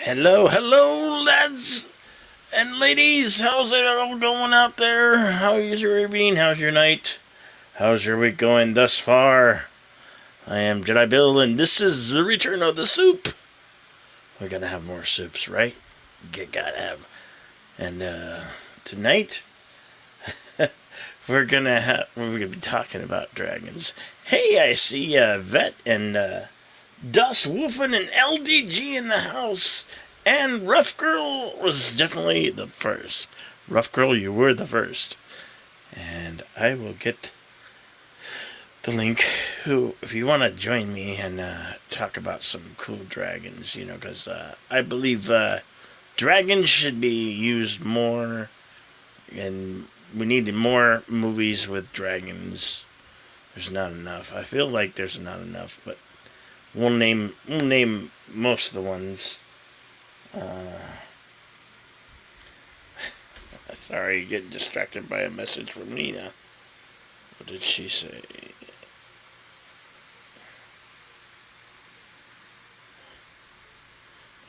Hello, hello, lads and ladies. How's it all going out there? How's your evening? How's your night? How's your week going thus far? I am Jedi Bill, and this is the return of the soup. We gotta have more soups, right? Gotta have. And tonight we're gonna be talking about dragons. Hey, I see Vet and Dus Wolfen and LDG in the house. And Rough Girl was definitely the first. Rough Girl, you were the first. And I will get the link. Who, if you want to join me and talk about some cool dragons, because I believe dragons should be used more, and we need more movies with dragons. There's not enough. I feel like there's not enough, but we'll name most of the ones. Sorry, getting distracted by a message from Nina. What did she say?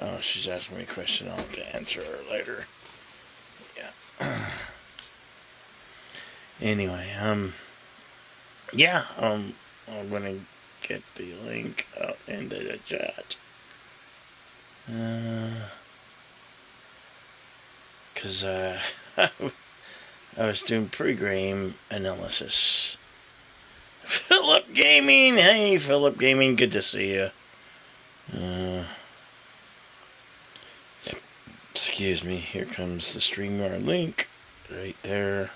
Oh, she's asking me a question. I'll have to answer her later. Yeah. Anyway, yeah, I'm gonna get the link out into the chat. Because I was doing pre-game analysis. Philip Gaming! Hey, Philip Gaming, good to see you. Excuse me, here comes the StreamYard link. Right there.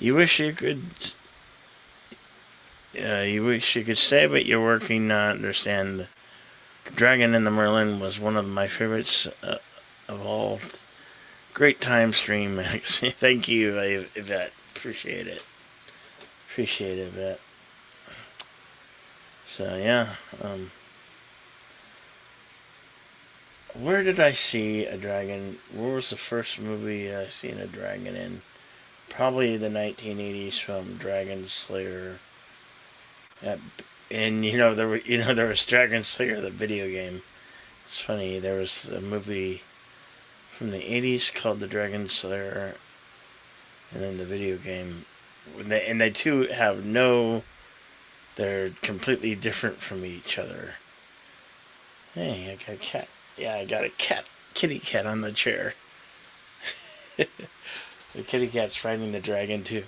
You wish you could stay, but you're working. Understand, the Dragon and the Merlin was one of my favorites of all. Great time stream. Thank you, Yvette. Appreciate it. Appreciate it, Yvette. So yeah. Where did I see a dragon? Where was the first movie I seen a dragon in? Probably the 1980s film Dragon Slayer. And there was Dragon Slayer, the video game. It's funny, there was a movie from the 80s called The Dragon Slayer, and then the video game. They two have they're completely different from each other. Hey, I got a cat. Yeah, I got a kitty cat on the chair. The kitty cat's fighting the dragon too.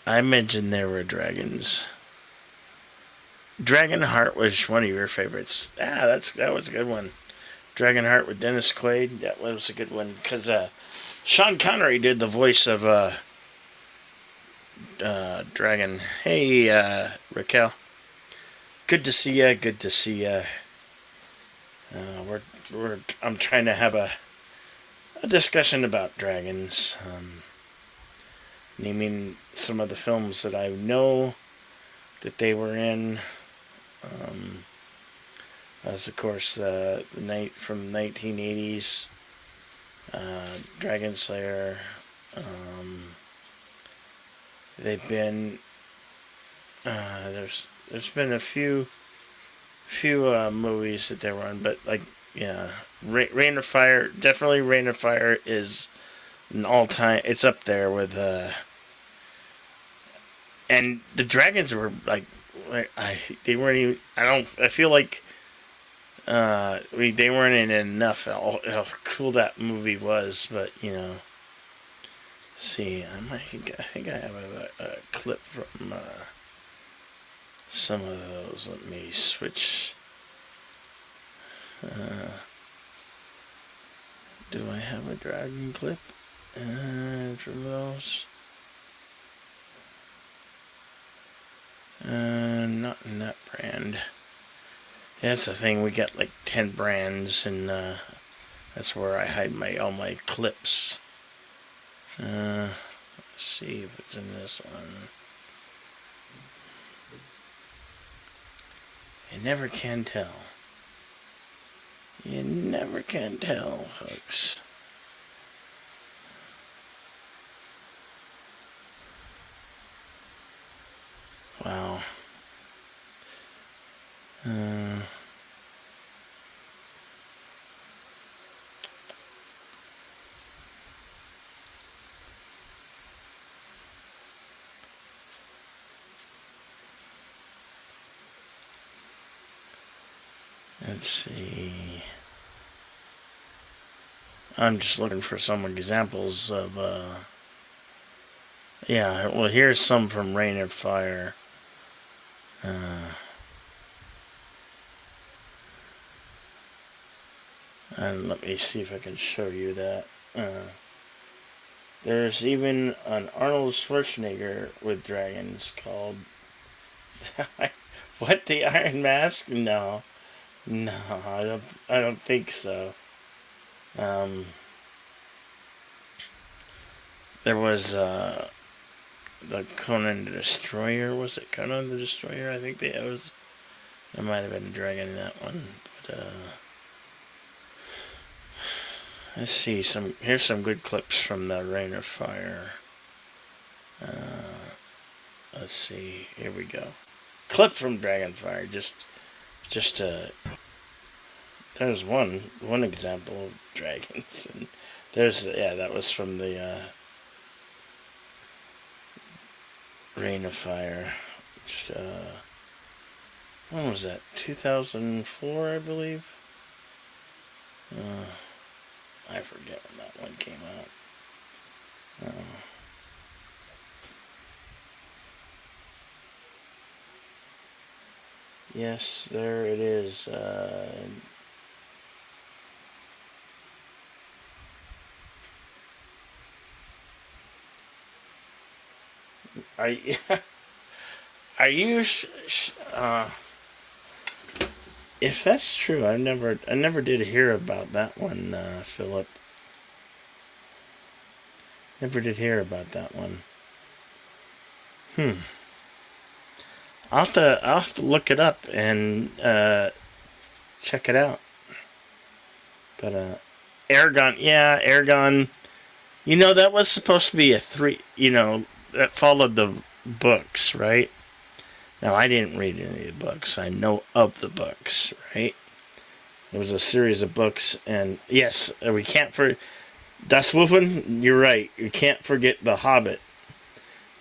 I mentioned there were dragons. Dragonheart was one of your favorites. That was a good one. Dragonheart with Dennis Quaid. That was a good one because Sean Connery did the voice of Dragon. Hey, Raquel. Good to see ya. Good to see ya. I'm trying to have a discussion about dragons. Naming some of the films that I know that they were in. As of course the night from 1980s, Dragon Slayer. They've been there's been a few movies that they were on, but Rain of Fire, definitely Rain of Fire is an all-time. It's up there with and the dragons were they weren't even. I feel like they weren't in it enough. How cool that movie was, but see, I think I have a clip from some of those. Let me switch. Do I have a dragon clip from those? Not in that brand. Yeah, that's the thing. We got like 10 brands, and that's where I hide all my clips. Let's see if it's in this one. You never can tell. You never can tell, folks. Wow. Let's see. I'm just looking for some examples of, yeah, well, here's some from Rain and Fire. And let me see if I can show you that. There's even an Arnold Schwarzenegger with dragons called what, the Iron Mask? No, no, I don't think so. Um, there was the Conan the Destroyer. Was it Conan the Destroyer? I think it was. There might have been a dragon in that one. But let's see. Here's some good clips from the Rain of Fire. Let's see. Here we go. Clip from Dragonfire. Just there's one example of dragons, and that was from the Rain of Fire. Which, when was that? 2004, I believe. I forget when that one came out. Yes, there it is. Are you, are you? If that's true, I never did hear about that one, Philip. Never did hear about that one. I'll have to look it up and check it out. But Aragon, yeah, Aragon. You know, that was supposed to be a three. You know, that followed the books, right? Now, I didn't read any of the books. I know of the books, right? It was a series of books, and yes, we can't for Das Wolfen. You're right. You can't forget the Hobbit.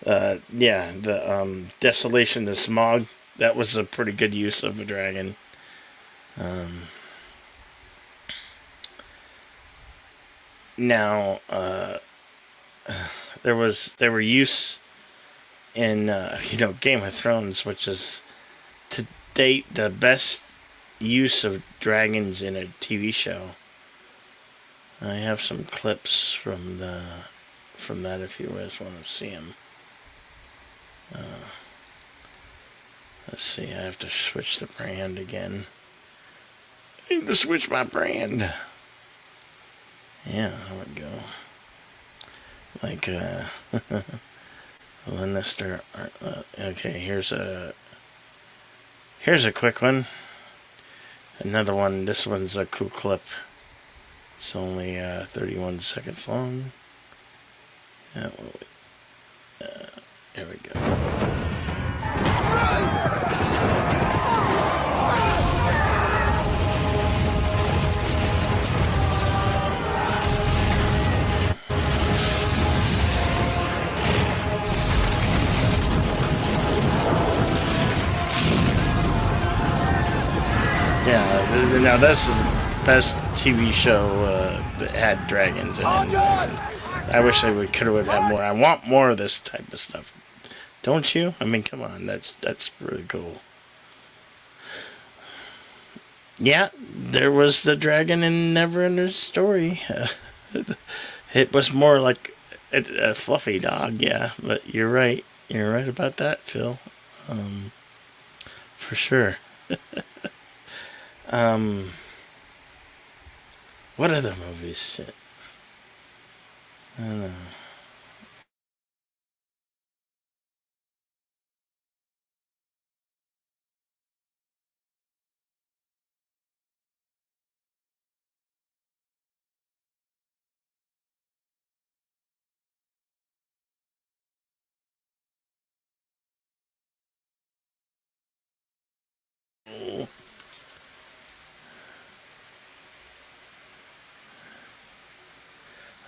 Yeah, the Desolation of Smog. That was a pretty good use of a dragon. Now, there were use in Game of Thrones, which is to date the best use of dragons in a TV show. I have some clips from that if you guys want to see them. Let's see. I have to switch the brand again. I need to switch my brand. Yeah, there we go. Like Lannister. Okay, here's a quick one. Another one. This one's a cool clip. It's only 31 seconds long. Here we go. Yeah, now this is the best TV show that had dragons in it. I wish they could have had more. I want more of this type of stuff. Don't you? I mean, come on, that's really cool. Yeah, there was the dragon in Neverending Story. It was more like a fluffy dog, yeah. But you're right. You're right about that, Phil. For sure. What other movies? I don't know.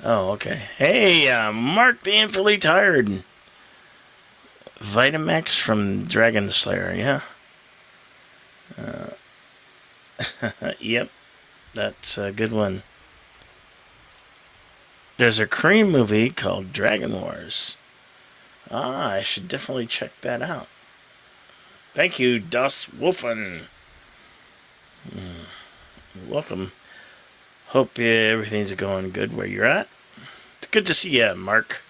Oh, okay. Hey, Mark the Infinitely Tired. Vitamax from Dragon Slayer, yeah? Yep, that's a good one. There's a Korean movie called Dragon Wars. Ah, I should definitely check that out. Thank you, Das Wolfen. Welcome. Hope everything's going good where you're at. It's good to see you, Mark.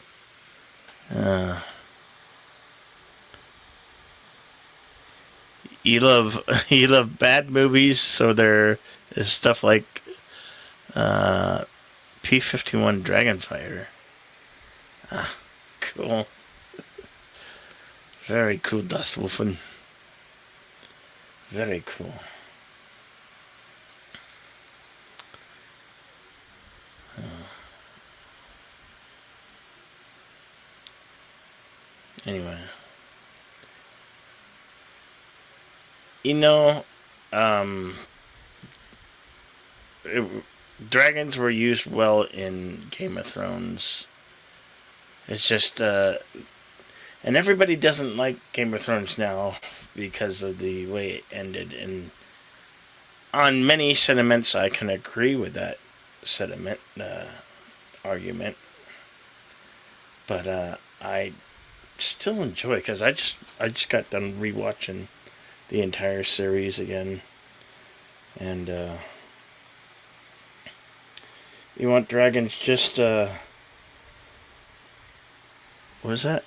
You love you love bad movies, so there is stuff like P-51 Dragonfighter. Ah, cool. Very cool, Das Wolfen. Very cool. Anyway, you know, um, it, dragons were used well in Game of Thrones. It's just, and everybody doesn't like Game of Thrones now because of the way it ended. And on many sentiments, I can agree with that sentiment argument. But I still enjoy it because I just got done rewatching the entire series again, and you want dragons just what was that?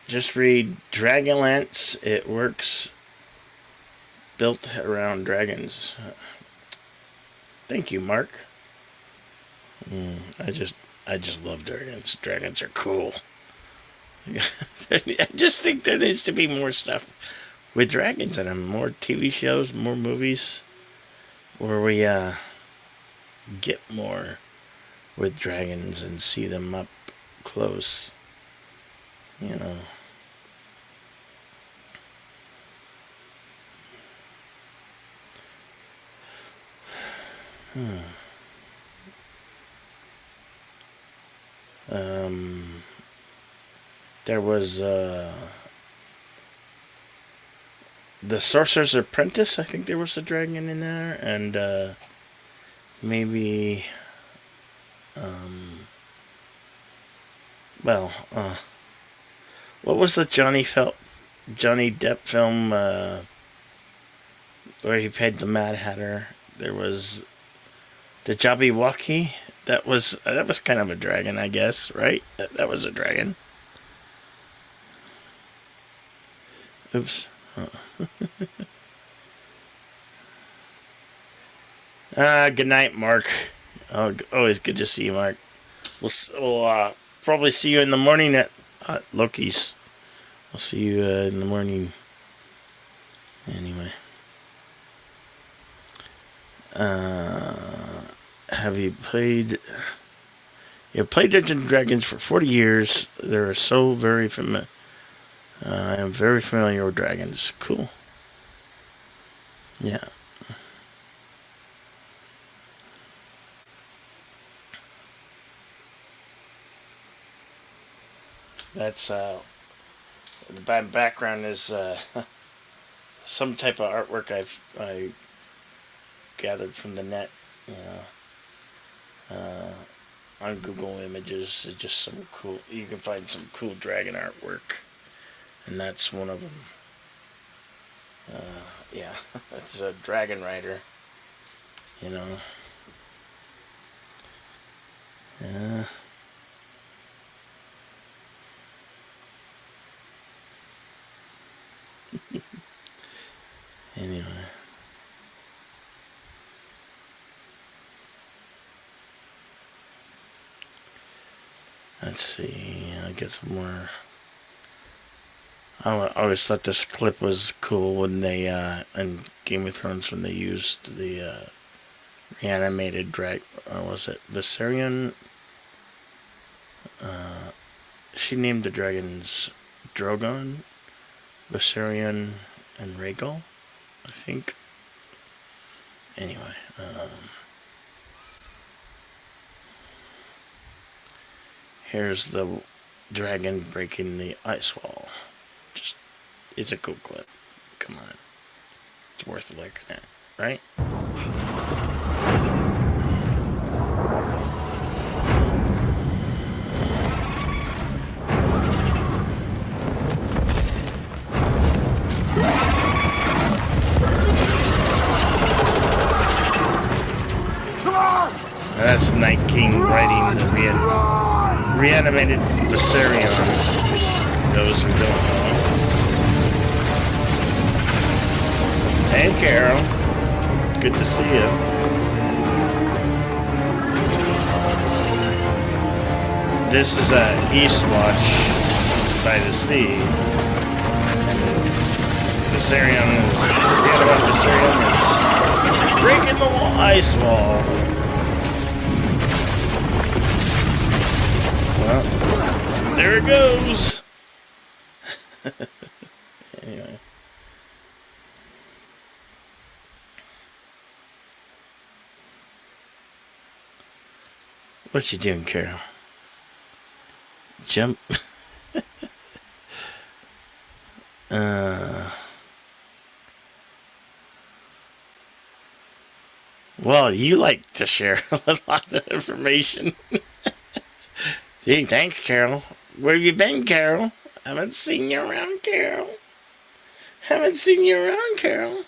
Just read Dragonlance. It works built around dragons. Thank you, Mark. I just love dragons. Dragons are cool. I just think there needs to be more stuff with dragons in them. More TV shows, more movies, where we get more with dragons and see them up close. You know. Um, there was the Sorcerer's Apprentice. I think there was a dragon in there, and maybe well, what was the Johnny Depp film where he played the Mad Hatter? There was the Jabberwocky. That was kind of a dragon, I guess, right? That was a dragon. Oops. Good night, Mark. Oh, always good to see you, Mark. We'll probably see you in the morning at Loki's. I'll see you in the morning. Anyway. Have you played... You've played Dungeons and Dragons for 40 years. They're so very familiar. I am very familiar with dragons. Cool. Yeah. That's the background is some type of artwork I gathered from the net, you know, on Google Images. It's just some cool. You can find some cool dragon artwork, and that's one of them. Yeah, that's a dragon rider. You know. Yeah. Anyway. Let's see. I'll get some more. I always thought this clip was cool when they, in Game of Thrones, when they used the reanimated was it Viserion? she named the dragons Drogon, Viserion, and Rhaegal, I think. Anyway, here's the dragon breaking the ice wall. Just, it's a cool clip. Come on. It's worth looking at, right? That's Night King riding the reanimated Viserion. Just those who don't know. Hey, Carol. Good to see you. This is Eastwatch by the sea. Viserion is breaking the ice wall. Well, there it goes. Anyway. What you doing, Carol? Jump. Well, you like to share a lot of information. Hey, thanks, Carol. Where have you been, Carol? Haven't seen you around, Carol. Haven't seen you around, Carol.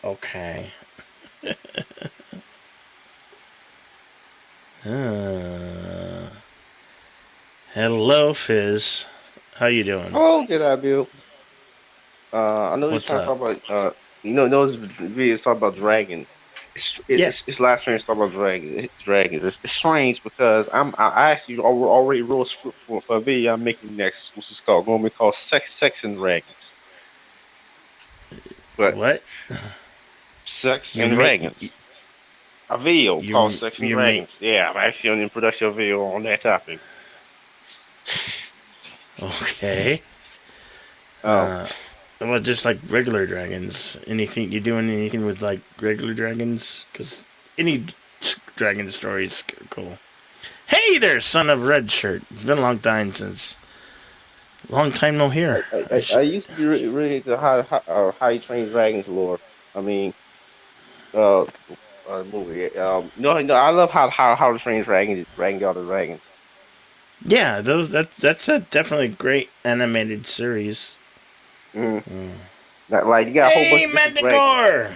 Okay. Hello, Fizz. How you doing? Oh, good I Bill. I know he's What's trying to talk up? about those videos talk about dragons. Yeah. It's live streams talk about dragons. It's strange because I actually already wrote a script for a video I'm making next, which is going to be called Sex and Dragons. But What? Sex You and make Dragons. A video called you Sex and you make Dragons. Yeah, I'm actually on the production video on that topic. okay. Um, Well, just like regular dragons. Anything you doing anything with like regular dragons? Because any dragon story is cool. Hey there, son of red shirt. It's been a long time no I, hear. I used to be really into how you train dragons lore. I mean, uh, movie. No, I love how to train dragons, Dragon Guard Dragons. Yeah, that's a definitely great animated series. Mm. Like you got a whole bunch Hey, of different dragons. Manticore.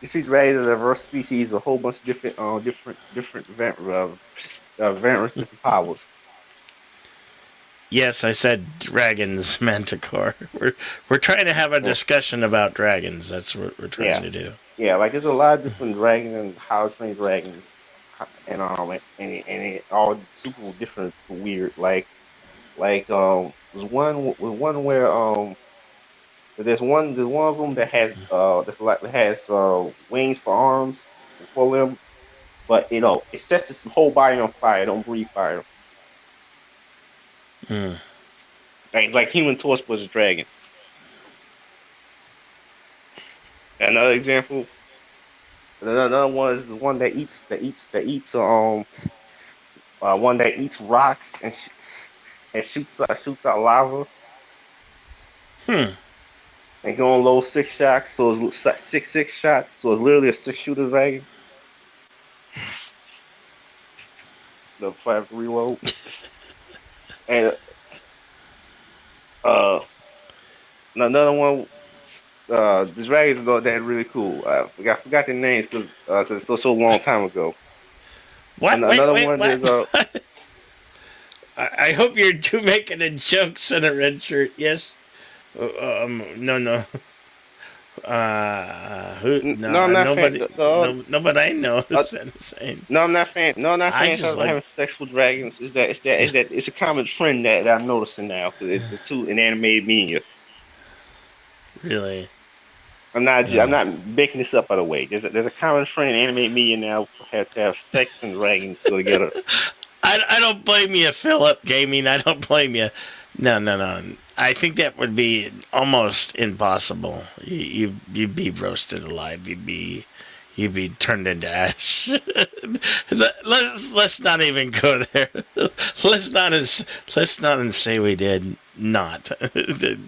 You see dragons are diverse species, a whole bunch of different variants, different powers. Yes, I said dragons, Manticore. We're trying to have a Yeah, discussion about dragons. That's what we're trying yeah, to do. yeah. Like there's a lot of different dragons and how to train dragons, and it all super different, super weird. There's one where there's one of them that has wings for arms, for limbs, but it sets its whole body on fire. Don't breathe fire. Hmm. Like Human Torch was a dragon. Another example, another one is the one one that eats rocks and shoots out lava Hmm. and go on low six shots. So it's six shots. So it's literally a six shooter dragon. The five reload and uh another one. The dragons though that really cool. Forgot the names because it's so long time ago. And What? another Wait. one is What? I hope you're making a jokes in a red shirt. Yes. No. Who? no, I'm not fan. Nobody. No, nobody I know Uh, is insane. no, I'm not fan. No, I'm not I fans just of like having sex with dragons. It's a common trend that I'm noticing now because it's the two in animated media. really. I'm not making this up, by the way. There's a common trend in anime media now have to have sex and dragons go together. I don't blame you, Philip Gaming. I don't blame you. No, no, no. I think that would be almost impossible. You'd be roasted alive. You'd be turned into ash. Let's not even go there. Let's not say we did not.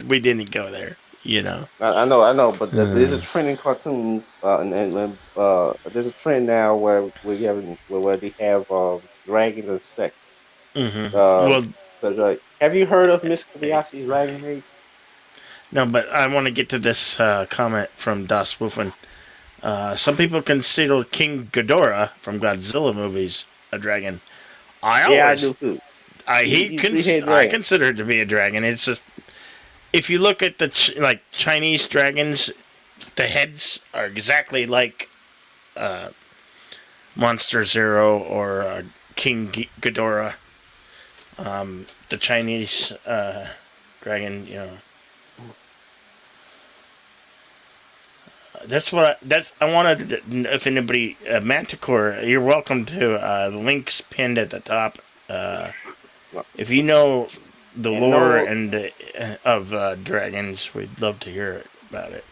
We didn't go there. You know. I know, but there's a trend in cartoons, there's a trend now where where they have dragons and sex. Well, Have you heard of Miss Kobayashi's Dragon Maid? no, but I want to get to this comment from Das Wuffen. Some people consider King Ghidorah from Godzilla movies a dragon. I Yeah, I do always, too. Three-headed I dragon. consider it to be a dragon. It's just if you look at the like Chinese dragons, the heads are exactly like Monster Zero or King Ghidorah. The Chinese dragon, you know. I wanted to, if anybody Manticore, you're welcome to the links pinned at the top. If you know the And lore no, and of dragons, we'd love to hear about it.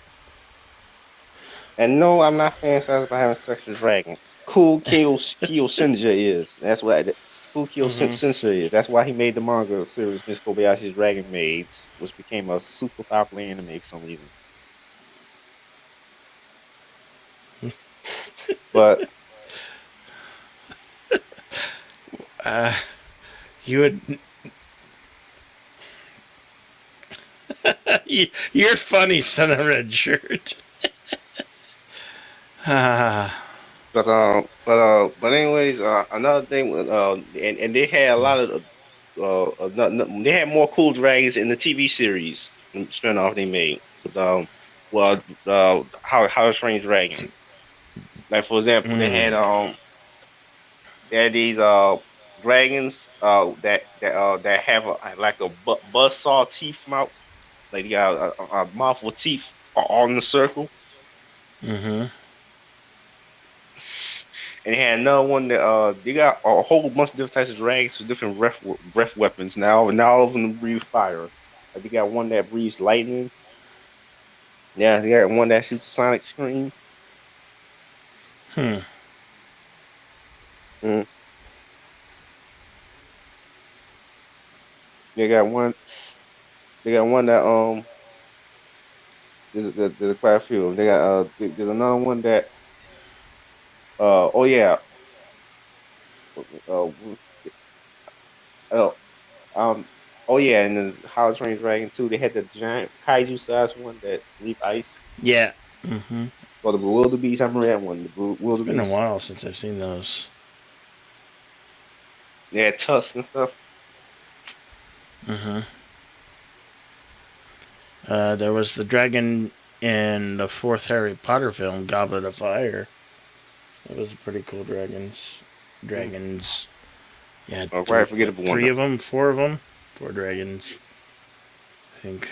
and no, I'm not fantasizing about having sex with dragons. Cool Kyo Shinja is. That's what Cool Kyo Mm-hmm. Shinja is. That's why he made the manga series Miss Kobayashi's Dragon Maids, which became a super popular anime for some reason. But You would. You're funny, son of a red shirt. but anyways, another thing, and they had a lot of they had more cool dragons in the TV series spinoff they made. Well, How to Train Your Dragon. Like for example, they had these dragons that have like a buzzsaw teeth mouth, like they got a mouth with teeth all in a circle. Mm-hmm. And they had another one that they got a whole bunch of different types of dragons with different breath weapons now, and all of them breathe fire. Like they got one that breathes lightning. Yeah, they got one that shoots a sonic scream. Hmm. Mm. They got one. They got one that there's quite a few. They got there's another one that oh yeah uh uh um oh yeah, and there's How to Train Your Dragon 2. They had the giant kaiju sized one that breathe ice. Yeah. Mm-hmm. Or the wildebeest. I remember that one. The It's been a wildebeest. while since I've seen those. They had tusks and stuff. Mm-hmm. There was the dragon in the fourth Harry Potter film, Goblet of Fire. That was a pretty cool dragons. Dragons. Yeah, Oh, quite forgettable one. three of them, four of them, four dragons. I think.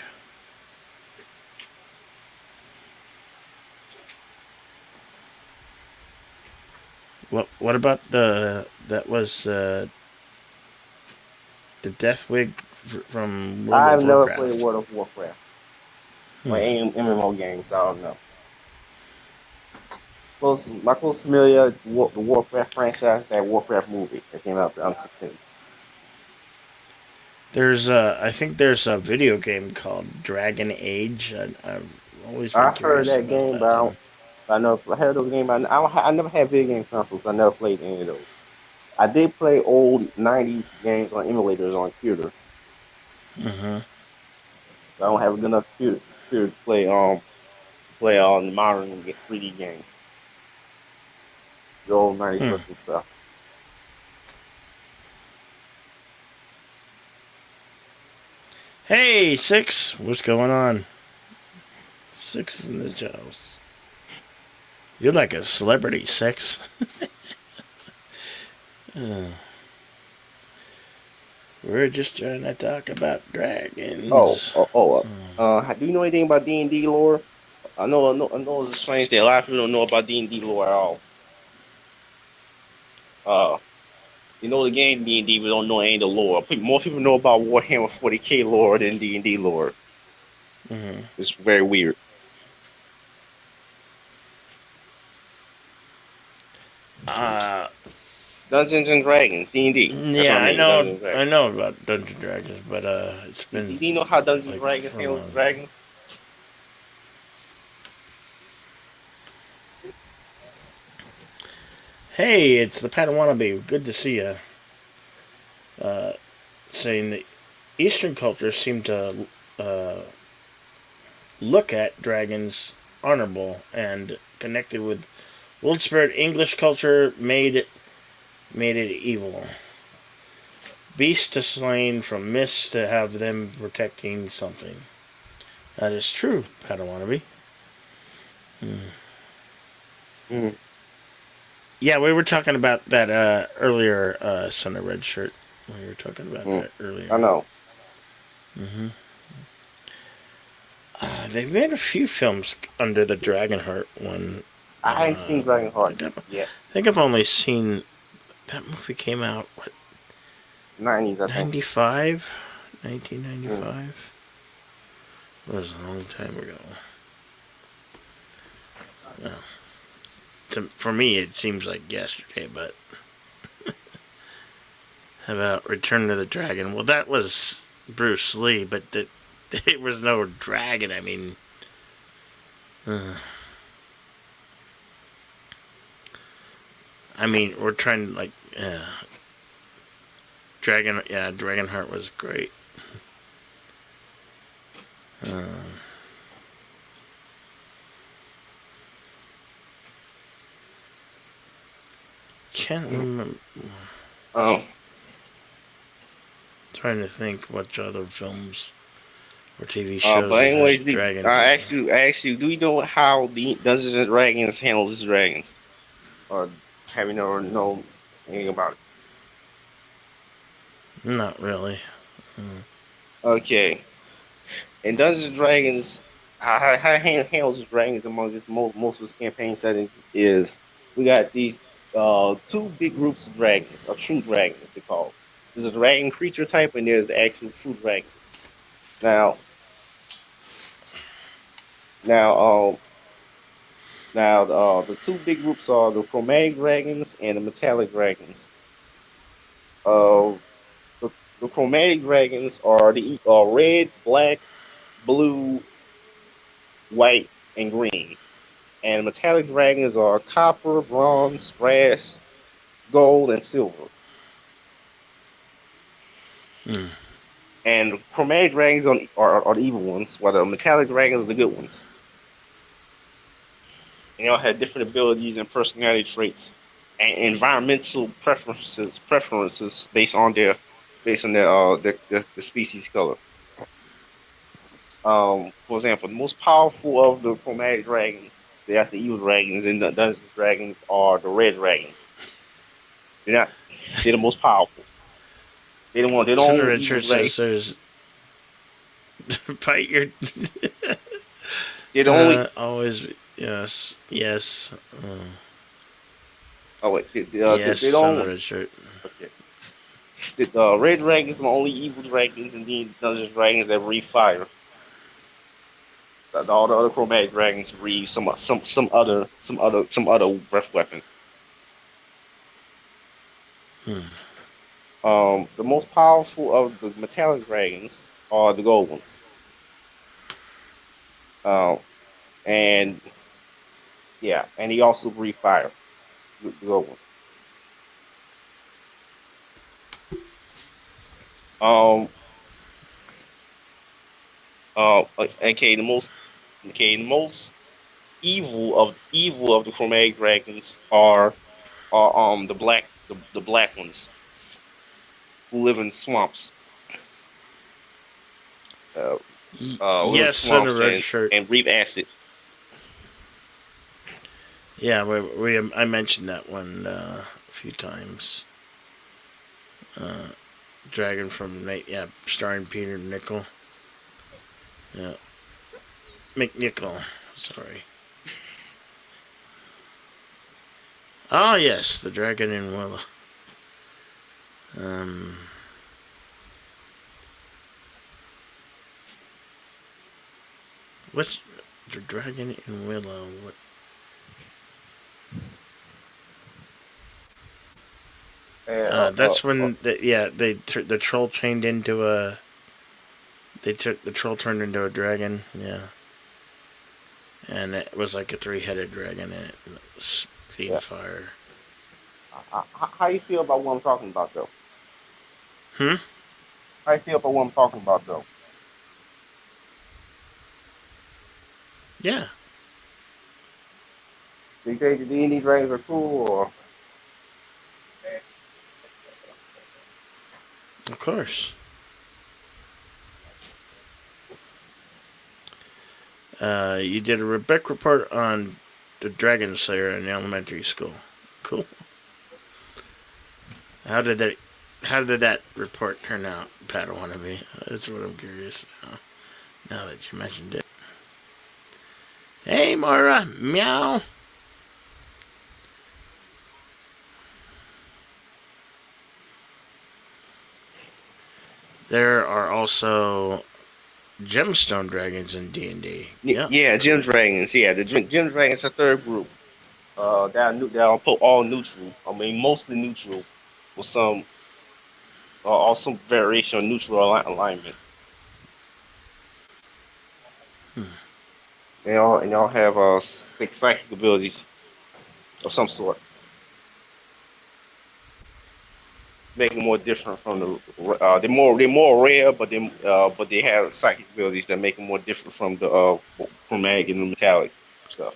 What about that was the Death Wig from World I've of never played Warcraft? World of Warcraft or Hmm. any MMO games. I don't know. My close familiar is the Warcraft franchise, that Warcraft movie that came out in 2016. I think there's a video game called Dragon Age. I've always been I heard curious that about game, that but one. I heard those games. I never had video game consoles. I never played any of those. I did play old '90s games on emulators on computer. Mm-hmm. I don't have a good enough computer to play on modern 3D games. The old '90s Hmm. retro stuff. Hey, Six, what's going on? Six is in the house. You're like a celebrity, Six. We're just trying to talk about Oh, dragons. do you know anything about D&D lore? I know it's a strange thing. A lot of people don't know about D&D lore at all. Uh, you know the game D&D, but don't know any of the lore. More people know about Warhammer 40K lore than D&D lore. Mm-hmm. It's very weird. Uh, Dungeons and Dragons, D&D. That's what yeah, I mean. Dungeons and I Dragons. know about Dungeons and Dragons, but it's been Do you know how Dungeons and like Dragons for a handles long. dragons? Hey, it's the Padawannabe. Good to see you. Saying that Eastern cultures seem to uh, look at dragons honorable and connected with World Spirit. English culture made it evil. Beast to slain from mist to have them protecting something. That is true, Padawannabe. Mm, Yeah, we were talking about that earlier, Son of Red Shirt. We were talking about mm, that earlier. I know. They've made a few films under the Dragonheart one. I ain't seen I Dragonheart think yet. I think I've only seen that movie came out what 90s, I think. 95, Mm. 1995. It was a long time ago. For me, it seems like yesterday. But how about Return of the Dragon? Well, that was Bruce Lee, but there was no dragon. I mean, we're trying to like Dragon. Yeah, Dragonheart was great. Can't Mm. remember. Um, Trying to think what other films or TV but shows have anyway, had dragons. I asked you, do you know how the Dungeons and Dragons handles its dragons? Or have you never known anything about it? Not really. Okay. In Dungeons and Dragons, how it handles its dragons among its most of its campaign settings is we got these two big groups of dragons, or true dragons, as they call. There's a dragon creature type, and there's the actual true dragons. Now, now, the two big groups are the chromatic dragons and the metallic dragons. Uh, the, the chromatic dragons are the red, black, blue, white, and green. And metallic dragons are copper, bronze, brass, gold, and silver. And chromatic dragons are the evil ones, while the metallic dragons are the good ones. And they all have different abilities and personality traits and environmental preferences based on their species color. For example, the most powerful of the chromatic dragons, that's the evil dragons in the Dungeons and Dragons, are the red dragons. They're not. They're the most powerful. They don't want. They don't Senator own evil Richard dragons. says there's bite your They're the only. always yes Oh wait, yes they Senator don't. Richard. Okay. The red dragons are the only evil dragons, and the Dungeons and Dragons that breathe fire. All the other chromatic dragons breathe some other breath weapon. The most powerful of the metallic dragons are the gold ones. Um, and yeah, and he also breathe fire. The gold ones. Um. Okay. The most evil of the chromatic dragons are the black ones who live in swamps. Uh, live in Yes, Senator swamps Red Shirt. and breathe acid. Yeah, we I mentioned that one a few times. Dragon from Nate, yeah, starring Peter Nickel. Yeah, McNichol. Sorry. Oh yes, the dragon in Willow. What's the dragon in Willow? What? And, That's when the troll changed into a. The troll turned into a dragon. Yeah, and it was like a three-headed dragon, and it was spitting yeah. fire. How you feel about what I'm talking about, though? Hmm. How you feel about what I'm talking about, though? Yeah, Do you think the D&D dragons are cool, or of course. You did a Rebecca report on the Dragon Slayer in elementary school. Cool. How did that? How did that report turn out, Padawan? That's what I'm curious now. Now that you mentioned it. Hey, Mara. Meow. There are also Gemstone Dragons in D&D. Yep. yeah, Gem Dragons. Yeah, the Gem Dragons, a third group. They're all neutral. I mean, mostly neutral, with some some variation of neutral alignment. They all have psychic abilities of some sort, make them more different from they're more rare, but they have psychic abilities that make them more different from the from mag and the metallic stuff.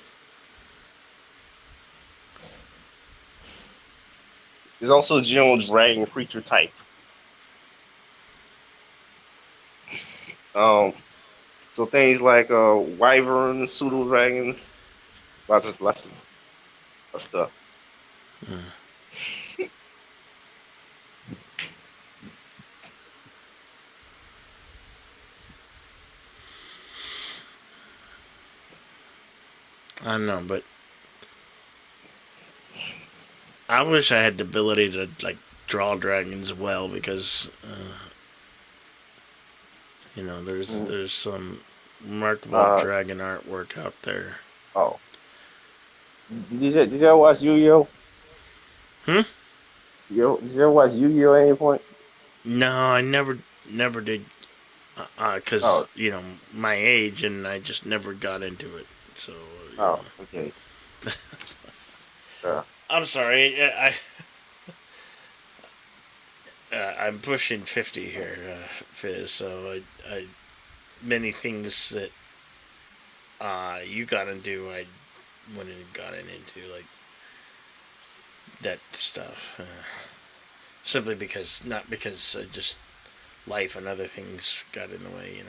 There's also a general dragon creature type. Um, so things like wyverns, pseudo dragons, lots of stuff. I don't know, but I wish I had the ability to like draw dragons well because Mhm. there's some remarkable Uh dragon artwork out there. oh, did you ever watch Yu-Gi-Oh? Hmm. Did you ever watch Yu-Gi-Oh at any point? No, I never did. Because Oh, my age, and I just never got into it. So oh, okay. Uh, I'm sorry. I'm pushing 50 here, Fizz. So many things that you got into, I wouldn't have gotten into, like that stuff. Simply because, not because just life and other things got in the way.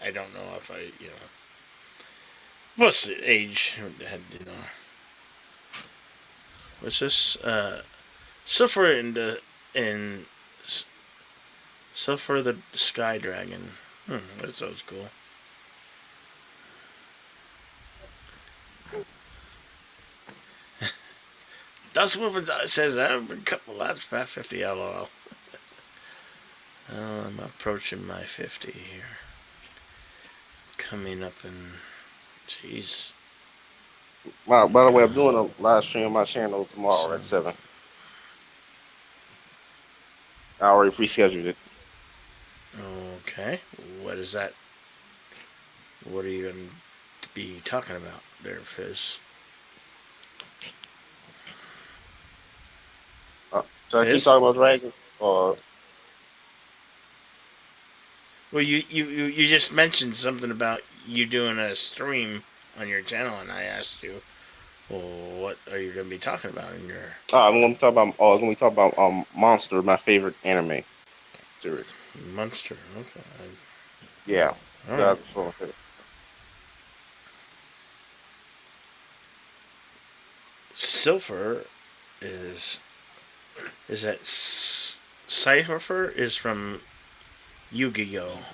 I don't know if plus age had. What's this? Suffer in Suffer the Sky Dragon. That sounds cool. Dust Wolfen says I've been a couple laps past 50. LOL. I'm approaching my 50 here. Coming up in. Jeez. by the way, I'm doing a live stream on my channel tomorrow So, at 7. I already pre-scheduled it. okay. What is that? What are you going to be talking about there, Fizz? So I keep Fizz? talking about dragons, or Well, you just mentioned something about you doing a stream on your channel, and I asked you, well, what are you going to be talking about in your I'm gonna talk about Monster, my favorite anime series. monster? Okay. Yeah, All right. that's what I'm Silver is that Cypher is from Yu-Gi-Oh.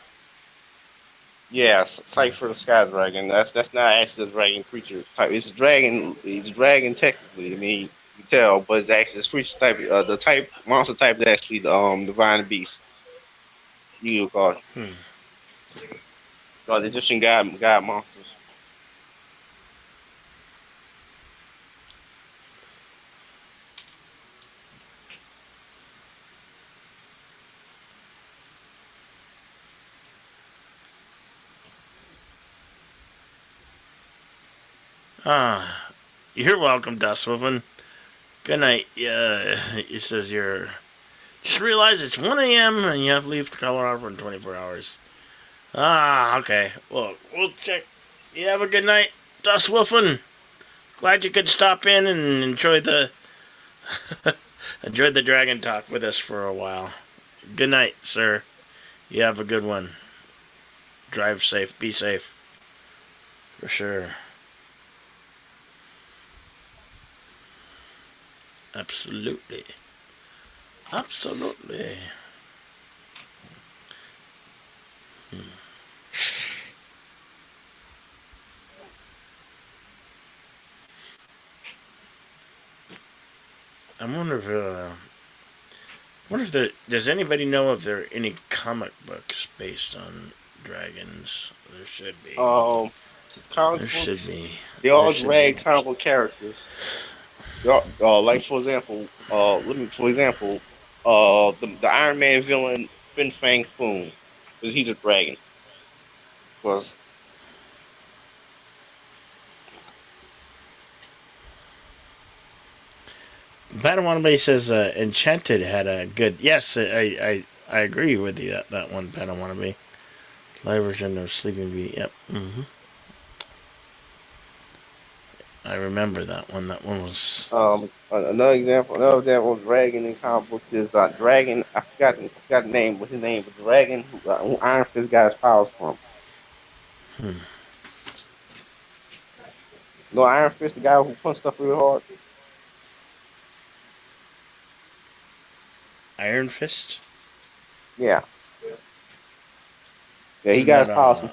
Yeah, Cypher the Sky Dragon. That's not actually a dragon creature type. It's a dragon. It's a dragon technically. I mean, you can tell, but it's actually this creature type. The type monster type is actually the divine beast. You call Hmm. the Egyptian god monsters. Ah, you're welcome, Dustwoven. Good night. It says you're. Just realize it's 1 a.m. and you have to leave Colorado for 24 hours. Ah, okay. Well, we'll check. You have a good night, Dustwoven. Glad you could stop in and enjoy the dragon talk with us for a while. Good night, sir. You have a good one. Drive safe. Be safe. For sure. Absolutely. Absolutely. I wonder if there does anybody know if there are any comic books based on dragons? There should be. Um, Comic There should books. be. They There all should be. drag comic book characters. Like for example, let me for example, the Iron Man villain Fin Fang Foom, because he's a dragon. Because Padawannabe says Enchanted had a good. Yes, I agree with you that one Padawannabe. Live version of Sleeping Beauty. Yep. I remember that one. That one was. another example of dragon in comic books is that dragon. I forgot the name, but his name was Dragon, who Iron Fist got his powers from. No, Iron Fist, the guy who punched stuff really hard. Iron Fist? Yeah, yeah, he Isn't got that his powers from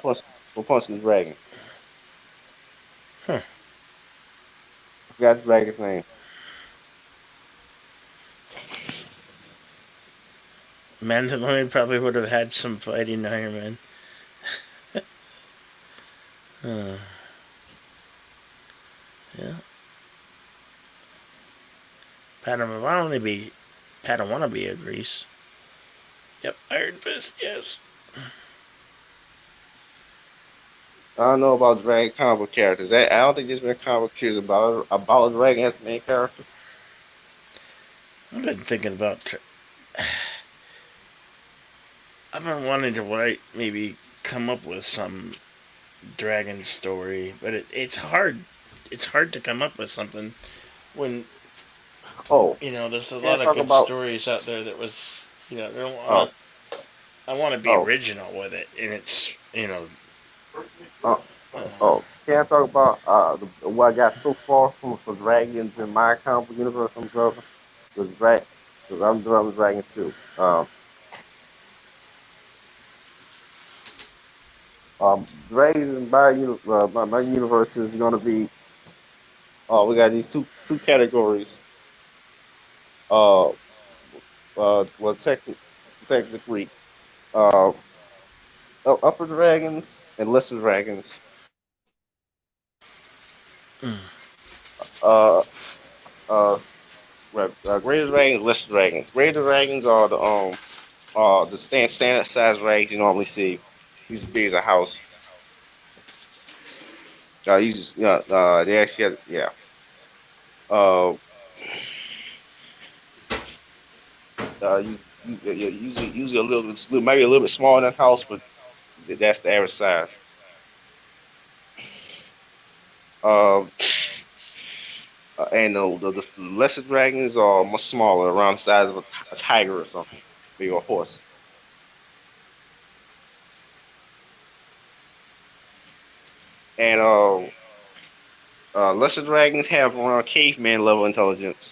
punching the dragon. huh? I forgot the dragon's name. Mandalorian probably would have had some fighting Iron Man. Yeah. Padawannabe agrees. Yep, Iron Fist, yes. I don't know about dragon comic book characters. I don't think there's been comic book series about a dragon as the main character. I've been thinking about. I've been wanting to write, maybe come up with some dragon story, but it's hard. It's hard to come up with something when Oh, there's a lot can't of talk good about. stories out there that was I don't Oh, want to. I want to be oh, original with it, and it's. oh, can't talk about what I got so far from dragons in my comic book universe. I'm drawing was drag because I'm drawing dragons too. Dragons in my universe is gonna be. We got these two categories. Uh, well, technically, uh, upper dragons and lesser dragons. Uh, uh, greater dragons, lesser dragons. Greater dragons are the standard size dragons you normally see. Usually big as a house. Usually, they actually have, yeah. Uh, usually a maybe a little bit smaller than a house, but that's the average size. Um, and the lesser dragons are much smaller, around the size of a tiger or something, maybe a horse. And lesser dragons have around caveman level intelligence,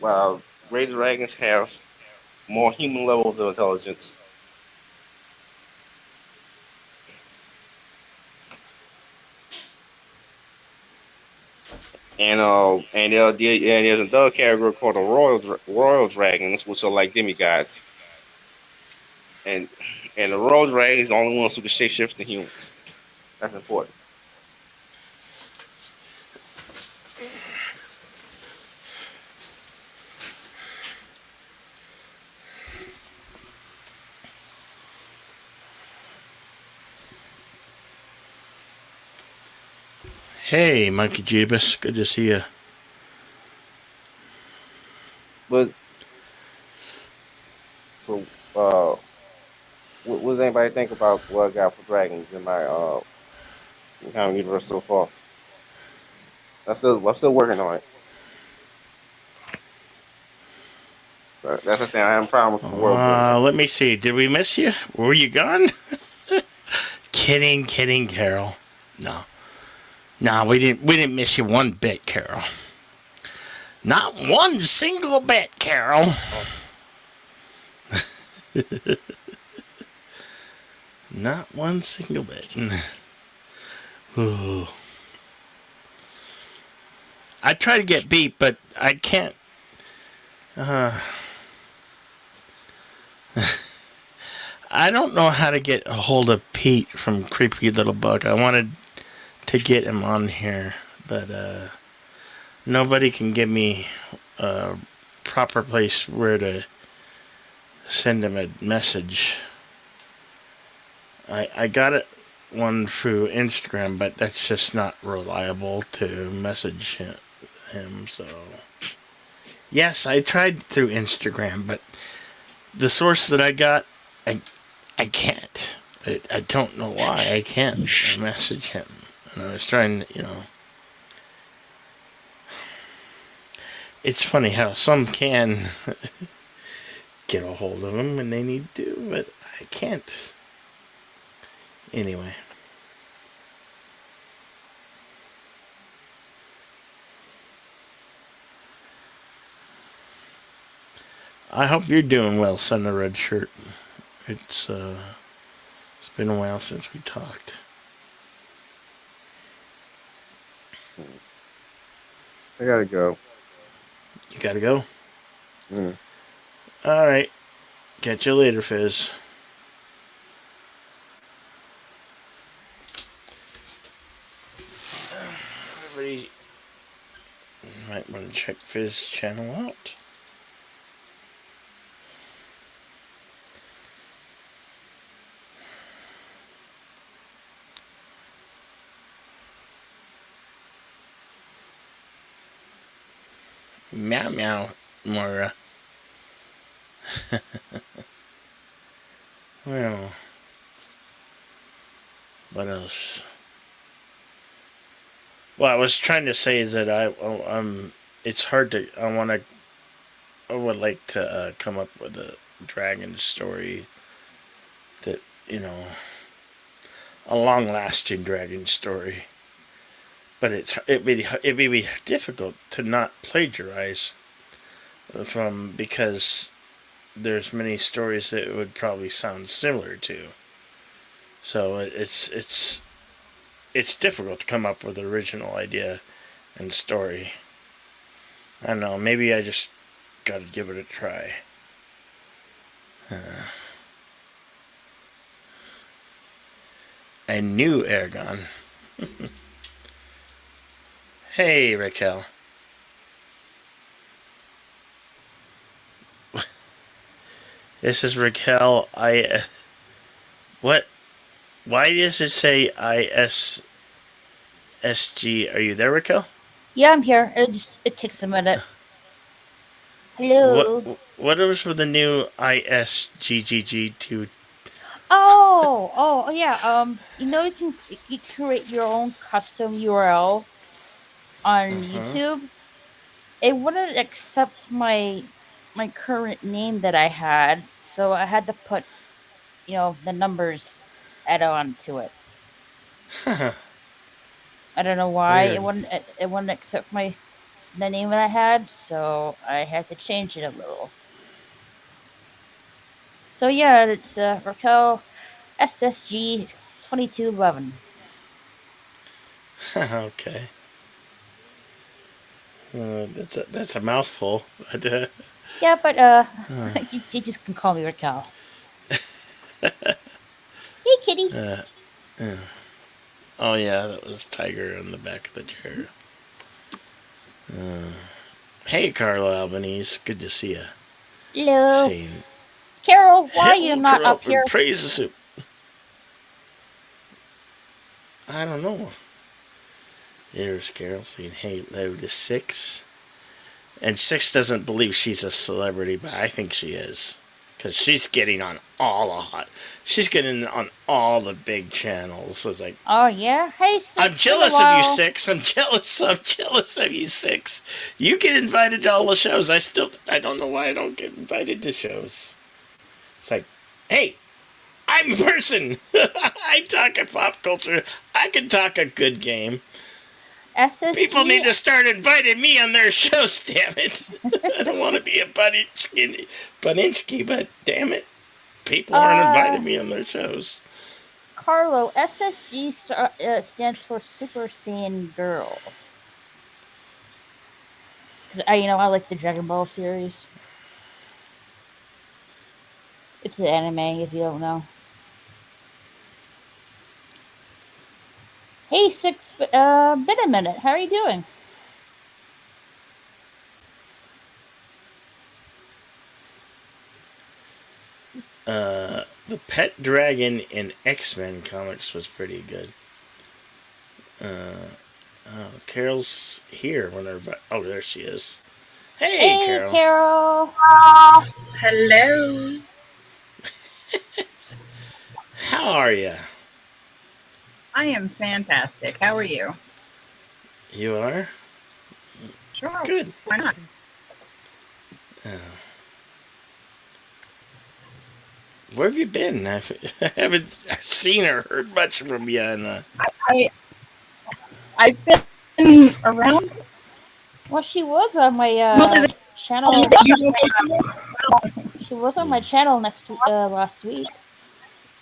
while greater dragons have more human levels of intelligence. and there's another category called the Royal Dragons, which are like demigods, and the Royal Dragons are the only ones who can shapeshift to humans. That's important. Hey, Monkey Jeebus. Good to see you. But so, what does anybody think about what I got for dragons in my kind of universe so far? I'm still working on it. But that's the thing. I haven't promised the world, but Let me see. Did we miss you? Were you gone? Kidding, Carol. No. No, we didn't. We didn't miss you one bit, Carol. Not one single bit, Carol. Not one single bit. Ooh. I try to get beat, but I can't. I don't know how to get a hold of Pete from Creepy Little Bug. I wanted to get him on here, but nobody can give me a proper place where to send him a message. I got it one through Instagram, but that's just not reliable to message him. So yes, I tried through Instagram, but the source that I got, I can't. I don't know why I can't message him. And I was trying, it's funny how some can get a hold of him when they need to, but I can't. Anyway. I hope you're doing well, son of red shirt. It's been a while since we talked. I gotta go. You gotta go? Mm. Alright. Catch you later, Fizz. Everybody might want to check Fizz channel out. Meow meow, Moira. Well, what else? Well, I was trying to say is that it's hard to. I would like to come up with a dragon story that a long-lasting dragon story. But it'd be difficult to not plagiarize from because there's many stories that it would probably sound similar to. So it's difficult to come up with an original idea and story. I don't know. Maybe I just gotta give it a try. A new Aragon. Hey, Raquel. This is Raquel. What? Why does it say ISSG? Are you there, Raquel? Yeah, I'm here. It takes a minute. What? Hello. What was for the new ISGGG2? Yeah. You create your own custom URL on YouTube. It wouldn't accept my current name that I had, so I had to put the numbers add on to it. I don't know why Weird. it wouldn't accept the name that I had, so I had to change it a little. So yeah, it's Raquel SSG 2211. Okay. That's a mouthful. But Yeah, but you just can call me Raquel. Hey, kitty. oh yeah, that was Tiger on the back of the chair. Hey, Carlo Albanese, good to see you. Hello, Saying Carol. Why are you hello, not Carl, up and here? praise the soup. I don't know. There's Carol saying hey, hello to Six. And Six doesn't believe she's a celebrity, but I think she is. Because she's getting on all the hot. She's getting on all the big channels. So it's like, Oh yeah. Hey, I'm Six. Been a jealous of you, while. Six. I'm jealous. I'm jealous of you, Six. You get invited to all the shows. I don't know why I don't get invited to shows. It's like, hey, I'm a person. I talk a pop culture. I can talk a good game. People SSG. need to start inviting me on their shows, damn it. I don't want to be a Buninsky, but damn it. People aren't Uh, inviting me on their shows. Carlo. SSG stands for Super Saiyan Girl. Because I like the Dragon Ball series. It's an anime. If you don't know. Hey, Six. Been a minute. How are you doing? The pet dragon in X-Men comics was pretty good. Carol's here whenever. Oh, there she is. Hey, Hey, Carol. Carol. Hello. How are you? I am fantastic. How are you? You are? Sure. Good. Why not? Where have you been? I haven't seen or heard much from you. I I've been around Well, she was on my mostly the channel. usual. She was on my channel last week.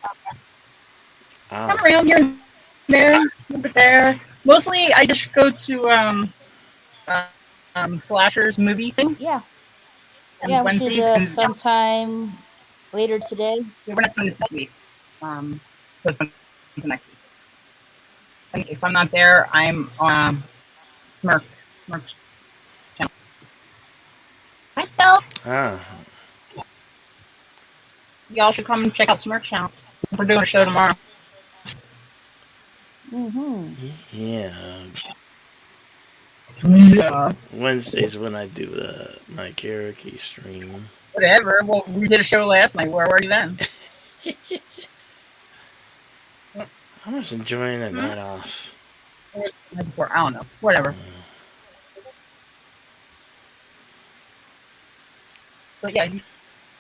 Come Ah, around here and there, over there. Mostly, I just go to uh, slashers movie thing Yeah, on yeah, which is Wednesdays, and sometime later today. we're not doing it this week. Postponed to next week. And if I'm not there, I'm on Smirk. Smirk's channel. Hi, Phil. ah, Y'all should come and check out Smirk's channel. We're doing a show tomorrow. Mm-hmm. yeah. Yeah. Wednesdays when I do my karaoke stream. Whatever. Well, we did a show last night. Where were you then? I was enjoying a Hmm? night off. Or was it the night before? I don't know. Whatever. But yeah, you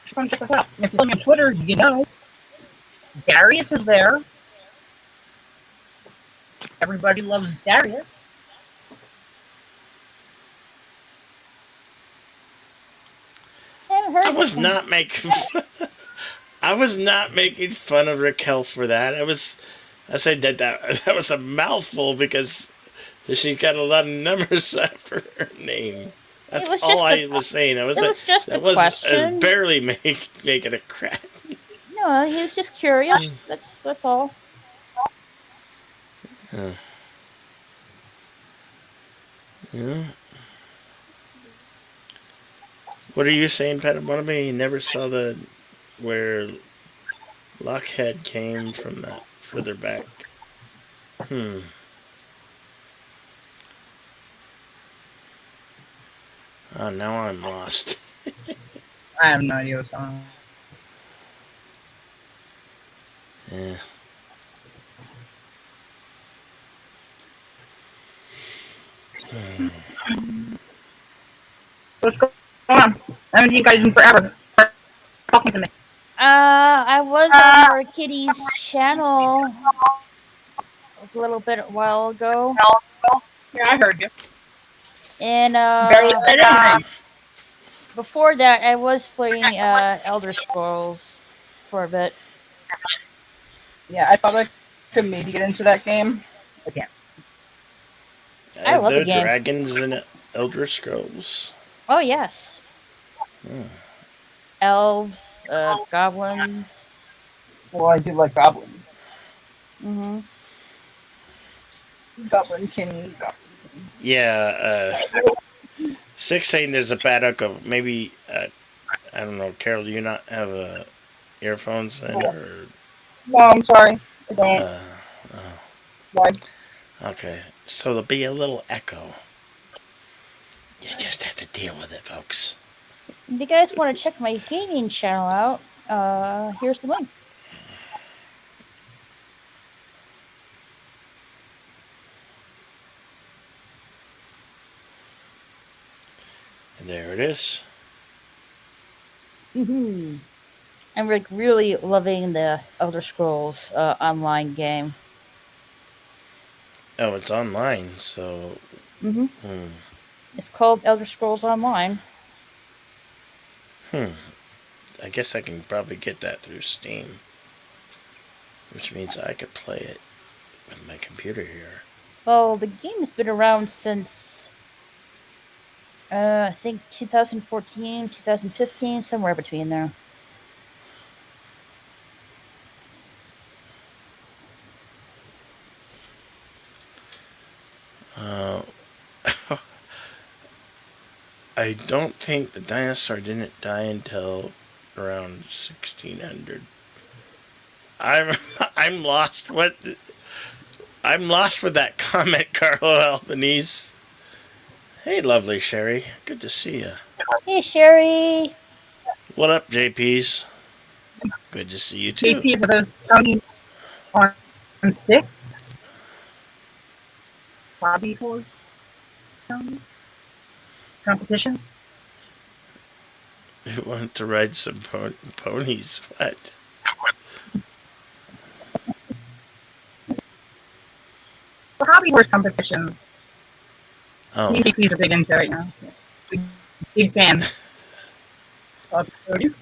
should come check us out. And if you look on Twitter, you know Darius is there. Everybody loves Darius. Haven't I heard was from. not making. I was not making fun of Raquel for that. I said that was a mouthful because she got a lot of numbers after her name. It That's was all just a. I was saying. It was just a I was question. barely making a crack. No, he was just curious. That's all. Yeah. What are you saying, Pat? One of me he never saw the where Lockhead came from that further back. Hmm. Oh, now I'm lost. I have no idea what's going on. Yeah. What's going on? I haven't seen you guys in forever. Start talking to me. I was on our kitty's channel a little bit a while ago, Yeah, I heard you. and Barely said anything. before that, I was playing Elder Scrolls for a bit. Yeah, I thought I could maybe get into that game. I can't. I Are love the there game. dragons in it? Elder Scrolls? Oh yes, elves, goblins. Well, I do like Goblin. Mm-hmm. Goblin King. Goblin Yeah, Six saying there's a bad echo. Maybe, I don't know, Carol, do you not have earphones in? King. Or No, I'm sorry. I don't. Why? okay, so there'll be a little echo. You just have to deal with it, folks. If you guys want to check my gaming channel out, here's the link. And there it is. Mm-hmm. I'm like really loving the Elder Scrolls online game. Oh, it's online, so Mm-hmm. It's called Elder Scrolls Online. I guess I can probably get that through Steam, which means I could play it with my computer here. Well, the game has been around since I think 2014, 2015, somewhere between there. I don't think the dinosaur didn't die until around 1600. I'm I'm lost. What? I'm lost with that comment, Carlo Albanese. Hey, lovely Sherry. Good to see you. Hey, Sherry. What up, JPs? Good to see you too. JPs are those ponies on sticks? Bobby horse ponies? Competition? You want to ride some ponies? What? Well, hobby horse competition. Oh, JPs are big into right now. Big fans. Bobby ponies.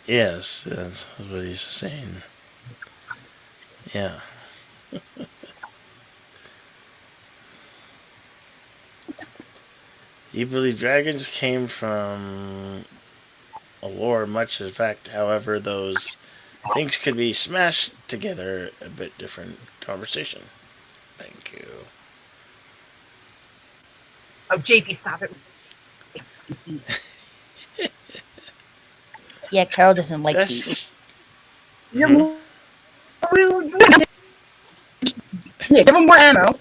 yes, that's what he's saying. Yeah. You believe dragons came from a lore, much of the fact, however, those things could be smashed together. A bit different conversation. Thank you. Oh, JP, stop it. Yeah, Carol doesn't like That's feet. just. Yeah, give him more ammo.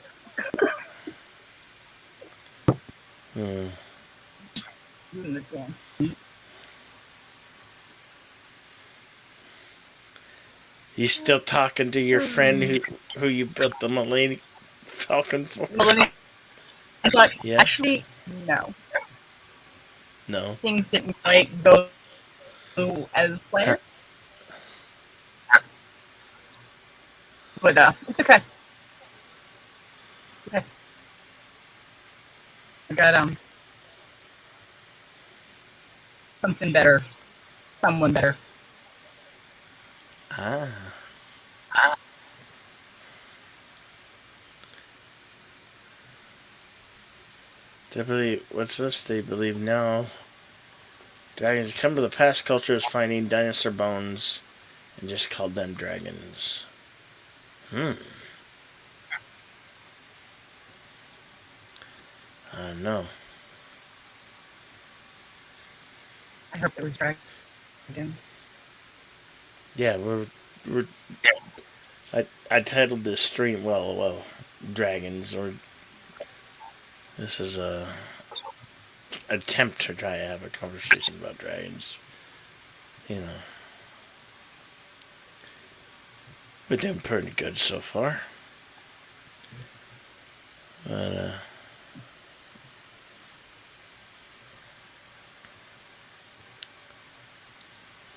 Hmm. You still talking to your friend who you built the Millennium Falcon for? But Yeah. actually, no. No. Things didn't quite go as Huh. planned. But it's okay. Okay. I got something better. Someone better. Ah. Definitely. What's this? They believe now. Dragons come to the past cultures finding dinosaur bones and just called them dragons. Hmm. I don't know. I hope it was dragons. Yeah, we're I titled this stream dragons, or this is a attempt to try to have a conversation about dragons. You know, we're doing pretty good so far. But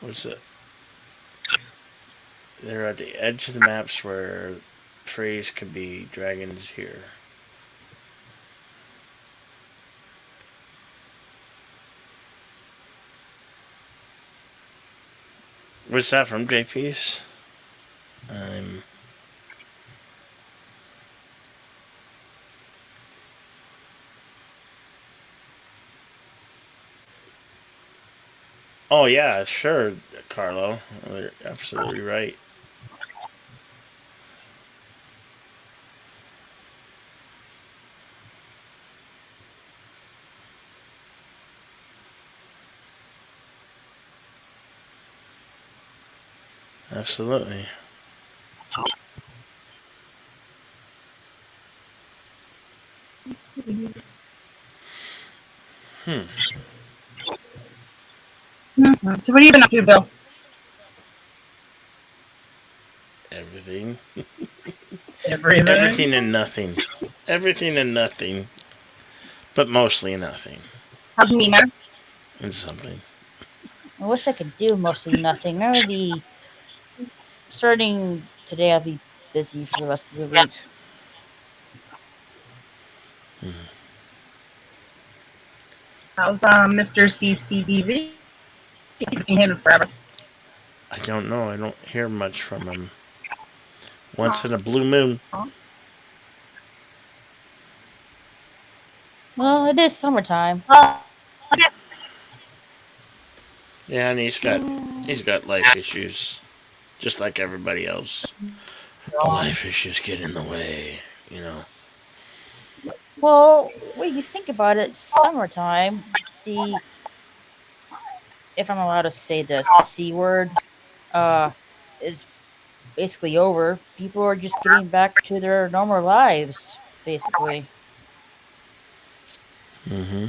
what's it? They're at the edge of the maps where phrase could be dragons here. What's that from, JP's? I'm Oh yeah, sure, Carlo. You're absolutely right. Absolutely. Hmm. So what are you been up to, Bill? Everything. Everything. Everything and nothing. Everything and nothing. But mostly nothing. How's Nina? And something. I wish I could do mostly nothing. I would be starting today. I'll be busy for the rest of the week. How's Mr. CCDV? Haven't seen him in forever. I don't know. I don't hear much from him. Once in a blue moon. Aw. Well, it is summertime. Okay. Yeah, and he's got life issues. Just like everybody else. Life issues get in the way, you know. Well, when you think about it, summertime, the if I'm allowed to say this, the C word, uh, is basically over. People are just getting back to their normal lives, basically. Mm-hmm.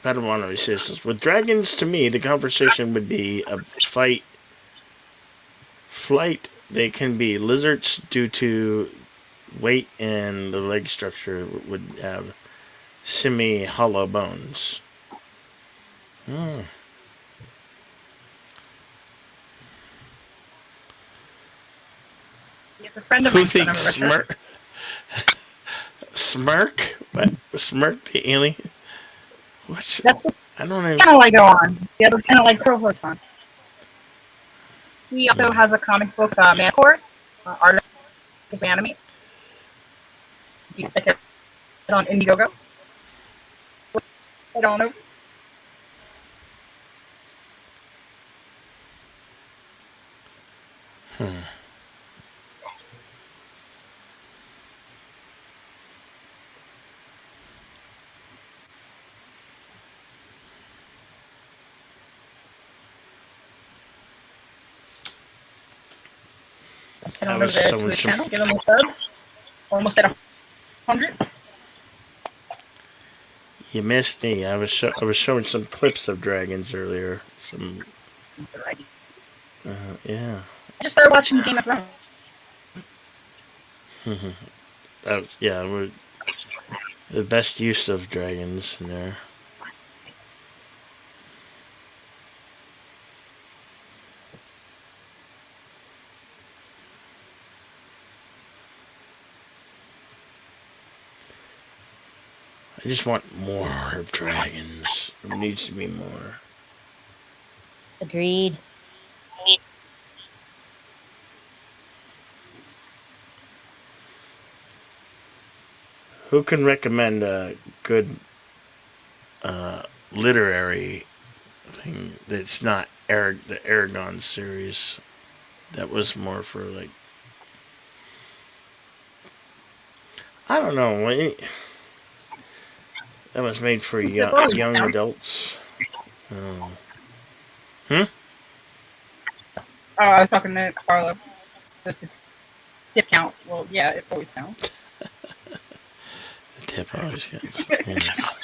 Padawan says, with dragons, to me, the conversation would be a flight. They can be lizards due to weight and the leg structure would have semi-hollow bones. Hmm. It's a friend of Who mine, son of thinks a Richard. Smirk? What? Smirk the alien? What? That's the I don't even. channel I go on. It's the other channel I co-host on. He also Hmm. has a comic book, Mancore, artist anime. You can check it on Indiegogo. I don't know. Head I on over was there to showing his some. channel. Give him a sub. Almost at 100. You missed me. I was showing some clips of dragons earlier. Some. Yeah. I just started watching Game of Thrones. That was, yeah. We're the best use of dragons in there. I just want more of dragons. There needs to be more. Agreed. Who can recommend a good literary thing that's not the Aragon series? That was more for like I don't know. That was made for young adults. Oh. Hmm? Oh, I was talking to Carlo. Does the tip count? Well, yeah, it always counts. The tip always gets. Yes.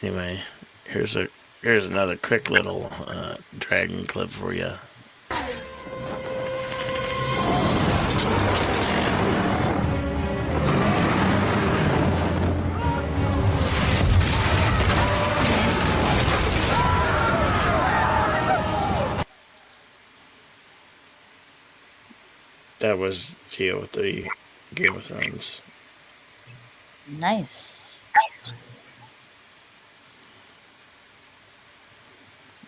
Anyway, here's a here's another quick little dragon clip for you. That was Geo with the Game of Thrones. Nice.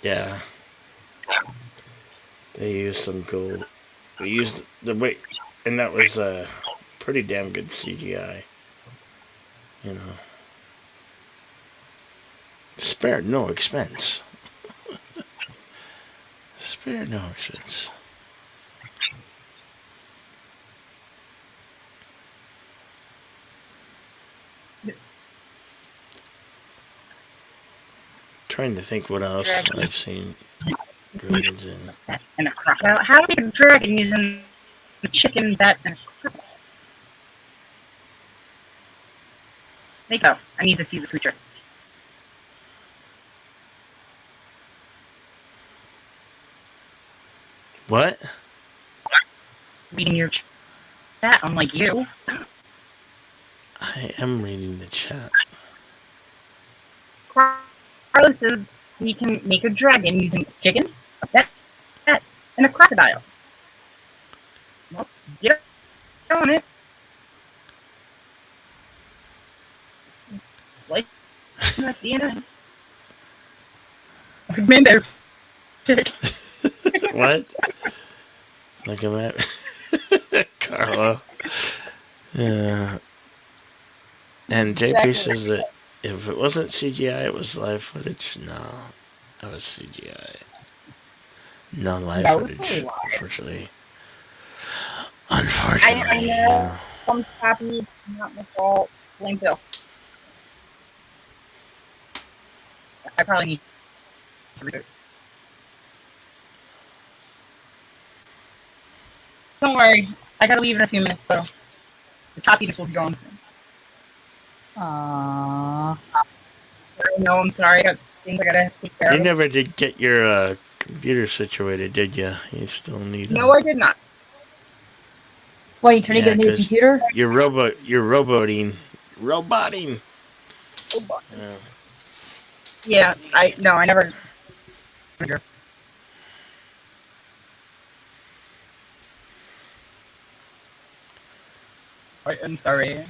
Yeah, they used some cool. They used the way, and that was pretty damn good CGI. You know, spared no expense. Spared no expense. Trying to think what else I've seen dragons in. And a crocodile. How do you make a dragon using a chicken that and a crocodile? Nico, I need to see this creature. What? Reading your chat, unlike you. I am reading the chat. Carlos says he can make a dragon using a chicken, a bat, and a crocodile. Well, get on it. Like that DNA. Remember. What? Look at that. Carlo. Yeah. And JP Exactly. says that if it wasn't CGI, it was live footage. No, that was CGI. No live That was footage, totally live. unfortunately. I Unfortunately. know. I'm happy, not my fault. Blame Bill. I probably need to read it. Don't worry, I gotta leave in a few minutes, so the choppiness will be gone soon. Aww. No, I'm sorry. I got things I gotta take care You of. never did get your computer situated, did you? You still need No, I did not. What, you trying to Yeah, get a new 'cause computer? You're roboting. Roboting. Yeah. Yeah, I never. I'm sorry.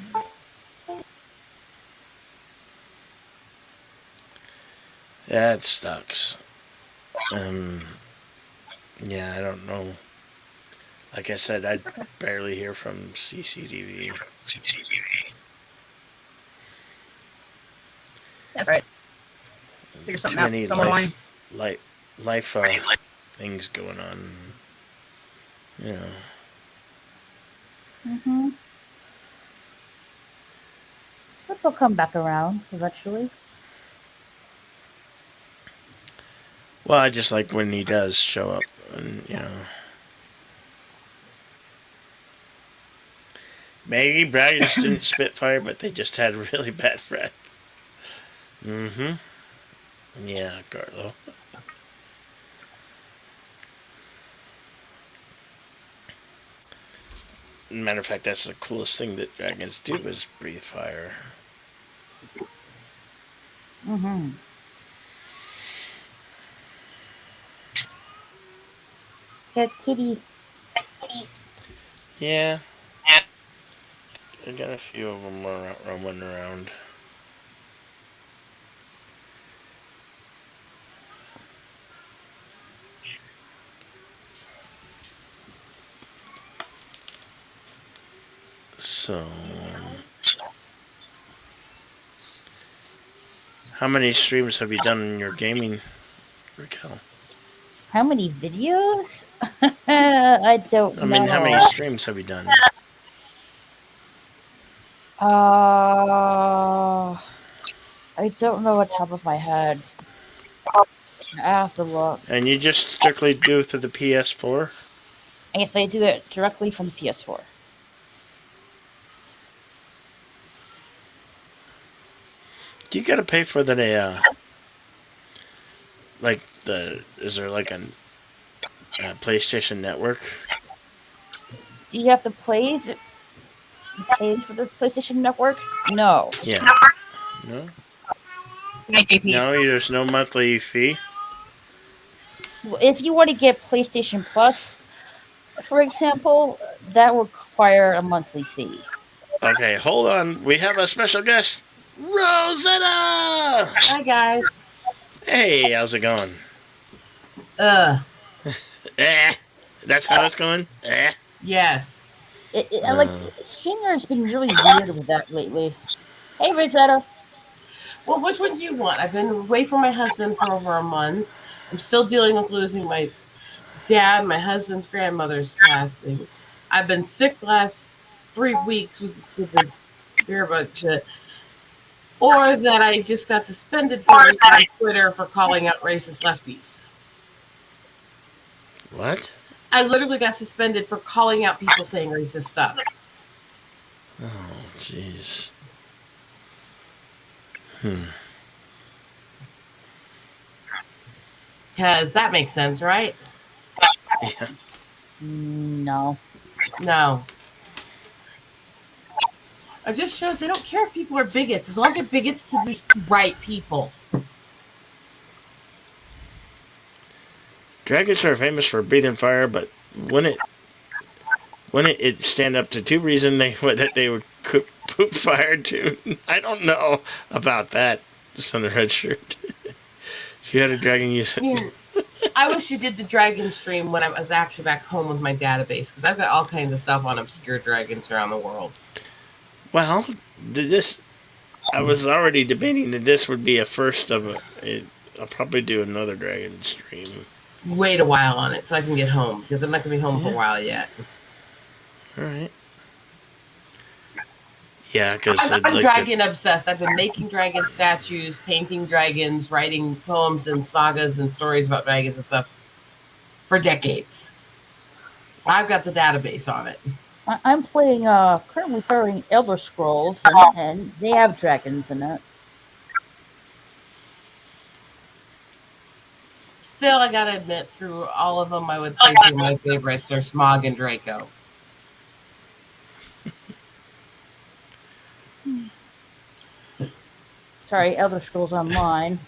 That sucks. Yeah, I don't know. Like I said, I barely hear from CCTV. That's right. Figure something Too out. many Someone line. life things going on. You know. Mm-hmm. But they'll come back around eventually. Well, I just like when he does show up, and maybe dragons didn't spit fire, but they just had really bad breath. Mm-hmm. Yeah, Carlo. Matter of fact, that's the coolest thing that dragons do is breathe fire. Mm-hmm. Good kitty. Yeah. I got a few of them roaming around. So, how many streams have you done in your gaming, Raquel? How many videos? I don't know. I mean, how many streams have you done? I don't know on top of my head. I have to look. And you just strictly do it through the PS4? I guess I do it directly from the PS4. Do you gotta pay for the is there like a PlayStation Network? Do you have to pay for the PlayStation Network? No. Yeah. No? Night, JP. No, there's no monthly fee? Well, if you want to get PlayStation Plus, for example, that will require a monthly fee. Okay, hold on. We have a special guest, Rosetta! Hi guys. Hey, how's it going? Ugh. Eh. That's how it's going? Eh. Yes. I like Shinger's been really weird with that lately. Hey, Rosetta. Well, which one do you want? I've been away from my husband for over a month. I'm still dealing with losing my dad, my husband's grandmother's passing. I've been sick the last 3 weeks with the stupid beer bug shit. Or that I just got suspended for a week on Twitter for calling out racist lefties. What? I literally got suspended for calling out people saying racist stuff. Oh, jeez. Because that makes sense, right? Yeah. No. No. It just shows they don't care if people are bigots, as long as they're bigots to the right people. Dragons are famous for breathing fire, but wouldn't it stand up to two reasons that they would poop fire too? I don't know about that. Just on the red shirt. If you had a dragon, you. I mean, I wish you did the dragon stream when I was actually back home with my database, because I've got all kinds of stuff on obscure dragons around the world. Well, this. I was already debating that this would be a first of a. I'll probably do another dragon stream. Wait a while on it so I can get home, because I'm not going to be home for a while yet. All right. Yeah, because I'm dragon obsessed. I've been making dragon statues, painting dragons, writing poems and sagas and stories about dragons and stuff for decades. I've got the database on it. I'm playing, currently playing Elder Scrolls, and they have dragons in it. Still, I gotta admit, through all of them, I would say two of my favorites are Smog and Draco. Sorry, Elder Scrolls Online.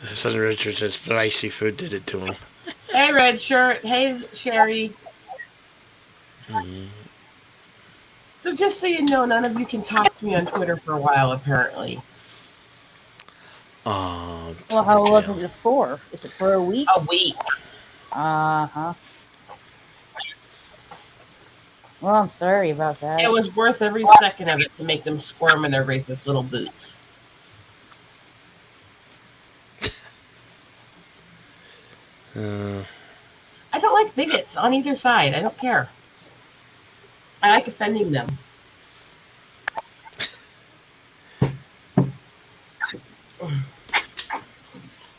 Son Richard says spicy food did it to him. Hey, Red Shirt. Hey, Sherry. So just so you know, none of you can talk to me on Twitter for a while, apparently. Oh. Well, how was it for? Is it for a week? A week. Uh-huh. Well, I'm sorry about that. It was worth every second of it to make them squirm in their racist little boots. I don't like bigots on either side. I don't care. I like offending them.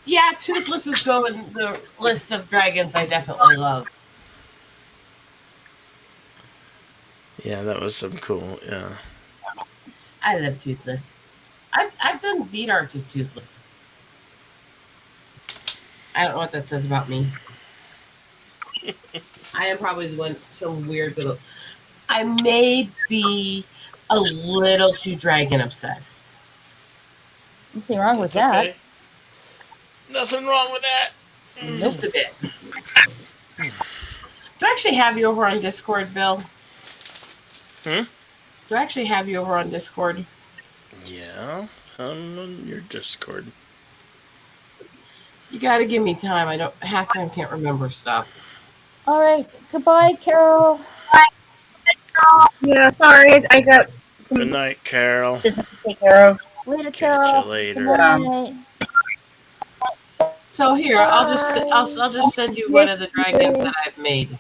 Yeah, Toothlesses go in the list of dragons I definitely love. Yeah, that was some cool. Yeah. I love Toothless. I've done bead arts of Toothless. I don't know what that says about me. I am probably the one, some weird little. I may be a little too dragon obsessed. Nothing wrong with that. Okay. Nothing wrong with that. Just a bit. Do I actually have you over on Discord, Bill? Hmm? Do I actually have you over on Discord? Yeah, on your Discord. You gotta give me time. I don't half time can't remember stuff. All right. Goodbye, Carol. Yeah, sorry, I got Good night, Carol. business to take care of. Later, Catch Carol. you later. Good night. So here, I'll just send you one of the dragons that I've made.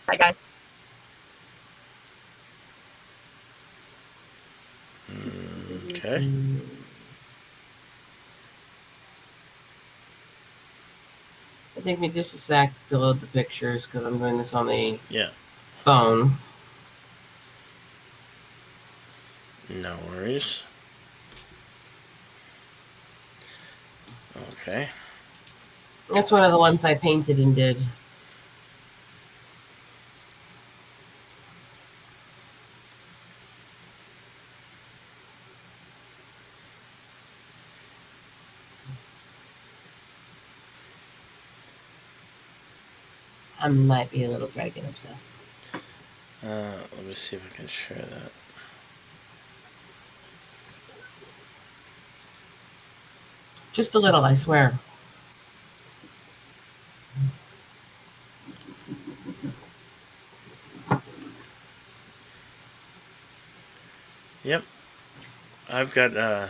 Bye, guys. Okay. It'll take me just a sec to load the pictures because I'm doing this on the Yeah. phone. No worries. Okay. That's one of the ones I painted and did. I might be a little dragon obsessed. Let me see if I can share that. Just a little, I swear. Yep. I've got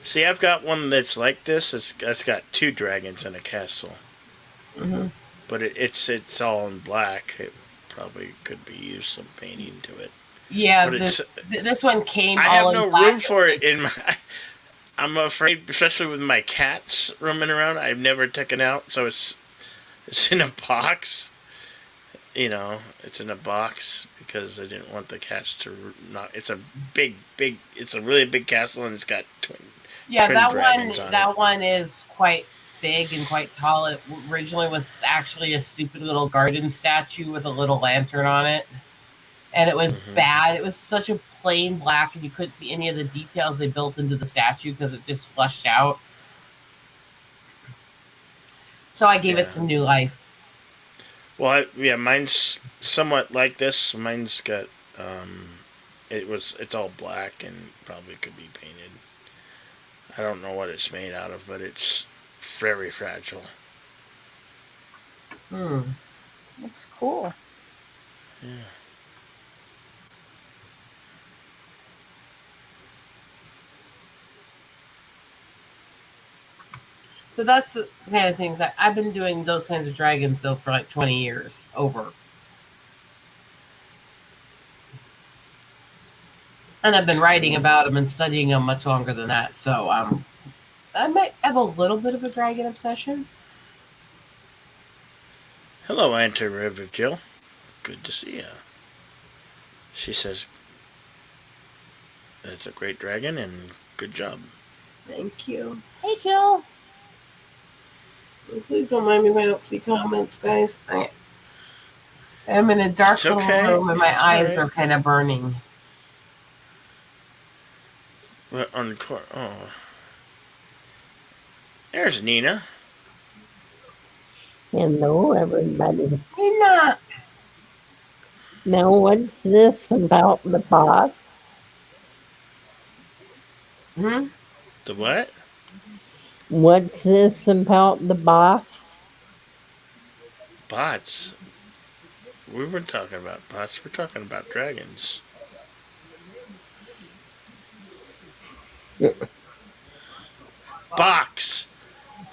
see, I've got one that's like this. It's got two dragons in a castle, Hmm. but it's all in black. It probably could be used some painting to it, Yeah, but it's this one came I all have in no black. room for it in my. I'm afraid, especially with my cats roaming around. I've never taken out, so it's in a box. It's in a box because I didn't want the cats to not. It's a big. It's a really big castle, and it's got Yeah, twin dragons on it. that one is quite big and quite tall. It originally was actually a stupid little garden statue with a little lantern on it. And it was bad. It was such a plain black, and you couldn't see any of the details they built into the statue because it just flushed out. So I gave it Yeah. some new life. Well, yeah, mine's somewhat like this. Mine's got it's all black and probably could be painted. I don't know what it's made out of, but it's very fragile. Looks cool. Yeah. So that's the kind of things I've been doing those kinds of dragons though for like 20 years over. And I've been writing about them and studying them much longer than that. So I might have a little bit of a dragon obsession. Hello, Auntie River Jill. Good to see you. She says that's a great dragon and good job. Thank you. Hey, Jill. Please don't mind me if I don't see comments, guys. I am in a dark It's little okay. room and my It's eyes alright. are kind of burning. But there's Nina. Hello, everybody. Nina! Now, what's this about the box? Hmm? The what? What's this about the box? Bots. We weren't talking about bots. We're talking about dragons. Box.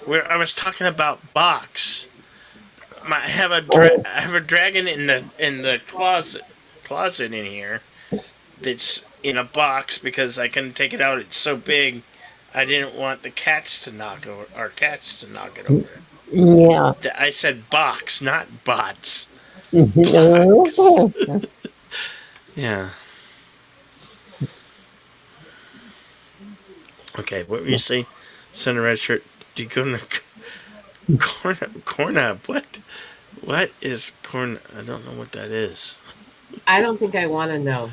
I was talking about box. I have a dragon in the closet in here that's in a box because I couldn't take it out. It's so big. I didn't want the cats to knock it over. Yeah. I said box, not bots. No. Yeah. Okay, what were you saying? Center red shirt. Do you go in the corn up? What? What is corn? I don't know what that is. I don't think I want to know.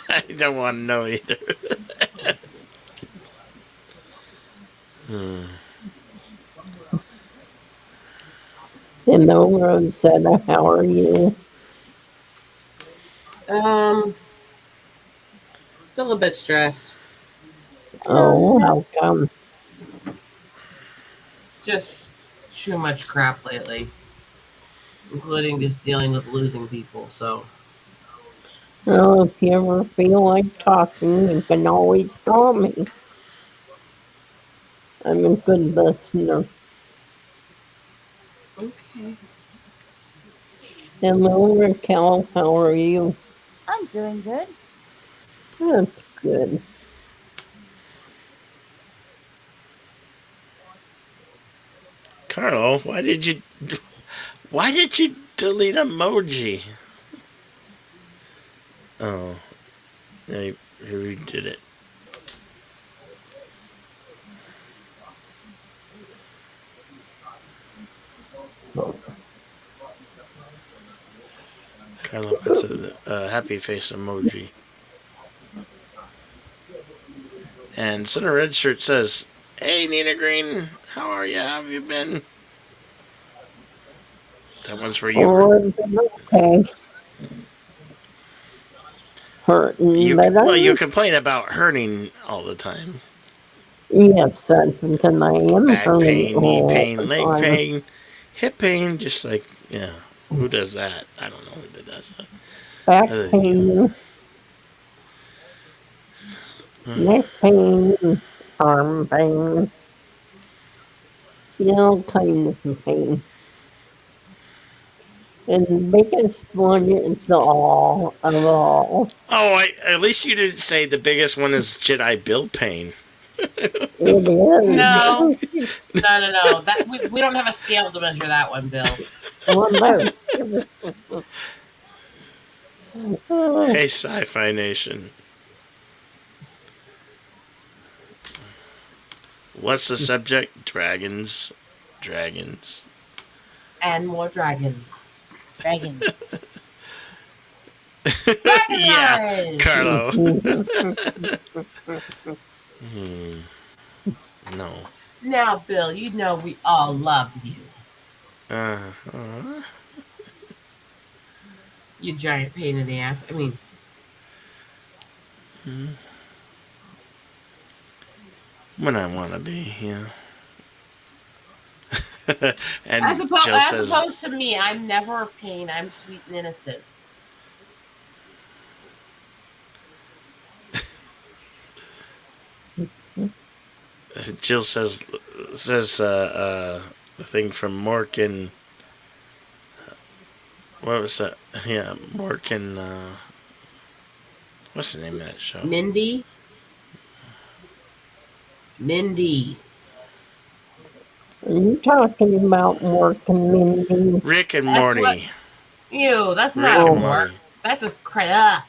I don't want to know either. Hello, Rosetta. How are you? Still a bit stressed. Oh, how come? Just too much crap lately, including just dealing with losing people. So, Oh, if you ever feel like talking, you can always call me. I'm a good listener. okay. Hello, Raquel. How are you? I'm doing good. That's good. Carlo, why did you delete emoji? Oh, he redid it. Carlo puts a happy face emoji. And Center Red Shirt says, "Hey Nina Green, how are you? How have you been?" That one's for you. Oh, okay. Hurting, but You complain about hurting all the time. Yes, son, because I am Back turning pain, knee all pain, the leg time. pain, hip pain, just like, yeah. Who does that? I don't know who does that. Back Other than you. pain, neck pain, arm pain, all kinds of pain. And the biggest one is all of all. Oh, at least you didn't say the biggest one is Jedi Bill pain. It is. No, no. That we don't have a scale to measure that one, Bill. Well, no. Hey, Sci-Fi Nation. What's the subject? Dragons. Dragons. And more dragons. Dragons. Yeah, Dragonite! Carlo. No. Now, Bill, you know we all love you. You giant pain in the ass. I mean, When I want to be, yeah. And as Jill says, opposed to me, I'm never a pain. I'm sweet and innocent. Jill says the thing from Mork and what was that? Yeah, Mork and what's the name of that show? Mindy. Are you talking about working, Mindy? Rick and That's Morty. what- Ew, that's Rick not and more. Morty. That's a crack.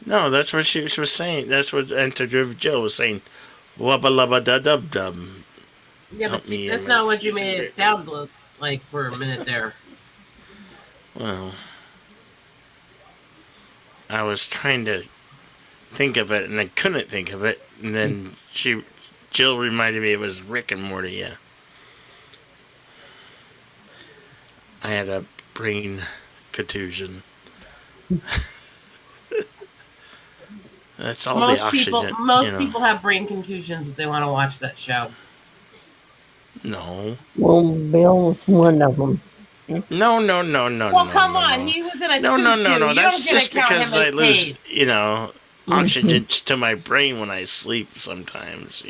No, that's what she was saying. That's what Interview Jill was saying. Wubba lubba da dub dub. Yeah, Help but me that's in not my what you future made it great sound like for a minute there. Well, I was trying to think of it and I couldn't think of it, and then Jill reminded me it was Rick and Morty. Yeah, I had a brain contusion. That's all the oxygen. Most people have brain contusions if they want to watch that show. No. Well, Bill's one of them. No. Well, come on, he was in a No. tutu. You That's don't get just to count because him I as lose, taste. oxygen to my brain when I sleep sometimes,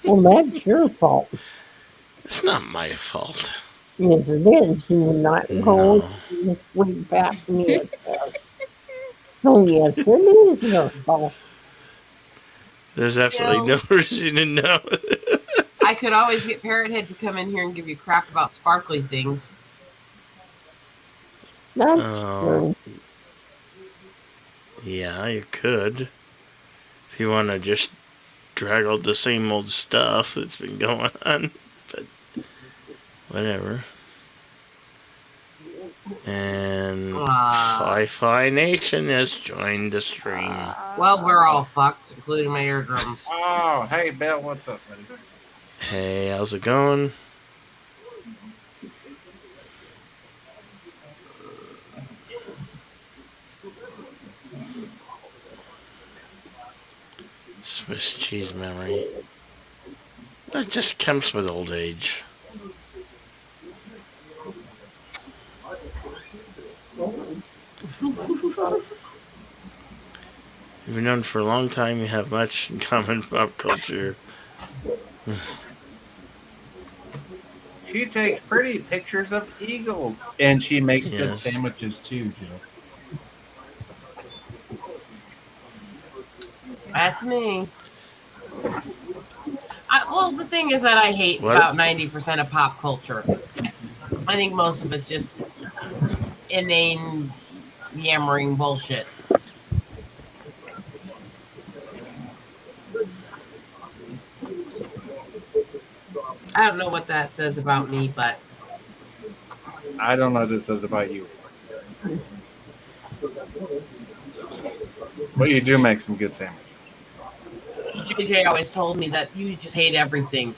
Well, that's your fault. It's not my fault. Yes, it is. You're not going No. to sleep apnea test. Oh, yes, it is your fault. There's absolutely no reason to know. I could always get Parrothead to come in here and give you crap about sparkly things. That's Oh. true. Yeah, you could. If you want to just drag out the same old stuff that's been going on. But whatever. And Fi-Fi Nation has joined the stream. Well, we're all fucked, including my eardrums. Oh, hey, Bill, what's up, buddy? Hey, how's it going? Swiss cheese memory. That just comes with old age. You've been known for a long time. You have much in common with pop culture. She takes pretty pictures of eagles, and she makes good Yes. sandwiches too, Jill. That's me. Well, the thing is that I hate What? about 90% of pop culture. I think most of it's just inane, yammering bullshit. I don't know what that says about me, but I don't know what this says about you. But you do make some good sandwiches. JJ always told me that you just hate everything.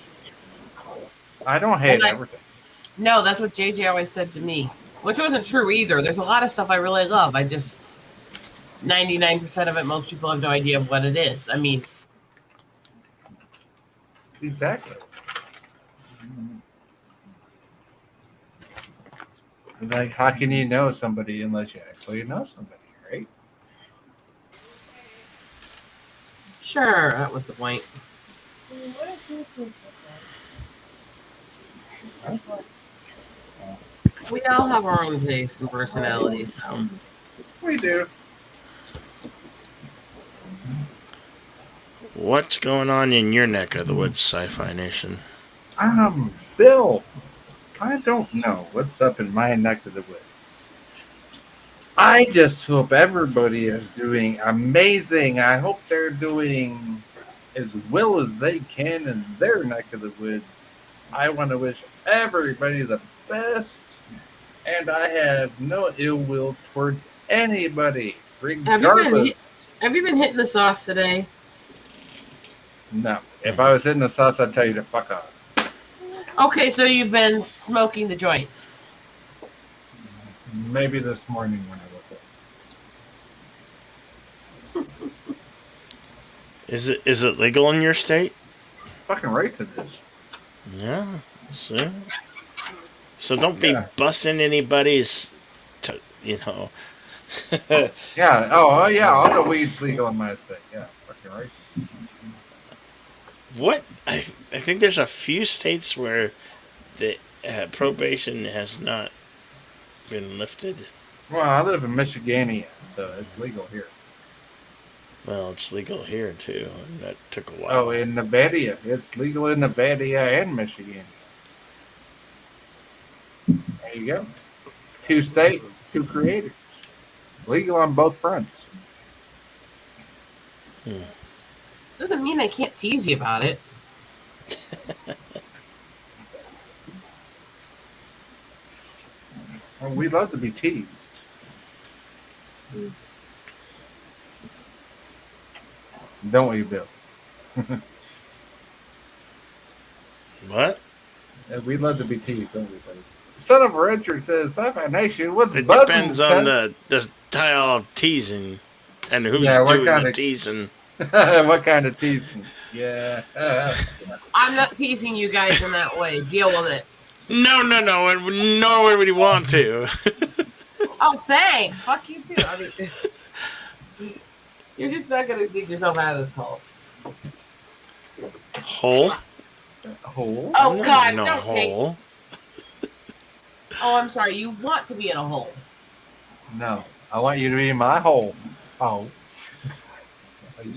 I don't hate And I- everything. No, that's what JJ always said to me, which wasn't true either. There's a lot of stuff I really love. I just 99% of it, most people have no idea of what it is. I mean, Exactly. It's like, how can you know somebody unless you actually know somebody, right? sure, that was the point. We all have our own tastes and personalities, so. We do. What's going on in your neck of the woods, Sci-Fi Nation? Bill, I don't know what's up in my neck of the woods. I just hope everybody is doing amazing. I hope they're doing as well as they can in their neck of the woods. I want to wish everybody the best, and I have no ill will towards anybody, regardless. Have you been hitting the sauce today? No, if I was hitting the sauce, I'd tell you to fuck off. Okay, so you've been smoking the joints. Maybe this morning when I woke up. Is it legal in your state? Fucking right it is. Yeah. So don't be bussing anybody's, Yeah. Oh, yeah. All the weed's legal in my state. Yeah. Fucking right. What? I think there's a few states where the probation has not been lifted. Well, I live in Michigan, so it's legal here. Well, it's legal here too, and that took a while. Oh, in Nevada. It's legal in Nevada and Michigan. There you go. 2 states, 2 creators. Legal on both fronts. Doesn't mean I can't tease you about it. Well, we love to be teased. Don't we, Bill? What? We love to be teased, don't we, buddy? Son of a Richard says, Sci-Fi Nation, what's It buzzing? depends on the style of teasing and who's doing the teasing. What kind of teasing? Yeah. I'm not teasing you guys in that way. Deal with it. No. Nor would we want to. Oh, thanks. Fuck you too. I mean, you're just not gonna dig yourself out of this hole. Hole? Hole? Oh God, no don't hole. Oh, I'm sorry. You want to be in a hole. No. I want you to be in my hole. Oh.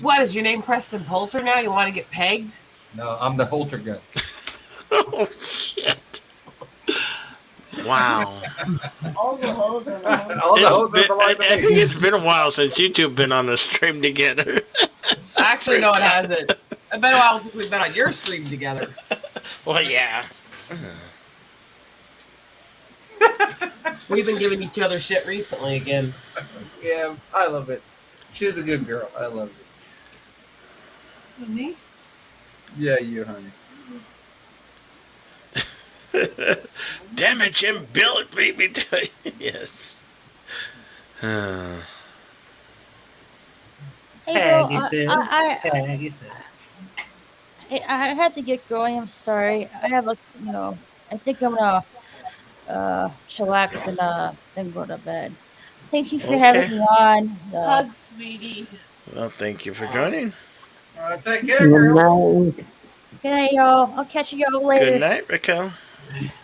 What is your name, Preston Poulter? Now you want to get pegged? No, I'm the Holter gun. Oh shit! Wow. All the holes are I think it's been a while since you two have been on a stream together. Actually, no, it hasn't. It's been a while since we've been on your stream together. Well, yeah. We've been giving each other shit recently again. Yeah, I love it. She's a good girl. I love it. Me? Yeah, you, honey. Damn it, Jim! Bill, it beat me to it. Yes. Hey, Bill, I had to get going. I'm sorry. I have I think I'm gonna chillax and then go to bed. Thank you for having me on. Hugs, sweetie. Well, thank you for joining. Take care, girl. Good night, y'all. I'll catch y'all later. Good night, Raquel.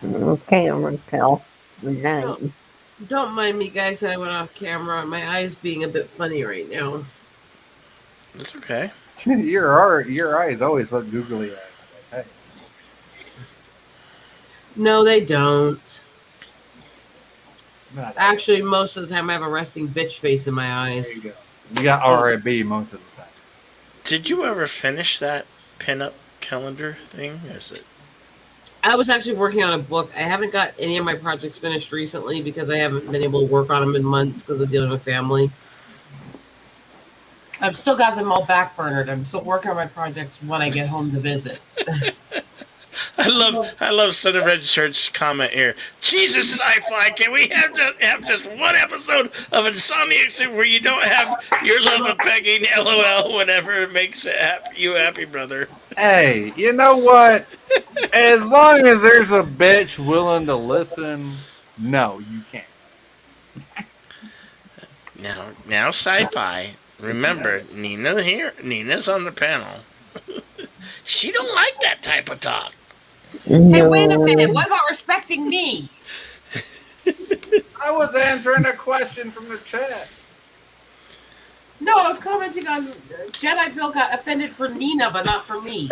Okay, Raquel. Good night. Don't mind me, guys. I went off camera. My eyes being a bit funny right now. That's okay. Your eyes always look googly eyed. Hey. No, they don't. Not Actually, most of the time I have a resting bitch face in my eyes. There you go. You got RIB most of the time. Did you ever finish that pinup calendar thing? Is it? I was actually working on a book. I haven't got any of my projects finished recently because I haven't been able to work on them in months because of dealing with family. I've still got them all backburnered. I'm still working on my projects when I get home to visit. I love Son of Red Shirt's comment here. Jesus, sci-fi, can we have just one episode of Insomniac Soup where you don't have your love of pegging, LOL, whenever it makes you happy, brother? Hey, you know what? As long as there's a bitch willing to listen, no, you can't. Now, sci-fi. Remember, Nina here. Nina's on the panel. She don't like that type of talk. Hey, wait a minute. What about respecting me? I was answering a question from the chat. No, I was commenting on Jedi Bill got offended for Nina, but not for me.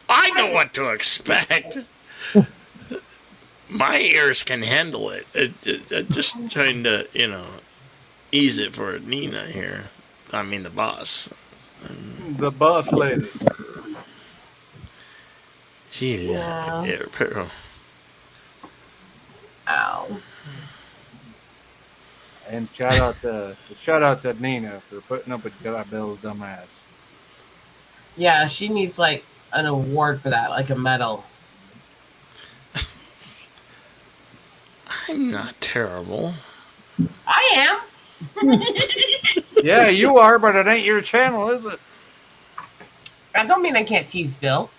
I know what to expect. My ears can handle it. Just trying to, ease it for Nina here. I mean, the boss. The boss lady. Gee, Ow. And shout out to Nina for putting up with Bill's dumb ass. Yeah, she needs like an award for that, like a medal. I'm not terrible. I am. Yeah, you are, but it ain't your channel, is it? I don't mean I can't tease Bill.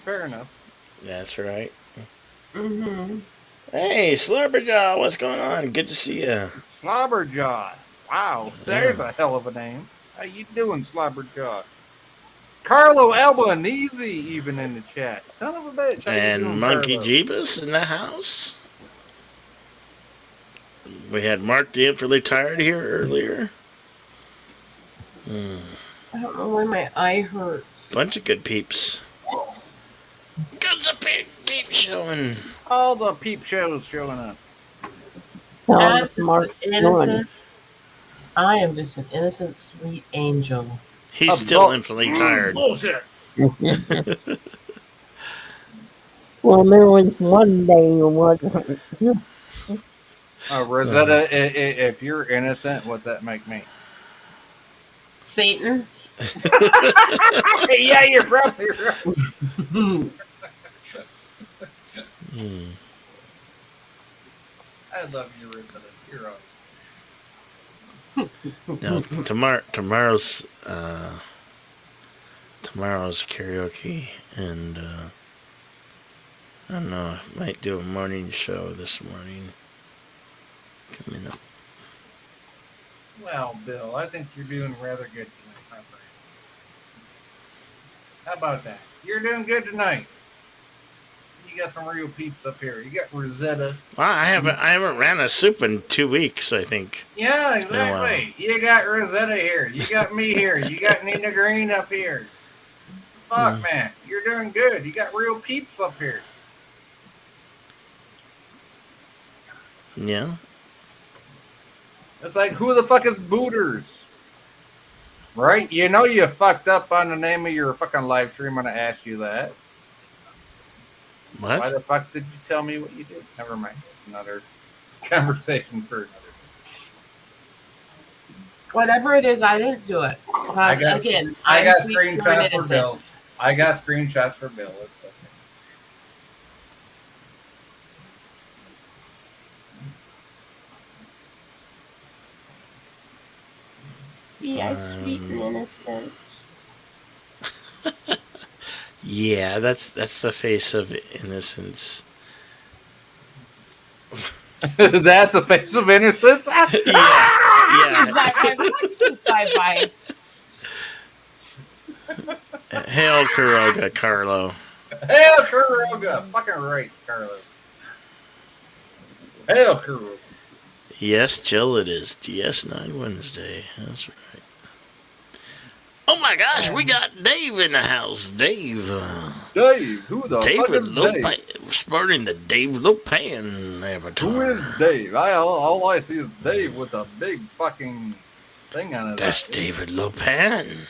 Fair enough. That's right. Mm-hmm. Hey, Slurberjaw, what's going on? Good to see you. Slobberjaw. Wow, there's a hell of a name. How you doing, Slobberjaw? Carlo Albanese even in the chat. Son of a bitch. How you And doing, Monkey Carlo? Jeebus in the house. We had Mark the Infinitely Tired here earlier. I don't know why my eye hurts. Bunch of good peeps. Good peep showing. All the peep shows showing up. I'm just an innocent. I am just an innocent, sweet angel. He's still infinitely tired. Bullshit. Well, there was one day Rosetta, if you're innocent, what's that make me? Satan. Yeah, you're probably right. I love you, Rosetta. You're awesome. No, tomorrow's karaoke, and I don't know. I might do a morning show this morning. Coming up. Well, Bill, I think you're doing rather good tonight, my friend. How about that? You're doing good tonight. You got some real peeps up here. You got Rosetta. Well, I haven't ran a soup in 2 weeks, I think. Yeah, exactly. You got Rosetta here. You got me here. You got Nina Green up here. Fuck, man. You're doing good. You got real peeps up here. Yeah. It's like, who the fuck is Booters? Right? You know you fucked up on the name of your fucking live stream when I asked you that. What? Why the fuck did you tell me what you did? Never mind. It's another conversation for another day. Whatever it is, I didn't do it. I got sweet, pure, and screenshots for innocent. Bill. I got screenshots for Bill. It's okay. See, I'm sweet and innocent. Yeah, that's the face of innocence. That's the face of innocence? Yeah. Sci-fi. Hail Kuroga, Carlo. Hail Kuroga! Fucking rights, Carlo. Hail Kuroga. Yes, Jill, it is DS9 Wednesday. That's right. Oh my gosh, we got Dave in the house. Dave. Dave, who the fuck David is Dave? Lopan. Sporting the Dave Lopan avatar. Who is Dave? All I see is Dave with a big fucking thing on his That's eye. David Lopan.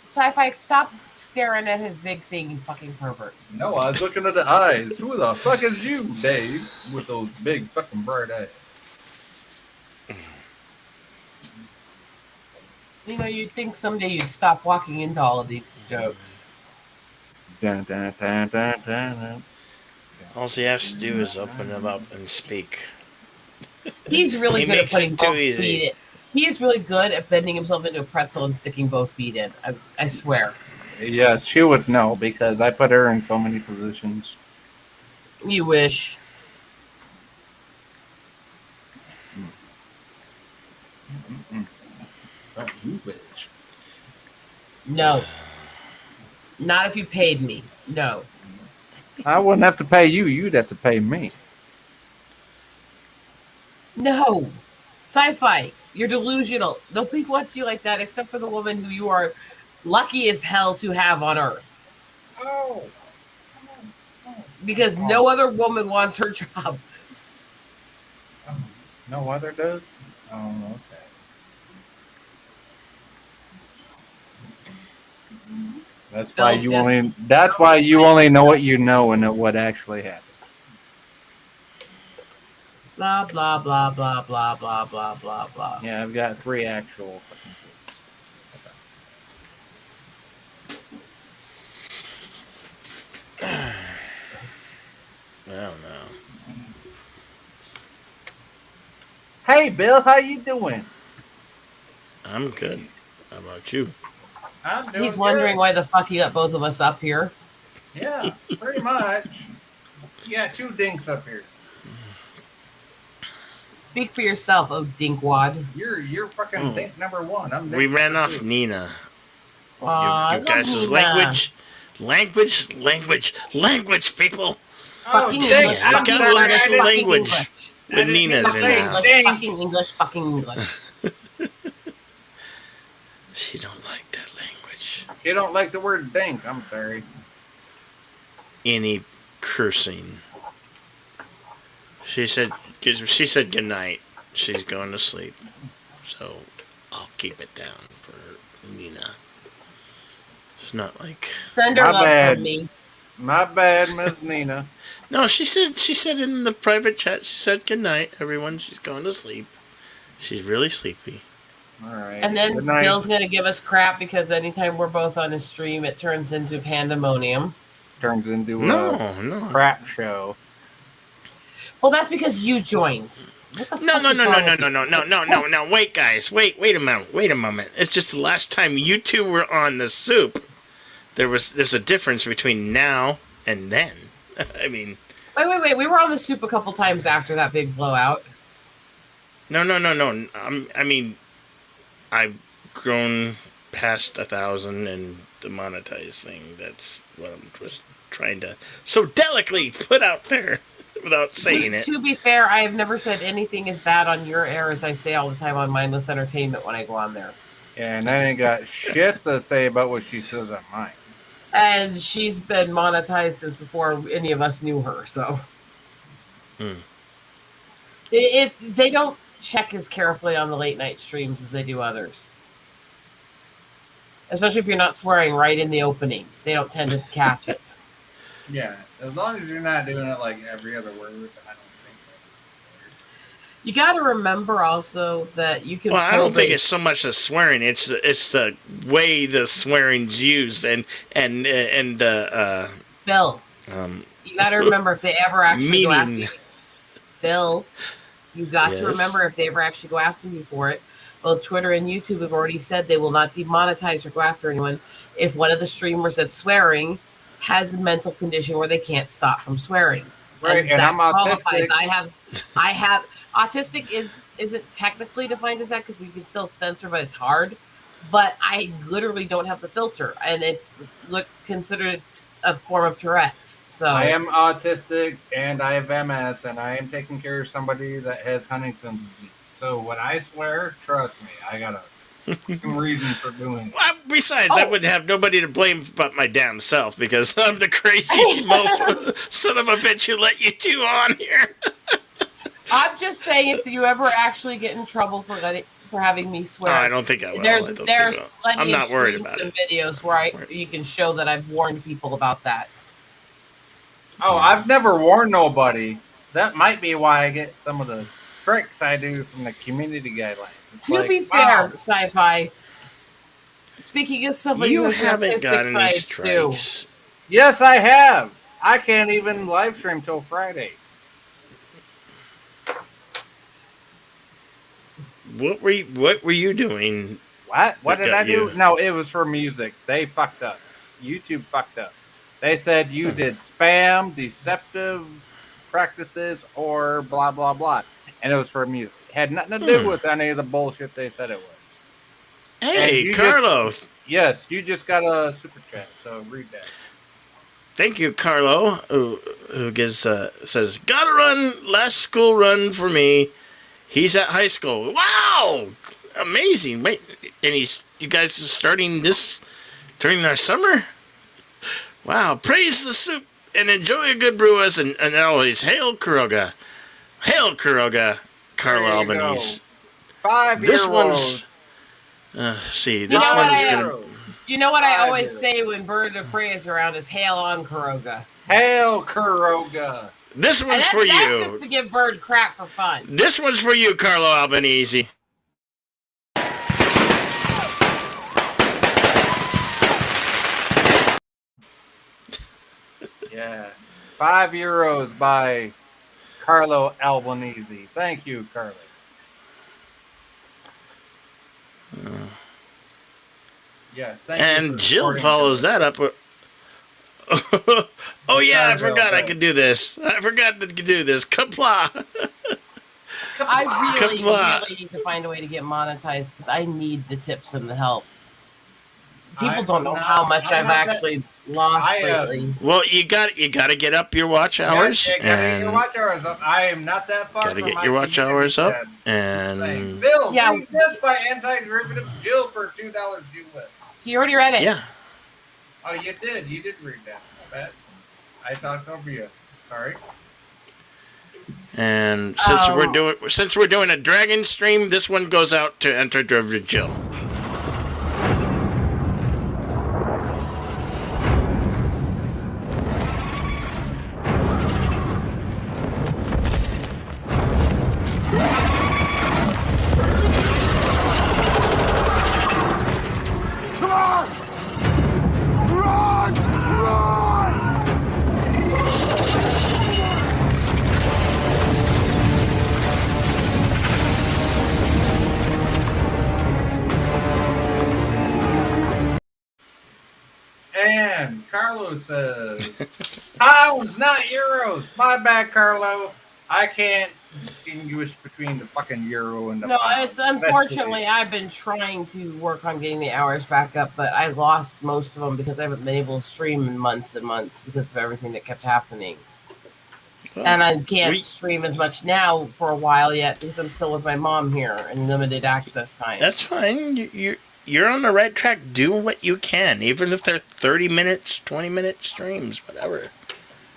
Sci-fi, stop staring at his big thing, you fucking pervert. No, I was looking at the eyes. Who the fuck is you, Dave, with those big fucking bright eyes? You know, you'd think someday you'd stop walking into all of these jokes. Dun, dun, dun, dun, dun, dun. All he has to do is open him up and speak. He's really He good at makes putting it too both easy. feet in. He is really good at bending himself into a pretzel and sticking both feet in. I swear. Yes, she would know because I put her in so many positions. You wish. But you wish. No. Not if you paid me. No. I wouldn't have to pay you. You'd have to pay me. No. Sci-fi. You're delusional. Nobody wants you like that except for the woman who you are lucky as hell to have on Earth. Oh. Because no other woman wants her job. No other does? Oh, okay. That's why Bill's you just- only. That's why you only know what you know and what actually happened. Blah, blah, blah, blah, blah, blah, blah, blah, blah. Yeah, I've got 3 actual fucking kids. I don't know. Hey, Bill, how you doing? I'm good. How about you? I'm doing He's wondering good. why the fuck he got both of us up here. Yeah, pretty much. You got 2 dinks up here. Speak for yourself, oh dinkwad. You're fucking dink number 1. I'm We dink ran number off 2. Nina. I You guys' love language, people. Fucking dink. English, We fucking got a lot of English, fucking language English. when Nina's in Fucking the English, house. fucking English, fucking English. She don't like that language. You don't like the word dink. I'm sorry. Any cursing. She said good night. She's going to sleep. So I'll keep it down for Nina. It's not like Send her My love bad. from me. My bad, Miss Nina. No, she said in the private chat, she said good night, everyone. She's going to sleep. She's really sleepy. All right. And then Good night. Bill's gonna give us crap because anytime we're both on a stream, it turns into pandemonium. Turns into a No. crap show. Well, that's because you joined. What the No. fuck is wrong with you? No. Wait, guys. Wait a moment. It's just the last time you two were on the soup. There's a difference between now and then. I mean, Wait. We were on the soup a couple times after that big blowout. no. I mean, I've grown past 1,000 and the monetized thing. That's what I'm just trying to so delicately put out there without saying it. To be fair, I have never said anything as bad on your air as I say all the time on Mindless Entertainment when I go on there. Yeah, and I ain't got shit to say about what she says on mine. And she's been monetized since before any of us knew her, so. If they don't check as carefully on the late night streams as they do others. Especially if you're not swearing right in the opening. They don't tend to catch it. Yeah, as long as you're not doing it like every other word, I don't think that's You got to remember also that you can. Well, I don't think it's so much the swearing; it's the way the swearing's used, and Bill. You got to remember if they ever actually go after you. Bill, you got to remember if they ever actually go after you for it. Both Twitter and YouTube have already said they will not demonetize or go after anyone if one of the streamers that's swearing has a mental condition where they can't stop from swearing. Right, and I'm autistic. I have autistic isn't technically defined as that because you can still censor, but it's hard. But I literally don't have the filter, and it's considered a form of Tourette's. So I am autistic and I have MS, and I am taking care of somebody that has Huntington's disease. So when I swear, trust me, I got a reason for doing it. Well, besides, I wouldn't have nobody to blame but my damn self because I'm the crazy son of a bitch who let you two on here. I'm just saying, if you ever actually get in trouble for having me swear, I don't think I will. There's plenty I'm not of worried streams about and it. videos where you can show that I've warned people about that. Oh, I've never warned nobody. That might be why I get some of the strikes I do from the community guidelines. It's To like, be fair, Sci-Fi, Speaking of somebody You who has haven't artistic got any side too. strikes. Yes, I have. I can't even live stream till Friday. What were you doing? What? What That did got I do? you. No, it was for music. They fucked up. YouTube fucked up. They said you did spam, deceptive practices, or blah blah blah, and it was for music. It had nothing to do with any of the bullshit they said it was. And Hey, you Carlo. yes, you just got a super chat, so read that. Thank you, Carlo, who gives says, "Gotta run, last school run for me." He's at high school. Wow, amazing! Wait, and you guys are starting this during our summer? Wow, praise the soup and enjoy a good brew as and always. Hail Kuroga, hail Kuroga, Carlo Albanese. 5 year This olds. one's see. You This know what one's I gonna. You know what I 5 always years. say when Bird of Prey is around is "Hail on Kuroga." Hail Kuroga. This And one's for that's you. just to give Bird crap for fun. This one's for you, Carlo Albanese. Yeah. €5 by Carlo Albanese. Thank you, Carlo. Yes, thank you. And for Jill supporting follows Carlo. that up with. Oh yeah, I Sorry, forgot Bill. I could do this. I forgot to do this. Kapla. I really, Kapla. really need to find a way to get monetized because I need the tips and the help. People I'm don't know not- how much I'm I've not that- actually lost I, lately. Well, you got to get up your watch hours Yeah, gotta get and your watch hours up. I am not that far got to from get my your watch community hours up tab. and Bill, Yeah. read this by Anti-Derivative Jill for $2 US. You already read it. yeah. Oh, you did. You did read that. I bet. I talked over you. Sorry. And since we're doing a dragon stream, this one goes out to Enter Derivative Jill. And Carlo says, pounds, not euros. My bad, Carlo. I can't distinguish between the fucking euro and the No, pound. it's unfortunately I've been trying to work on getting the hours back up, but I lost most of them because I haven't been able to stream in months and months because of everything that kept happening. And I can't stream as much now for a while yet because I'm still with my mom here and limited access time. That's fine. You're on the right track. Do what you can, even if they're 30 minutes, 20-minute streams, whatever.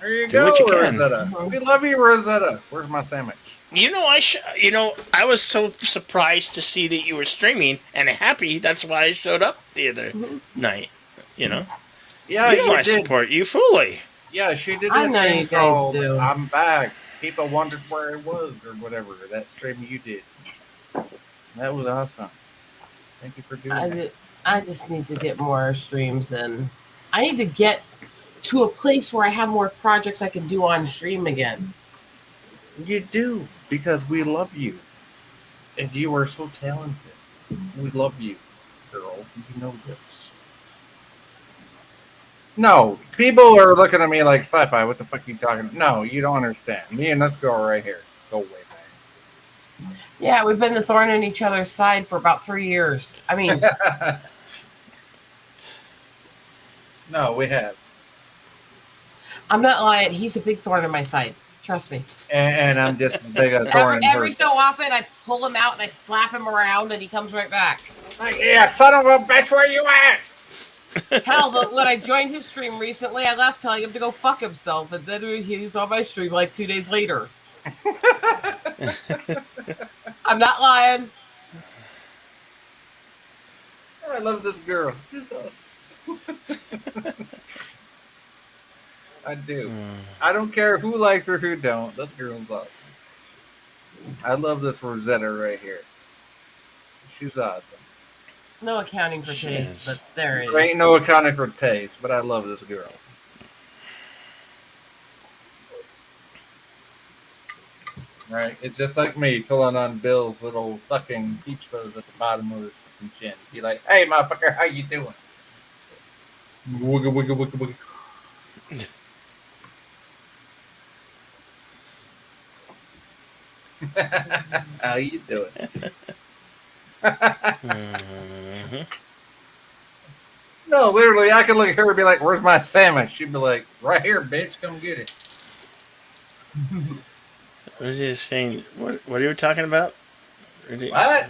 There you Do go, what you can. Rosetta. We love you, Rosetta. Where's my sandwich? I was so surprised to see that you were streaming and happy. That's why I showed up the other night. Yeah, I support you fully. Yeah, she did. I this know thing you guys called do. I'm back. People wondered where it was or whatever. That stream you did. That was awesome. Thank you for doing that. I just need to get more streams and I need to get to a place where I have more projects I can do on stream again. You do, because we love you. And you are so talented. We love you, girl. You know this. No, people are looking at me like, Sci-Fi, what the fuck are you talking about? No, you don't understand. Me and this girl right here go way back. Yeah, we've been the thorn in each other's side for about 3 years. I mean, No, we have. I'm not lying. He's a big thorn in my side. Trust me. And I'm just as big a thorn in Every her. so often, I pull him out and I slap him around, and he comes right back. Like, yeah, son of a bitch, where you at? Hell, but when I joined his stream recently, I left telling him to go fuck himself, and then he was on my stream like 2 days later. I'm not lying. I love this girl. She's awesome. I do. I don't care who likes her, who don't. This girl's awesome. I love this Rosetta right here. She's awesome. No accounting for taste, but there it There is. ain't no accounting for taste, but I love this girl. Right? It's just like me pulling on Bill's little fucking peach fuzz at the bottom of his fucking chin. Be like, hey, motherfucker, how you doing? Wiggle, wiggle, wiggle, wiggle. How you doing? No, literally, I could look at her and be like, where's my sandwich? She'd be like, right here, bitch, come get it. What is he saying? What are you talking about? What?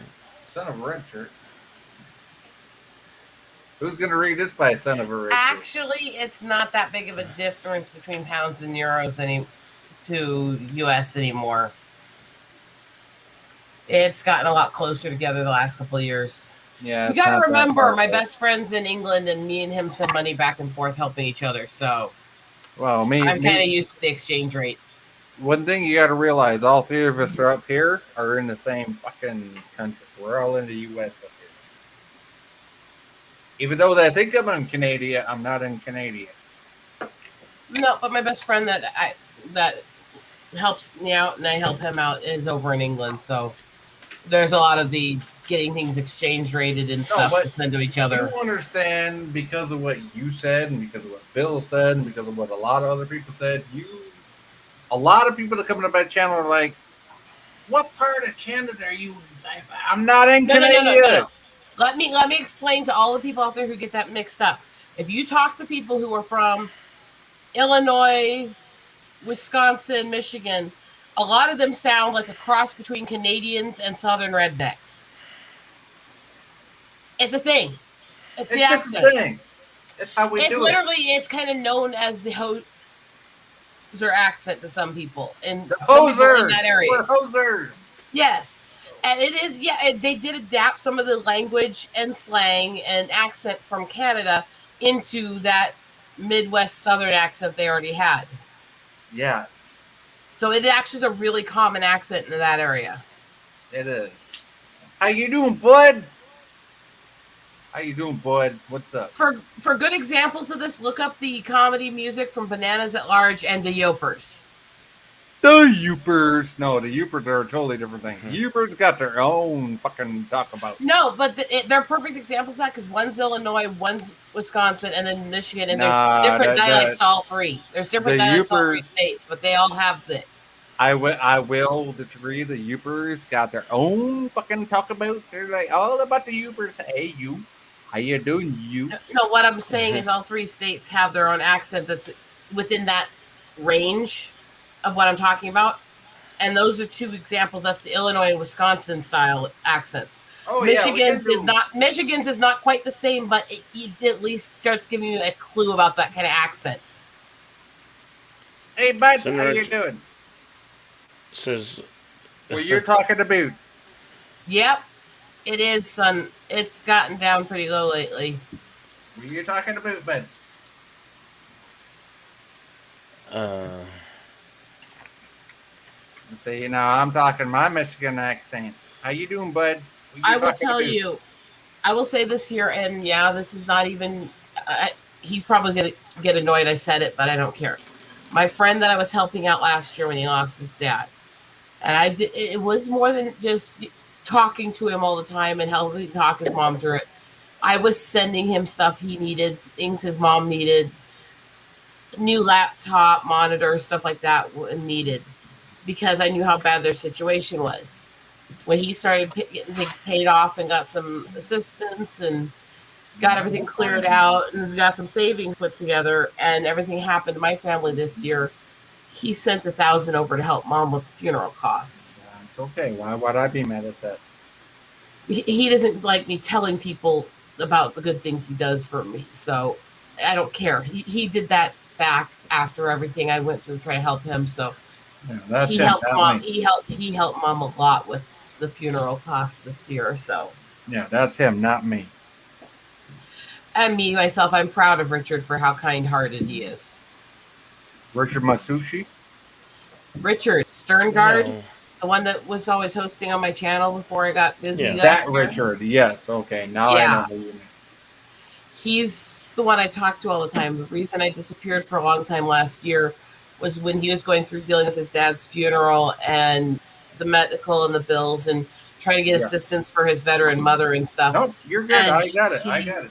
Son of a red shirt. Who's going to read this by son of a red shirt? Actually, it's not that big of a difference between pounds and euros to US anymore. It's gotten a lot closer together the last couple of years. Yeah, You gotta remember, my best friend's in England, and me and him send money back and forth, helping each other. So, well, I'm kind of used to the exchange rate. One thing you got to realize: all three of us are up here, are in the same fucking country. We're all in the U.S. up here. Even though they think I'm in Canada, I'm not in Canada. No, but my best friend that helps me out, and I help him out, is over in England. So, there's a lot of the getting things exchange rated and stuff to send to each other. You understand, because of what you said and because of what Bill said and because of what a lot of other people said, a lot of people that come to my channel are like, what part of Canada are you in sci-fi? I'm not in Canada. No. Let me explain to all the people out there who get that mixed up. If you talk to people who are from Illinois, Wisconsin, Michigan, a lot of them sound like a cross between Canadians and Southern rednecks. It's a thing. It's the accent. Just a thing. That's how we do it. Literally, it's kind of known as the hoser accent to some people. And the hosers. In that area. We're hosers. Yes. And it is, they did adapt some of the language and slang and accent from Canada into that Midwest Southern accent they already had. Yes. So it actually is a really common accent in that area. It is. How you doing, bud? How you doing, bud? What's up? For good examples of this, look up the comedy music from Bananas at Large and the Yopers. The Yoopers. No, the Yoopers are a totally different thing. The Yoopers got their own fucking talk about. No, but they're perfect examples of that because one's Illinois, one's Wisconsin, and then Michigan, and there's different dialects all three. There's different dialects all three states, but they all have this. I will disagree. The Yoopers got their own fucking talk about. They're like all about the Yoopers. Hey, you. How you doing, you? No, what I'm saying is all three states have their own accent that's within that range of what I'm talking about. And those are two examples. That's the Illinois and Wisconsin style accents. Oh, Michigan's is not quite the same, but it at least starts giving you a clue about that kind of accent. Hey, bud, how you doing? Says, well, you're talking about. Yep, it is, son. It's gotten down pretty low lately. What are you talking about, bud? See, I'm talking my Michigan accent. How you doing, bud? I will tell you. I will say this here, and this is not even. He's probably gonna get annoyed I said it, but I don't care. My friend that I was helping out last year when he lost his dad, and it was more than just talking to him all the time and helping talk his mom through it. I was sending him stuff he needed, things his mom needed, new laptop, monitor, stuff like that needed, because I knew how bad their situation was. When he started getting things paid off and got some assistance and got everything cleared out and got some savings put together and everything happened to my family this year, he sent $1,000 over to help mom with the funeral costs. It's okay. Why would I be mad at that? He doesn't like me telling people about the good things he does for me, so I don't care. He did that back after everything I went through to try to help him. So that's he helped mom. He helped mom a lot with the funeral costs this year. So that's him, not me. And me myself, I'm proud of Richard for how kind-hearted he is. Richard Masushi. Richard Sterngard. The one that was always hosting on my channel before I got busy Yeah. last That year. Richard, yes. Okay, now I know Yeah. who you mean. He's the one I talk to all the time. The reason I disappeared for a long time last year was when he was going through dealing with his dad's funeral and the medical and the bills and trying to get Yeah. assistance for his veteran mother and stuff. Nope, you're good. And I got it. I she- got it.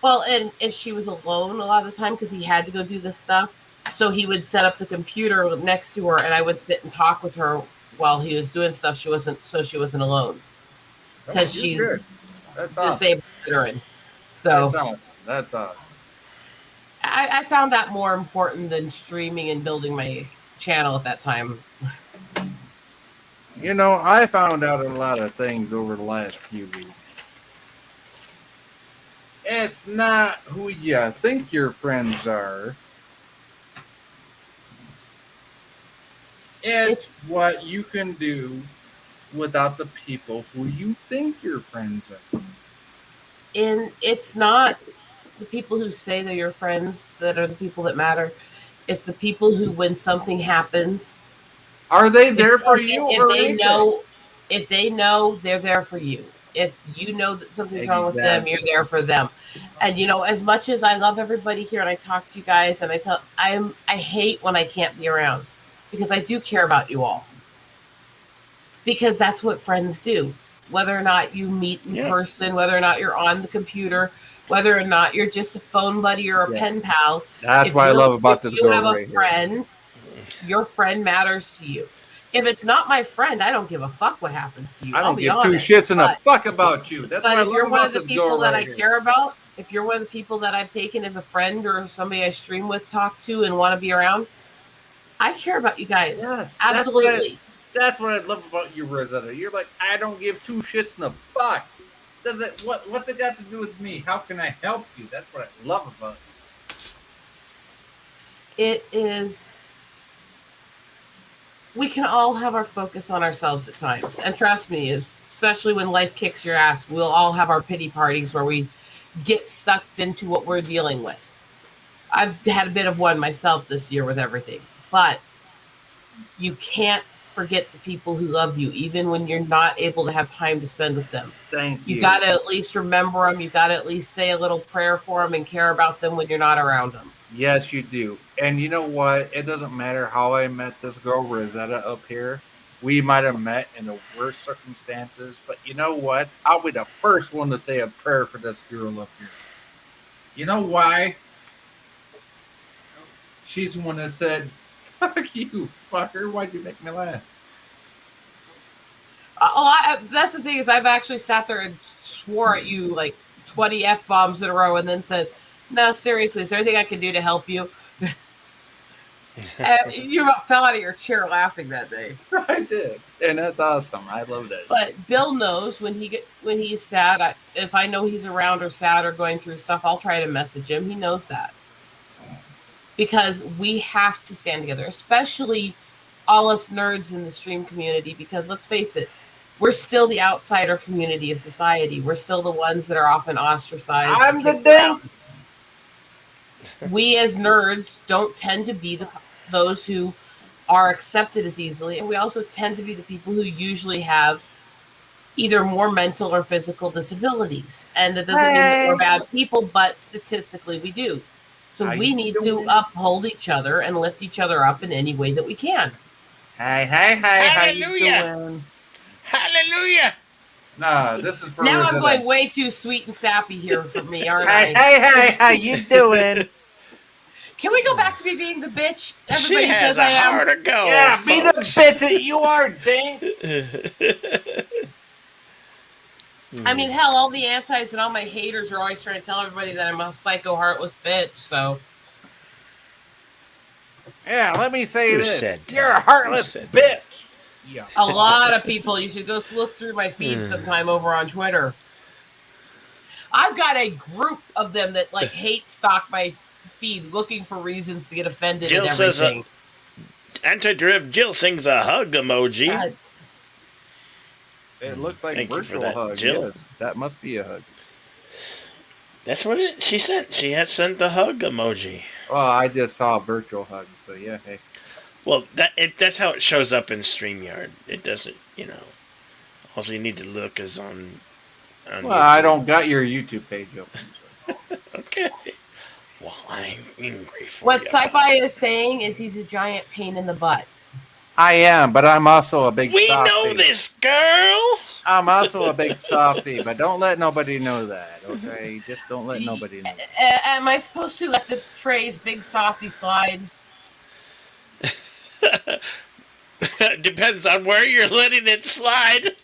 Well, and she was alone a lot of the time because he had to go do this stuff. So he would set up the computer next to her, and I would sit and talk with her while he was doing stuff. She wasn't alone Nope, because you're good. she's That's awesome. disabled veteran. So That's awesome. That's awesome. I found that more important than streaming and building my channel at that time. You know, I found out a lot of things over the last few weeks. It's not who you think your friends are. It's what you can do without the people who you think your friends are. And it's not the people who say they're your friends that are the people that matter. It's the people who, when something happens, are they there for you? If they know, they're there for you. If you know that something's wrong with them, you're there for them. And you know, as much as I love everybody here and I talk to you guys and I hate when I can't be around because I do care about you all. Because that's what friends do. Whether or not you meet in person, whether or not you're on the computer, whether or not you're just a phone buddy or a pen pal. That's what I love about this girl right here. If you have a friend, your friend matters to you. If it's not my friend, I don't give a fuck what happens to you. I don't give honest, two shits in a fuck about you. That's what I love if you're one of the about this people girl that right I care about, if you're one of the people that I've taken as a friend or somebody I stream with, talk to, and want to be around, I care about you guys. Yes, absolutely. That's what I love about you, Rosetta. You're like, I don't give two shits in a fuck. What's it got to do with me? How can I help you? That's what I love about you. It is. We can all have our focus on ourselves at times. And trust me, especially when life kicks your ass, we'll all have our pity parties where we get sucked into what we're dealing with. I've had a bit of one myself this year with everything. But you can't forget the people who love you, even when you're not able to have time to spend with them. Thank you. You got to at least remember them. You got to at least say a little prayer for them and care about them when you're not around them. Yes, you do. And you know what? It doesn't matter how I met this girl, Rosetta, up here. We might have met in the worst circumstances, but you know what? I'll be the first one to say a prayer for this girl up here. You know why? She's the one that said, fuck you, fucker. Why'd you make me laugh? That's the thing is I've actually sat there and swore at you like 20 F-bombs in a row and then said, no, seriously, is there anything I can do to help you? And you fell out of your chair laughing that day. I did. And that's awesome. I love that. But Bill knows when he's sad, if I know he's around or sad or going through stuff, I'll try to message him. He knows that. Because we have to stand together, especially all us nerds in the stream community, because let's face it, we're still the outsider community of society. We're still the ones that are often ostracized. I'm the dink. We as nerds don't tend to be those who are accepted as easily, and we also tend to be the people who usually have either more mental or physical disabilities. And that doesn't mean that we're bad people, but statistically we do. So we need to uphold each other and lift each other up in any way that we can. Hey, Hallelujah. how you doing? Hallelujah. Nah, this is for now Rosetta. I'm going way too sweet and sappy here for me, aren't Hey, I? how you doing? Can we go back to me being the bitch She everybody has says a I am? heart to go. Yeah, folks. be the bitch that you are, dink. I mean, hell, all the antis and all my haters are always trying to tell everybody that I'm a psycho heartless bitch, so. Yeah, let me say Who this. said You're a that? heartless Who said bitch. that? Yeah. A lot of people, you should go look through my feed sometime over on Twitter. I've got a group of them that like hate stalk my feed looking for reasons to get offended Jill and says everything. Anti-Driv Jill sings a hug emoji. God, It looks like Thank you for virtual that, hug. Jill. Yes, that must be a hug. That's what she sent. She had sent the hug emoji. Well, I just saw a virtual hug, so yeah, hey. Well, that's how it shows up in StreamYard. It doesn't, all you need to look is on Well, YouTube. I don't got your YouTube page open. Okay. Well, I'm angry for What you. sci-fi is saying is he's a giant pain in the butt. I am, but I'm also a big We softie. know this, girl! I'm also a big softie, but don't let nobody know that, okay? Just don't let nobody know. Am I supposed to let the phrase "big softy" slide? Depends on where you're letting it slide.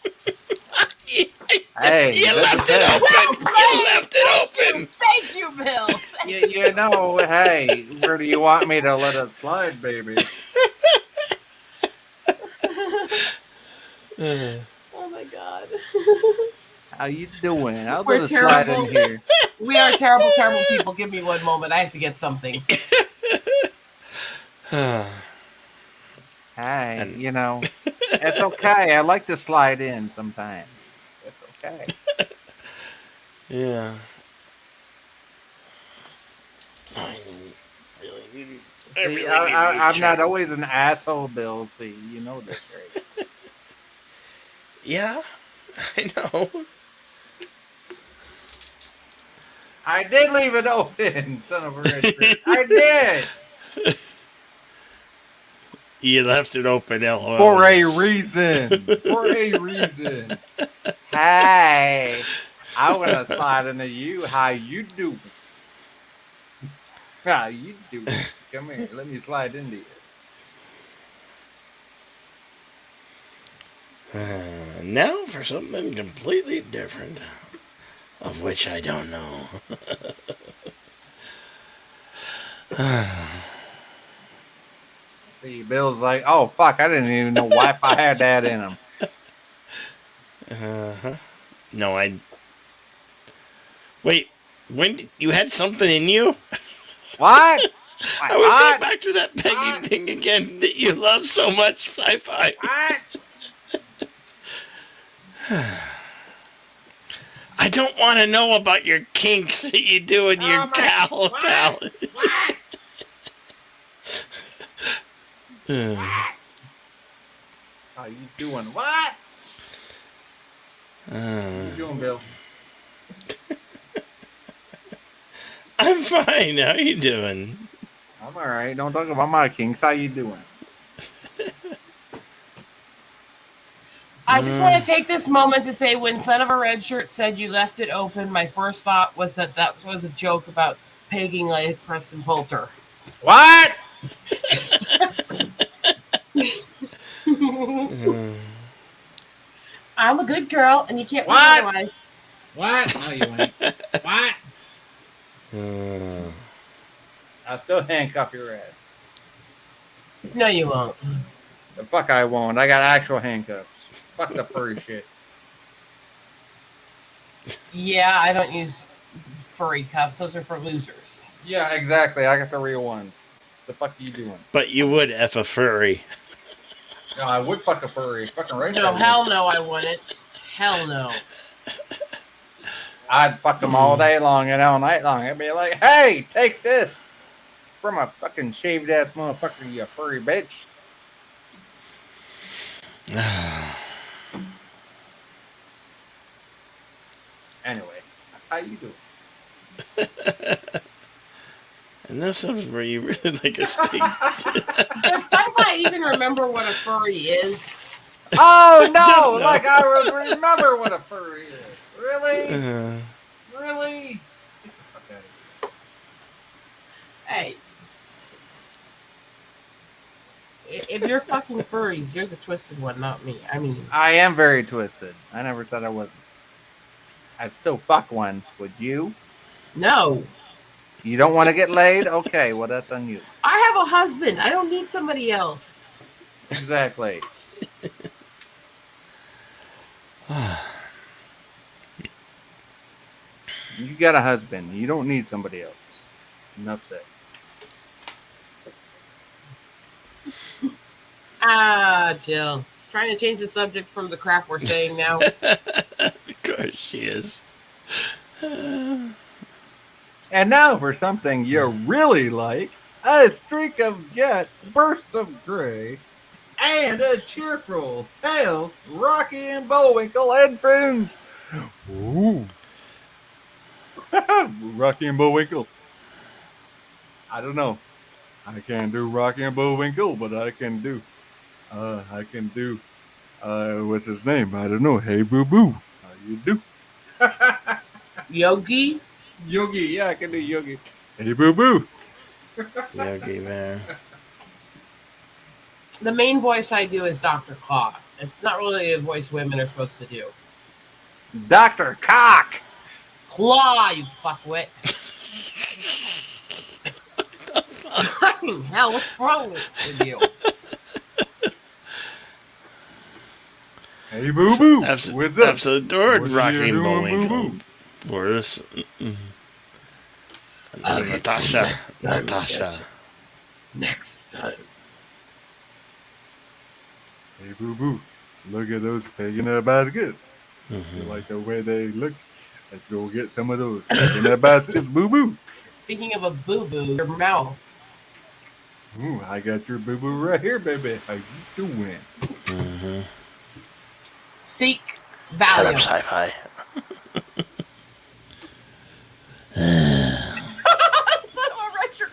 Hey, You left that's it open! You left it open! Thank you, Bill. you know, hey, where do you want me to let it slide, baby? Oh my god. How you doing? I'll We're let it slide terrible. in here. We are terrible, terrible people. Give me one moment. I have to get something. Hey, you know, it's okay. I like to slide in sometimes. It's okay. Yeah. I really need. See, I'm not always an asshole, Bill. See, you know this, right? Yeah, I know. I did leave it open, son of a bitch. I did. You left it open, LOL. For a reason. For a reason. Hey, I want to slide into you. How you doing? How you doing? Come here. Let me slide into you. Now for something completely different, of which I don't know. See, Bill's like, oh, fuck, I didn't even know Wi-Fi had that in him. No, Wait, you had something in you? What? I would go back to that pegging thing again that you love so much, sci-fi. What? I don't want to know about your kinks that you do in your cowl. How you doing? What? How you doing, Bill? I'm fine. How you doing? I'm all right. Don't talk about my kinks. How you doing? I just want to take this moment to say when Son of a Red Shirt said you left it open, my first thought was that was a joke about pegging like Preston Poulter. What? I'm a good girl, and you can't be What? otherwise. What? No, you ain't. What? I'll still handcuff your ass. No, you won't. The fuck I won't. I got actual handcuffs. Fuck the furry shit. Yeah, I don't use furry cuffs. Those are for losers. Yeah, exactly. I got the real ones. The fuck are you doing? But you would F a furry. No, I would fuck a furry. Fucking right. No, hell no, I wouldn't. Hell no. I'd fuck them all day long and all night long. I'd be like, hey, take this from a fucking shaved ass motherfucker, you furry bitch. Anyway, how you doing? And that's something where you really like a steak. Does sci-fi even remember what a furry is? Oh no! Like I would remember what a furry is. Really? Really? Hey. If you're fucking furries, you're the twisted one, not me. I mean, I am very twisted. I never said I wasn't. I'd still fuck one. Would you? no. You don't want to get laid? Okay, well that's on you. I have a husband. I don't need somebody else. Exactly. You got a husband. You don't need somebody else. Enough said. Jill. Trying to change the subject from the crap we're saying now. Of course she is. And now for something you really like, a streak of jet, burst of gray, and a cheerful, pale, Rocky and Bullwinkle and friends. Ooh. Rocky and Bullwinkle. I don't know. I can't do Rocky and Bullwinkle, but I can do. What's his name? I don't know. Hey, boo boo. How you do? Yogi? Yogi. Yeah, I can do Yogi. Hey, boo boo. Yogi, man. The main voice I do is Dr. Claw. It's not really a voice women are supposed to do. Dr. Cock. Claw, you fuckwit. Fucking hell, what's wrong with you? Hey, boo boo. What's up? Adored What Rocky you and doing, Bullwinkle. boo-boo? Boris. Natasha. Next time. Hey, boo boo. Look at those pagan baskets. You like the way they look? Let's go get some of those pagan baskets, boo boo. Speaking of a boo-boo, your mouth. Ooh, I got your boo boo right here, baby. How you doing? Seek Shut value. up, sci-fi. Son of a retro.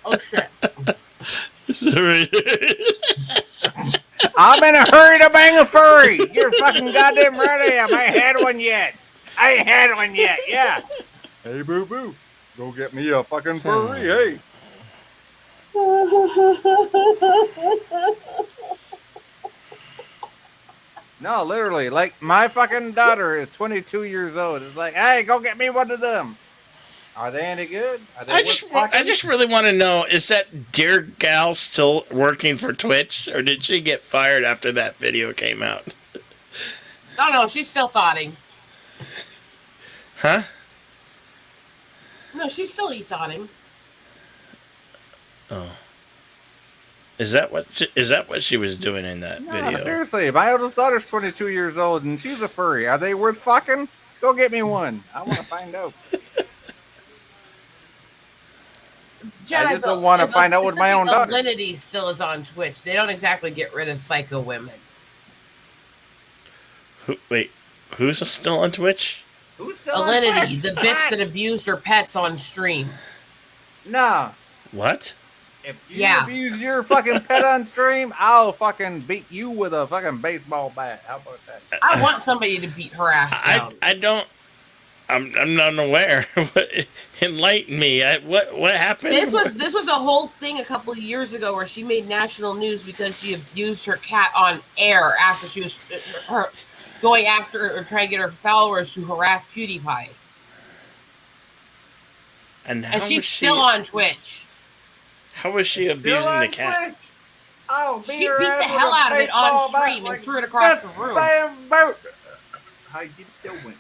Oh shit. Sorry. I'm in a hurry to bang a furry. You're fucking goddamn ready. I ain't had one yet. Yeah. Hey, boo boo. Go get me a fucking furry, hey. No, literally, like my fucking daughter is 22 years old. It's like, hey, go get me one of them. Are they any good? Are they I just really want to know, is that dear gal still working for Twitch, or did she get fired after that video came out? No, she's still thoughting. Huh? No, she's still e-thoughting. Oh. Is that what she was doing in that video? Seriously, my oldest daughter's 22 years old and she's a furry. Are they worth fucking? Go get me one. I want to find out. Jen, I just don't want to find out with my own daughter. Alinity still is on Twitch. They don't exactly get rid of psycho women. Who's still on Twitch? Who's still on Alinity, Twitch? the bitch that abused her pets on stream. Nah. What? If you abuse your fucking pet on stream, I'll fucking beat you with a fucking baseball bat. How about that? I want somebody to beat her ass down. I don't. I'm not aware. Enlighten me. What happened? This was a whole thing a couple of years ago where she made national news because she abused her cat on air after she was going after or trying to get her followers to harass PewDiePie. And she's still on Twitch. How was she abusing the cat? Oh, she beat the hell out of it on stream and threw it across the room. How you doing?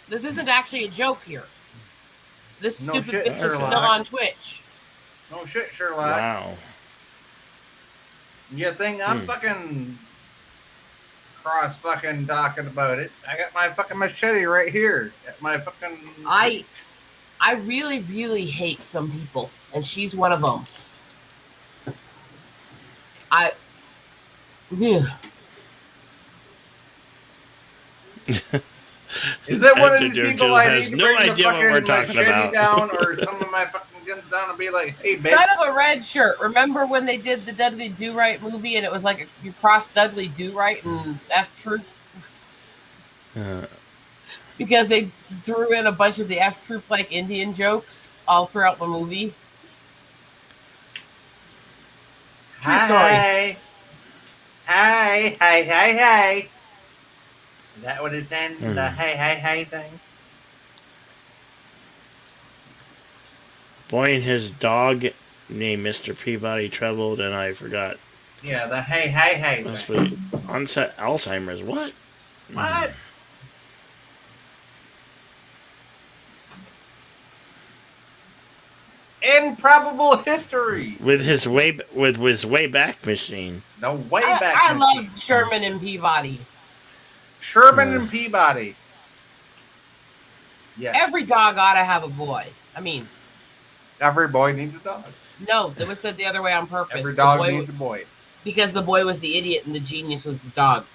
This isn't actually a joke here. This stupid bitch is Sherlock. still on Twitch. No shit, Sherlock. Wow. You think I'm fucking cross fucking talking about it? I got my fucking machete right here. Got my fucking. I really, really hate some people, and she's one of them. Is that one of these people I has need to no bring the idea what we're fucking talking machete about. down or some of my fucking guns down and be like, hey, bitch. Son of a red shirt. Remember when they did the Dudley Do-Right movie and it was like you crossed Dudley Do-Right and F-Troop? Because they threw in a bunch of the F-Troop-like Indian jokes all throughout the movie. True story. Hey. Is that what it's in? The hey thing? Boy and his dog named Mr. Peabody troubled, and I forgot. Yeah, the hey Must thing. be onset Alzheimer's. What? What? Improbable history. With his Wayback Machine. The Wayback I Machine. love Sherman and Peabody. Sherman and Peabody. Yeah. Every dog ought to have a boy. I mean, Every boy needs a dog. no, it was said the other way on purpose. Every The dog boy needs a boy. because the boy was the idiot and the genius was the dog.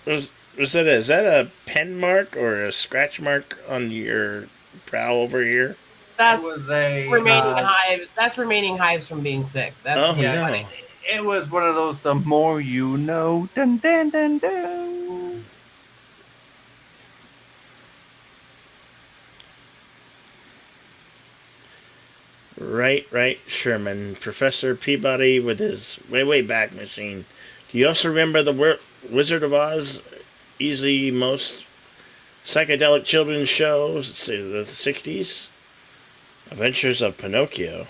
Is that a pen mark or a scratch mark on your brow over here? That's It was a remaining hives. That's remaining hives from being sick. That's Oh, yeah, no. it was one of those. The more you know. Dun, dun, dun, dun. Right, Sherman. Professor Peabody with his way back machine. Do you also remember the Wizard of Oz? Easily most psychedelic children's shows, say the 60s? Adventures of Pinocchio.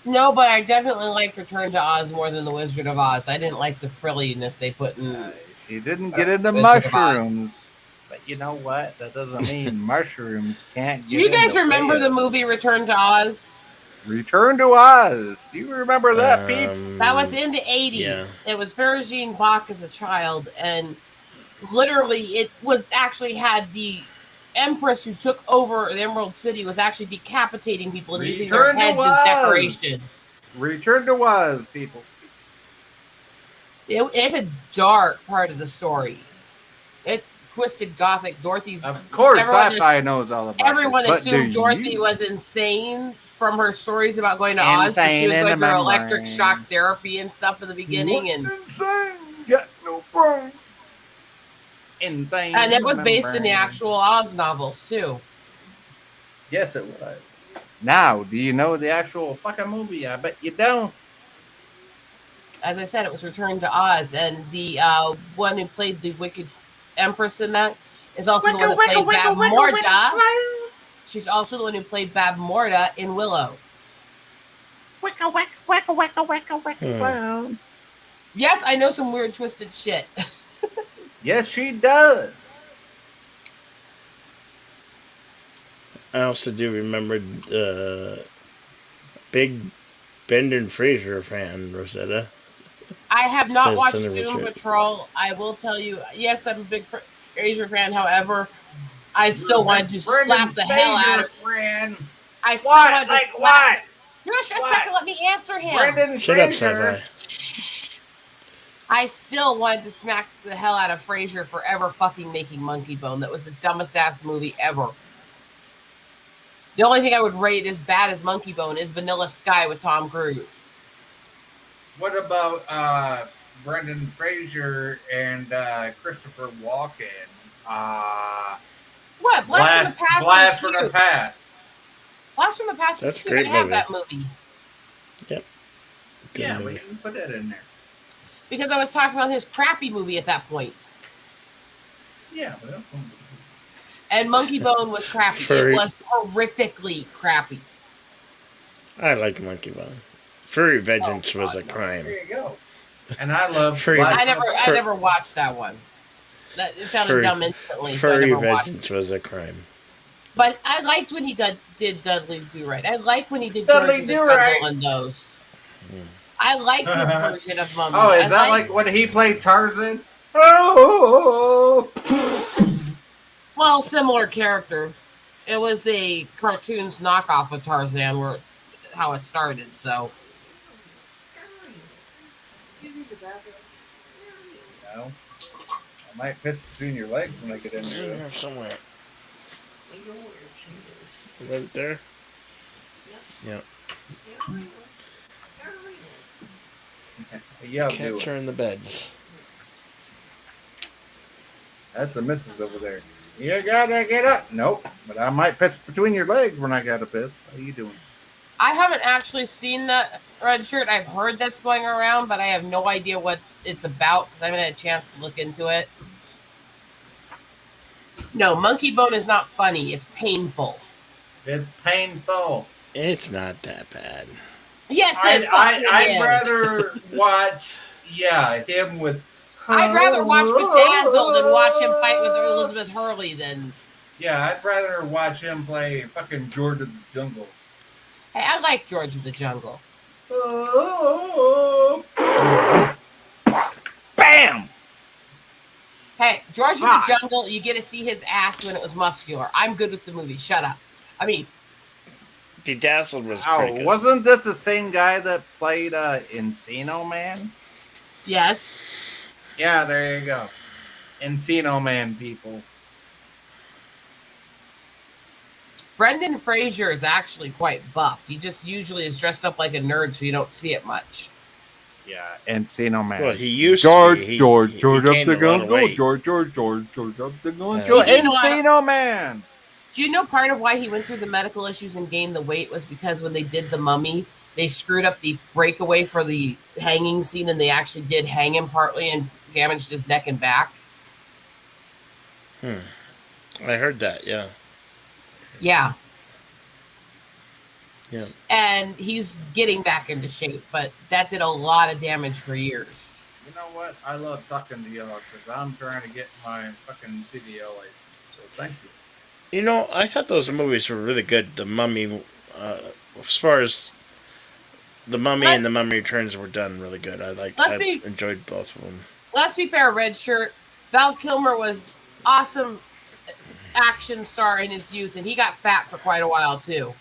No, but I definitely liked Return to Oz more than the Wizard of Oz. I didn't like the frilliness they put in. She didn't get into Wizard of Oz. mushrooms. But you know what? That doesn't mean mushrooms can't get Do you guys into remember the play. movie Return to Oz? Return to Oz. Do you remember that, peeps? That was in the 80s. Yeah. It was Virginie Bach as a child, and literally it was actually had the Empress who took over the Emerald City was actually decapitating people and using their Return to heads as Oz. decoration. Return to Oz, people. It's a dark part of the story. It twisted gothic. Dorothy's. Of course, everyone sci-fi knows all about Everyone this, but assumed do Dorothy you? was insane from her stories about going to Oz. So she Insane was in going the through electric membrane. shock therapy and stuff in the beginning, and Insane. Got no brain. Insane. it was based in the membrane. actual Oz novels too. Yes, it was. Now, do you know the actual fucking movie? I bet you don't. As I said, it was Return to Oz, and the one who played the Wicked Empress in that is also the one that played Bab Morda. She's also the one who played Bab Morda in Willow. Clowns. Yes, I know some weird twisted shit. Yes, she does. I also do remember big Brendan Fraser fan, Rosetta. I have not Says watched Senator Doom Richard. Patrol. I will tell you, yes, I'm a big Fraser fan. However, I still wanted to slap the hell out of. Friend. I still What? wanted to Like slap- what? Just a What? second, let me answer him. Brendan Shut up, Fraser. sci-fi. I still wanted to smack the hell out of Fraser for ever fucking making Monkey Bone. That was the dumbest ass movie ever. The only thing I would rate as bad as Monkey Bone is Vanilla Sky with Tom Cruise. What about Brendan Fraser and Christopher Walken? What? Blast from the Past. Blast was from the cute. Past. Blast from the Past was That's a cute. great I have movie. that movie. Good Yeah, movie. we can put that in there. Because I was talking about his crappy movie at that point. Yeah, well, And Monkey Bone was crappy. Furry. It was horrifically crappy. I like Monkey Bone. Furry vengeance was a crime. there you go. And I love Free- Blast I from the I never watched that one. It sounded dumb instantly, so I Furry never watched it. vengeance was a crime. But I liked when he did Dudley Do Right. I like when he did Dudley George the Do Right. Jungle and those. I liked his version of Mummy. Oh, is I that liked- like when he played Tarzan? Oh, Well, similar character. It was a cartoons knockoff of Tarzan, where how it started. So no. I might piss between your legs when I get in there. Yeah, somewhere. Right there? Yep. Yeah, I'll do Cats it. are in the beds. That's the missus over there. You gotta get up. Nope. But I might piss between your legs when I gotta piss. How you doing? I haven't actually seen that red shirt. I've heard that's going around, but I have no idea what it's about because I haven't had a chance to look into it. No, Monkey Bone is not funny. It's painful. It's painful. It's not that bad. Yes, I'd rather watch, him with. I'd rather watch Bedazzled than watch him fight with Elizabeth Hurley than. Yeah, I'd rather watch him play fucking George of the Jungle. Hey, I like George of the Jungle. Bam! Hey, George of the Jungle, you get to see his ass when it was muscular. I'm good with the movie. Shut up. I mean, Bedazzled was pretty good. Wasn't this the same guy that played Encino Man? yes. Yeah, there you go. Encino Man, people. Brendan Fraser is actually quite buff. He just usually is dressed up like a nerd, so you don't see it much. Yeah, Encino Man. Well, he used George, to be. George He up gained the a lot gun, of go, weight. George up the gun, Yeah. George. You know what? Encino Man. Do you know part of why he went through the medical issues and gained the weight was because when they did The Mummy, they screwed up the breakaway for the hanging scene, and they actually did hang him partly and damaged his neck and back. I heard that. Yeah. Yeah. Yeah. And he's getting back into shape, but that did a lot of damage for years. You know what? I love talking to y'all because I'm trying to get my fucking CDL license. So thank you. You know, I thought those movies were really good. The Mummy, as far as The Mummy and The Mummy Returns were done really good. I enjoyed both of them. Let's be fair, Red Shirt. Val Kilmer was awesome action star in his youth, and he got fat for quite a while too.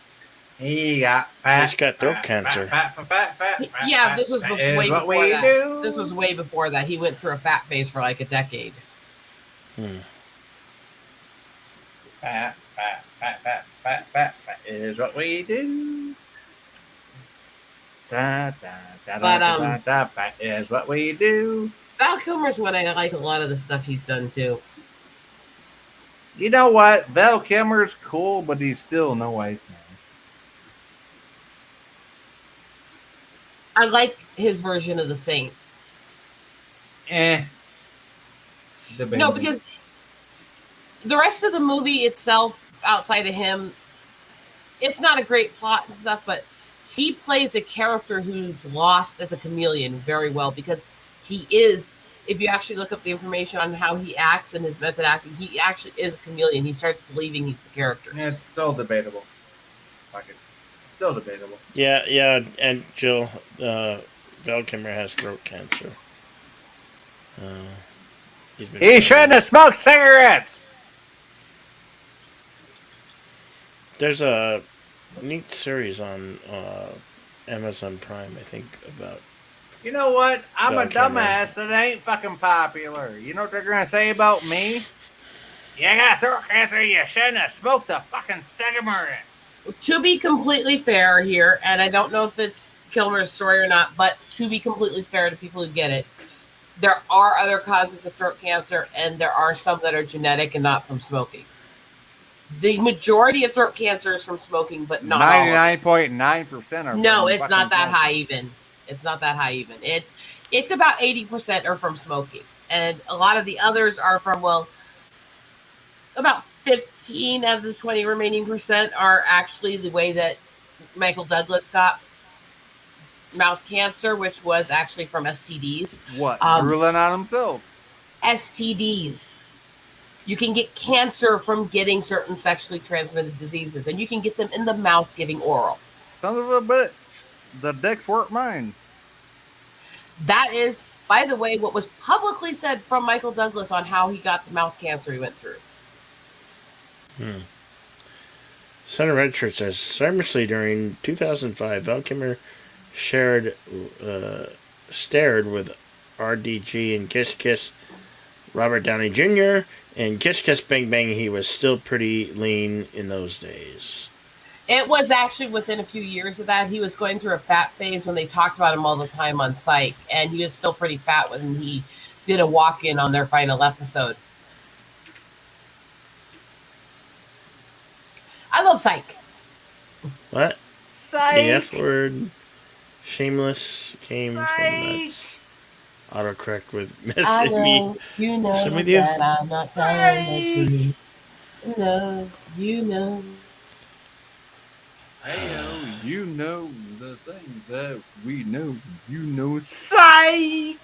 He got fat. He's got throat cancer. Fat. Yeah, this was fat way is what before we that. do. This was way before that. He went through a fat phase for like a decade. Fat is what we do. Fat is what we do. Val Kilmer's one I like a lot of the stuff he's done too. You know what? Val Kilmer's cool, but he's still no Iceman. I like his version of the Saints. No, because the rest of the movie itself, outside of him, it's not a great plot and stuff, but he plays a character who's lost as a chameleon very well because he is, if you actually look up the information on how he acts and his method acting, he actually is a chameleon. He starts believing he's the character. It's still debatable. Fuck it. It's still debatable. Yeah, and Jill, Val Kilmer has throat cancer. He shouldn't have smoked cigarettes! There's a neat series on Amazon Prime, I think, about... You know what? I'm Val a Kilmer. dumbass that ain't fucking popular. You know what they're gonna say about me? You got throat cancer, you shouldn't have smoked the fucking cigarettes. To be completely fair here, and I don't know if it's Kilmer's story or not, but to be completely fair to people who get it, there are other causes of throat cancer, and there are some that are genetic and not from smoking. The majority of throat cancer is from smoking, but not all. 99.9% are. No, it's not that high even. It's not that high even. It's about 80% are from smoking, and a lot of the others are from, well, about 15 out of the 20 remaining percent are actually the way that Michael Douglas got mouth cancer, which was actually from STDs. What? Drooling on himself. STDs. You can get cancer from getting certain sexually transmitted diseases, and you can get them in the mouth giving oral. Son of a bitch. The dicks weren't mine. That is, by the way, what was publicly said from Michael Douglas on how he got the mouth cancer he went through. Senator Redshirt says, famously during 2005, Val Kilmer stared with RDG and Kiss Kiss Robert Downey Jr. and Kiss Kiss Bang Bang. He was still pretty lean in those days. It was actually within a few years of that. He was going through a fat phase when they talked about him all the time on Psych, and he was still pretty fat when he did a walk-in on their final episode. I love Psych. What? Psych! The F word, shameless, came from that autocorrect with I missing know, me. you know Messing with you? that I'm not telling the truth. No, you know. Hey, you know the things that we know. You know, psych!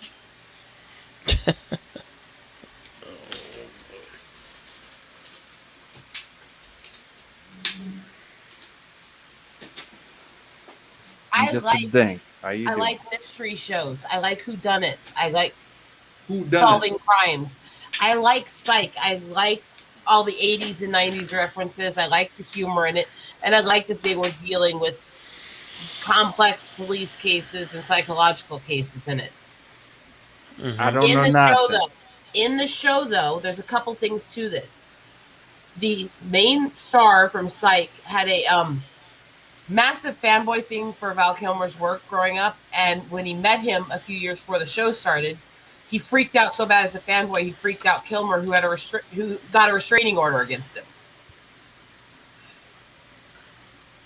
I like like mystery shows. I like whodunits. I like Whodunits. solving crimes. I like Psych. I like all the 80s and 90s references. I like the humor in it. And I like that they were dealing with complex police cases and psychological cases in it. I don't In know the show, nothing. though, there's a couple things to this. The main star from Psych had a massive fanboy thing for Val Kilmer's work growing up, and when he met him a few years before the show started, he freaked out so bad as a fanboy he freaked out Kilmer, who got a restraining order against him.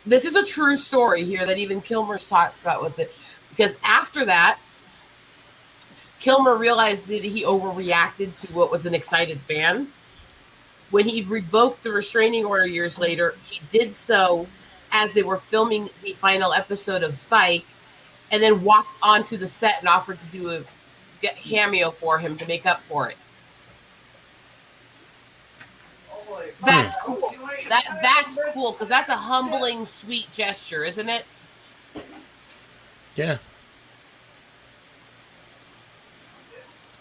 This is a true story here that even Kilmer's talked about with it, because after that, Kilmer realized that he overreacted to what was an excited fan. When he revoked the restraining order years later, he did so as they were filming the final episode of Psych, and then walked onto the set and offered to do a cameo for him to make up for it. That's cool. That's cool, because that's a humbling, sweet gesture, isn't it? Yeah.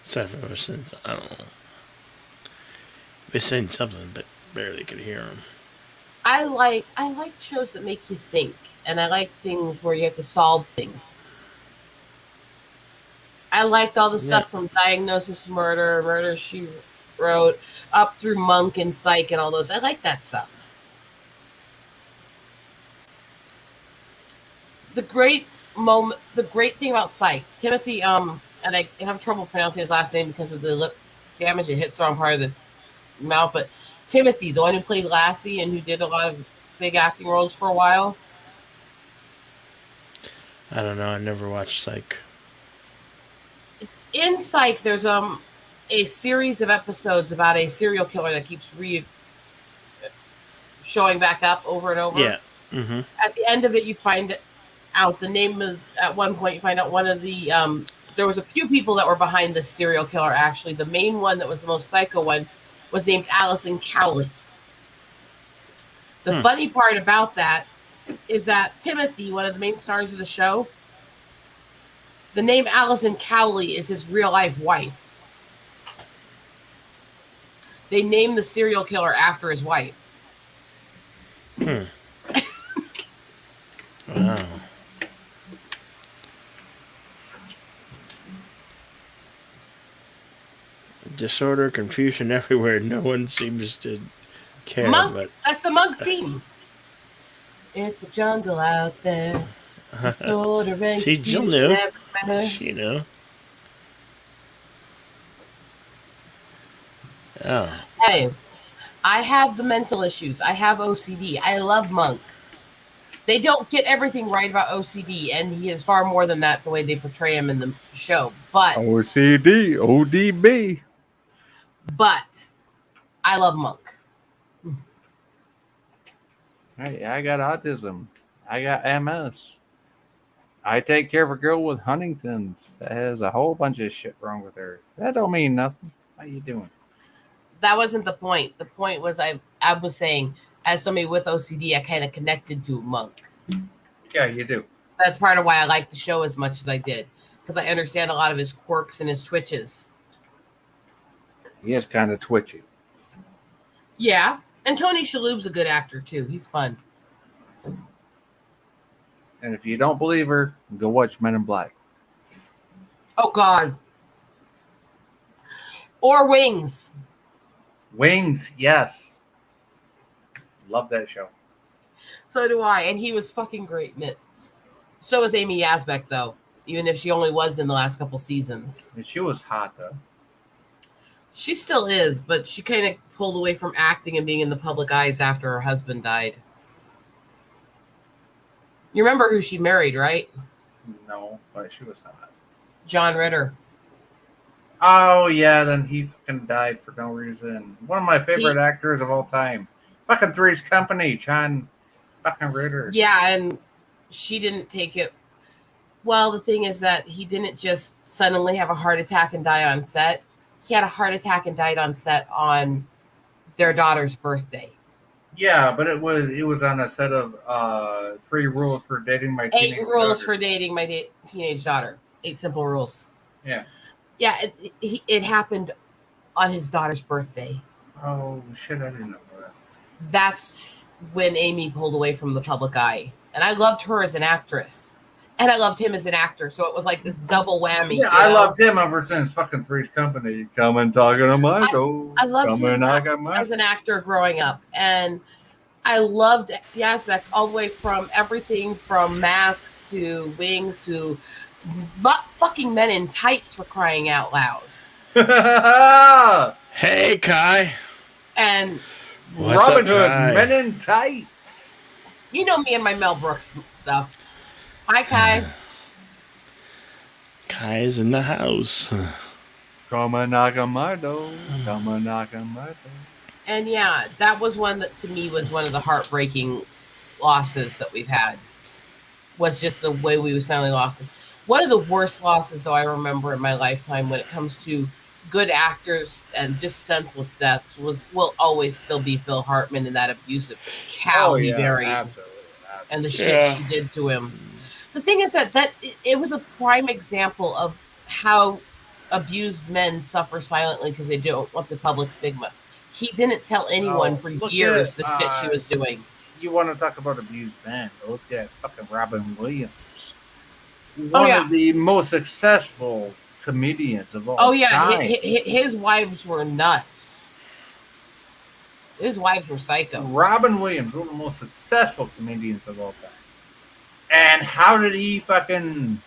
Except ever since, I don't know. They saying something, but barely could hear them. I like shows that make you think, and I like things where you have to solve things. I liked all the stuff from Diagnosis Murder, Murder She Wrote, up through Monk and Psych and all those. I like that stuff. The great thing about Psych, Timothy, and I have trouble pronouncing his last name because of the lip damage. It hits the wrong part of the mouth, but Timothy, the one who played Lassie and who did a lot of big acting roles for a while. I don't know. I never watched Psych. In Psych, there's a series of episodes about a serial killer that keeps showing back up over and over. Yeah. Mm-hmm. At the end of it, you find out the name of. At one point, you find out one of the. There was a few people that were behind this serial killer. Actually, the main one that was the most psycho one was named Allison Cowley. The funny part about that is that Timothy, one of the main stars of the show, the name Allison Cowley is his real life wife. They named the serial killer after his wife. Wow. Disorder, confusion everywhere. No one seems to care. Monk, but that's the Monk theme. It's a jungle out there. Disorder and see, Jill confusion knew. everywhere. She knew. Oh. Hey, I have the mental issues. I have OCD. I love Monk. They don't get everything right about OCD, and he is far more than that the way they portray him in the show. But OCD, ODB. But I love Monk. Hey, I got autism. I got MS. I take care of a girl with Huntington's that has a whole bunch of shit wrong with her. That don't mean nothing. How you doing? That wasn't the point. The point was I was saying, as somebody with OCD, I kind of connected to Monk. Yeah, you do. That's part of why I liked the show as much as I did, because I understand a lot of his quirks and his twitches. He is kind of twitchy. Yeah, and Tony Shalhoub's a good actor too. He's fun. And if you don't believe her, go watch Men in Black. Oh God. Or Wings. Wings, yes. Love that show. So do I, and he was fucking great in it. So was Amy Yazbek, though, even if she only was in the last couple seasons. And she was hot, though. She still is, but she kind of pulled away from acting and being in the public eyes after her husband died. You remember who she married, right? No, but she was hot. John Ritter. Oh, yeah, then he fucking died for no reason. One of my favorite actors of all time. Fucking Three's Company, John fucking Ritter. Yeah, and she didn't take it. Well, the thing is that he didn't just suddenly have a heart attack and die on set. He had a heart attack and died on set on their daughter's birthday. Yeah, but it was on a set of 3 rules for dating my teenage 8 rules daughter. for dating my teenage daughter. 8 simple rules. Yeah. Yeah, it happened on his daughter's birthday. Oh shit! I didn't know that. That's when Amy pulled away from the public eye. And I loved her as an actress. And I loved him as an actor. So it was like this double whammy. Yeah, I loved him ever since fucking Three's Company. Come and talking to my door. I loved Come him and knock on my as an actor growing up. And I loved the aspect all the way from everything from Mask to Wings to fucking Men in Tights, for crying out loud. Hey, Kai. And What's Robin up, Hood, Kai? Men in Tights. you know me and my Mel Brooks stuff. Hi, Kai. Kai's in the house. Come and knock on my door. Come and knock on my door. And yeah, that was one that to me was one of the heartbreaking losses that we've had. Was just the way we suddenly lost him. One of the worst losses, though, I remember in my lifetime when it comes to good actors and just senseless deaths will always still be Phil Hartman and that abusive cow he buried. Absolutely. And the shit she did to him. The thing is that it was a prime example of how abused men suffer silently because they don't want the public stigma. He didn't tell anyone for years the shit she was doing. You want to talk about abused men? Look at fucking Robin Williams. One of the most successful comedians of all time. His wives were nuts. His wives were psycho. Robin Williams, one of the most successful comedians of all time. And how did he fucking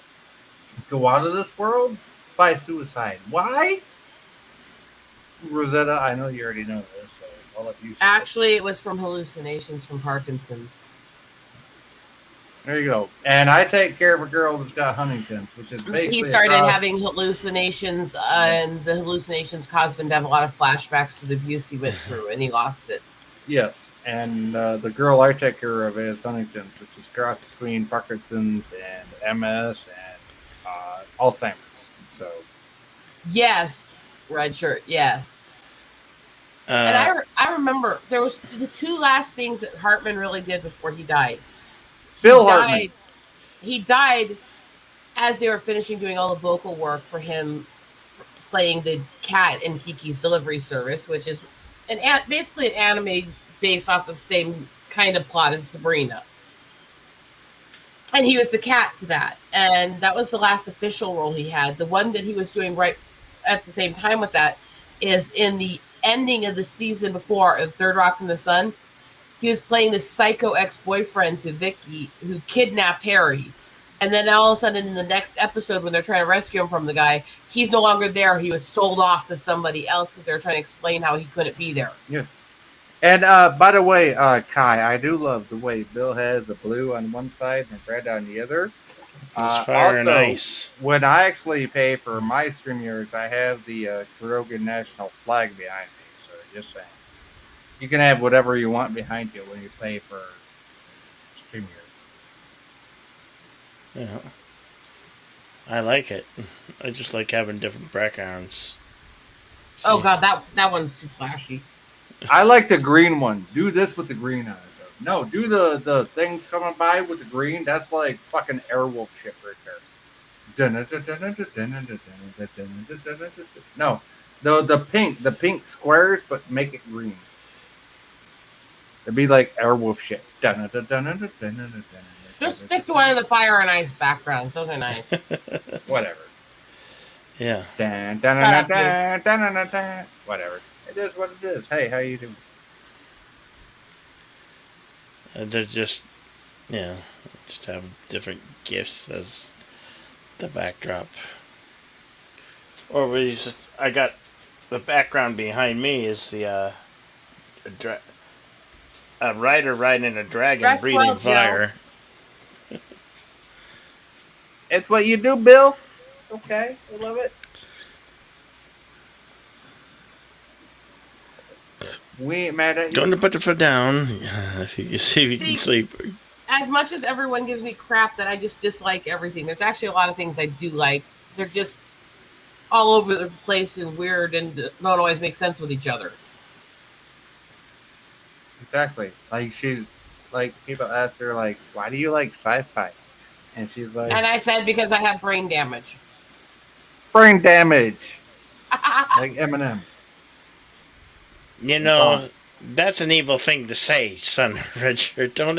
go out of this world? By suicide. Why? Rosetta, I know you already know this, so I'll let you say. Actually, it was from hallucinations from Parkinson's. There you go. And I take care of a girl that's got Huntington's, which is basically he started having hallucinations, and the hallucinations caused him to have a lot of flashbacks to the abuse he went through, and he lost it. Yes, and the girl I take care of is Huntington's, which is cross between Parkinson's and MS and Alzheimer's. So, yes, red shirt, yes. And I remember there was the two last things that Hartman really did before he died. Hartman. He died as they were finishing doing all the vocal work for him playing the cat in Kiki's Delivery Service, which is basically an anime based off the same kind of plot as Sabrina. And he was the cat to that. And that was the last official role he had. The one that he was doing right at the same time with that is in the ending of the season before of Third Rock from the Sun. He was playing this psycho ex-boyfriend to Vicky who kidnapped Harry. And then all of a sudden in the next episode when they're trying to rescue him from the guy, he's no longer there. He was sold off to somebody else because they were trying to explain how he couldn't be there. Yes. And by the way, Kai, I do love the way Bill has the blue on one side and red on the other. It's fire and ice. When I actually pay for my StreamYards, I have the Kurogan National flag behind me. So just saying. You can have whatever you want behind you when you pay for StreamYard. Yeah. I like it. I just like having different backgrounds. See? Oh god, that one's too flashy. I like the green one. Do this with the green on it, though. No, do the things coming by with the green. That's like fucking Airwolf shit right there. No, the pink squares, but make it green. It'd be like Airwolf shit. Just stick to one of the fire and ice backgrounds. Those are nice. Whatever. Yeah. Whatever. It is what it is. Hey, how you doing? They're just have different gifts as the backdrop. Or I got the background behind me is the a rider riding a dragon Dress breathing well, fire. It's what you do, Bill. Okay, I love it. We ain't mad at you. Don't put the foot down. If you can sleep. As much as everyone gives me crap that I just dislike everything, there's actually a lot of things I do like. They're just all over the place and weird and don't always make sense with each other. Exactly. Like people ask her like, why do you like sci-fi? And she's like, and I said because I have brain damage. Brain damage. Like Eminem. You know, that's an evil thing to say, son Richard. Don't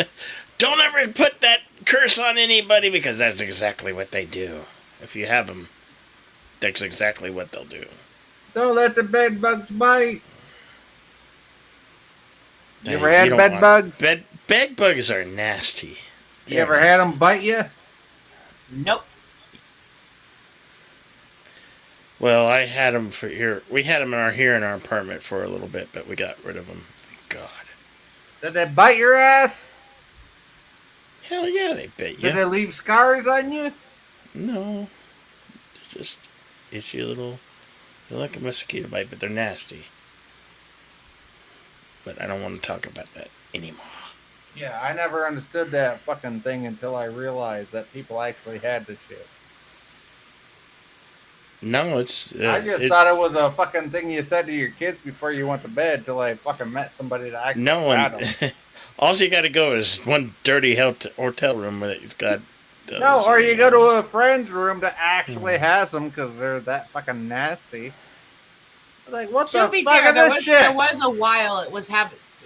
ever put that curse on anybody because that's exactly what they do. If you have them, that's exactly what they'll do. Don't let the bed bugs bite. You ever You had don't bed want- bugs? Bed bugs are nasty. You ever had them bite you? Nope. Well, I had them for here. We had them here in our apartment for a little bit, but we got rid of them. Thank God. Did they bite your ass? Hell yeah, they bit you. Did they leave scars on you? No, they're just itchy little. They're like a mosquito bite, but they're nasty. But I don't want to talk about that anymore. Yeah, I never understood that fucking thing until I realized that people actually had this shit. No, it's. I just thought it was a fucking thing you said to your kids before you went to bed till I fucking met somebody that actually No had one. them. All you got to go is one dirty hotel room that it's got. Those, No, or you go to a friend's room that actually has them because they're that fucking nasty. Like, what To the be fuck fair, is there this was, shit? there was a while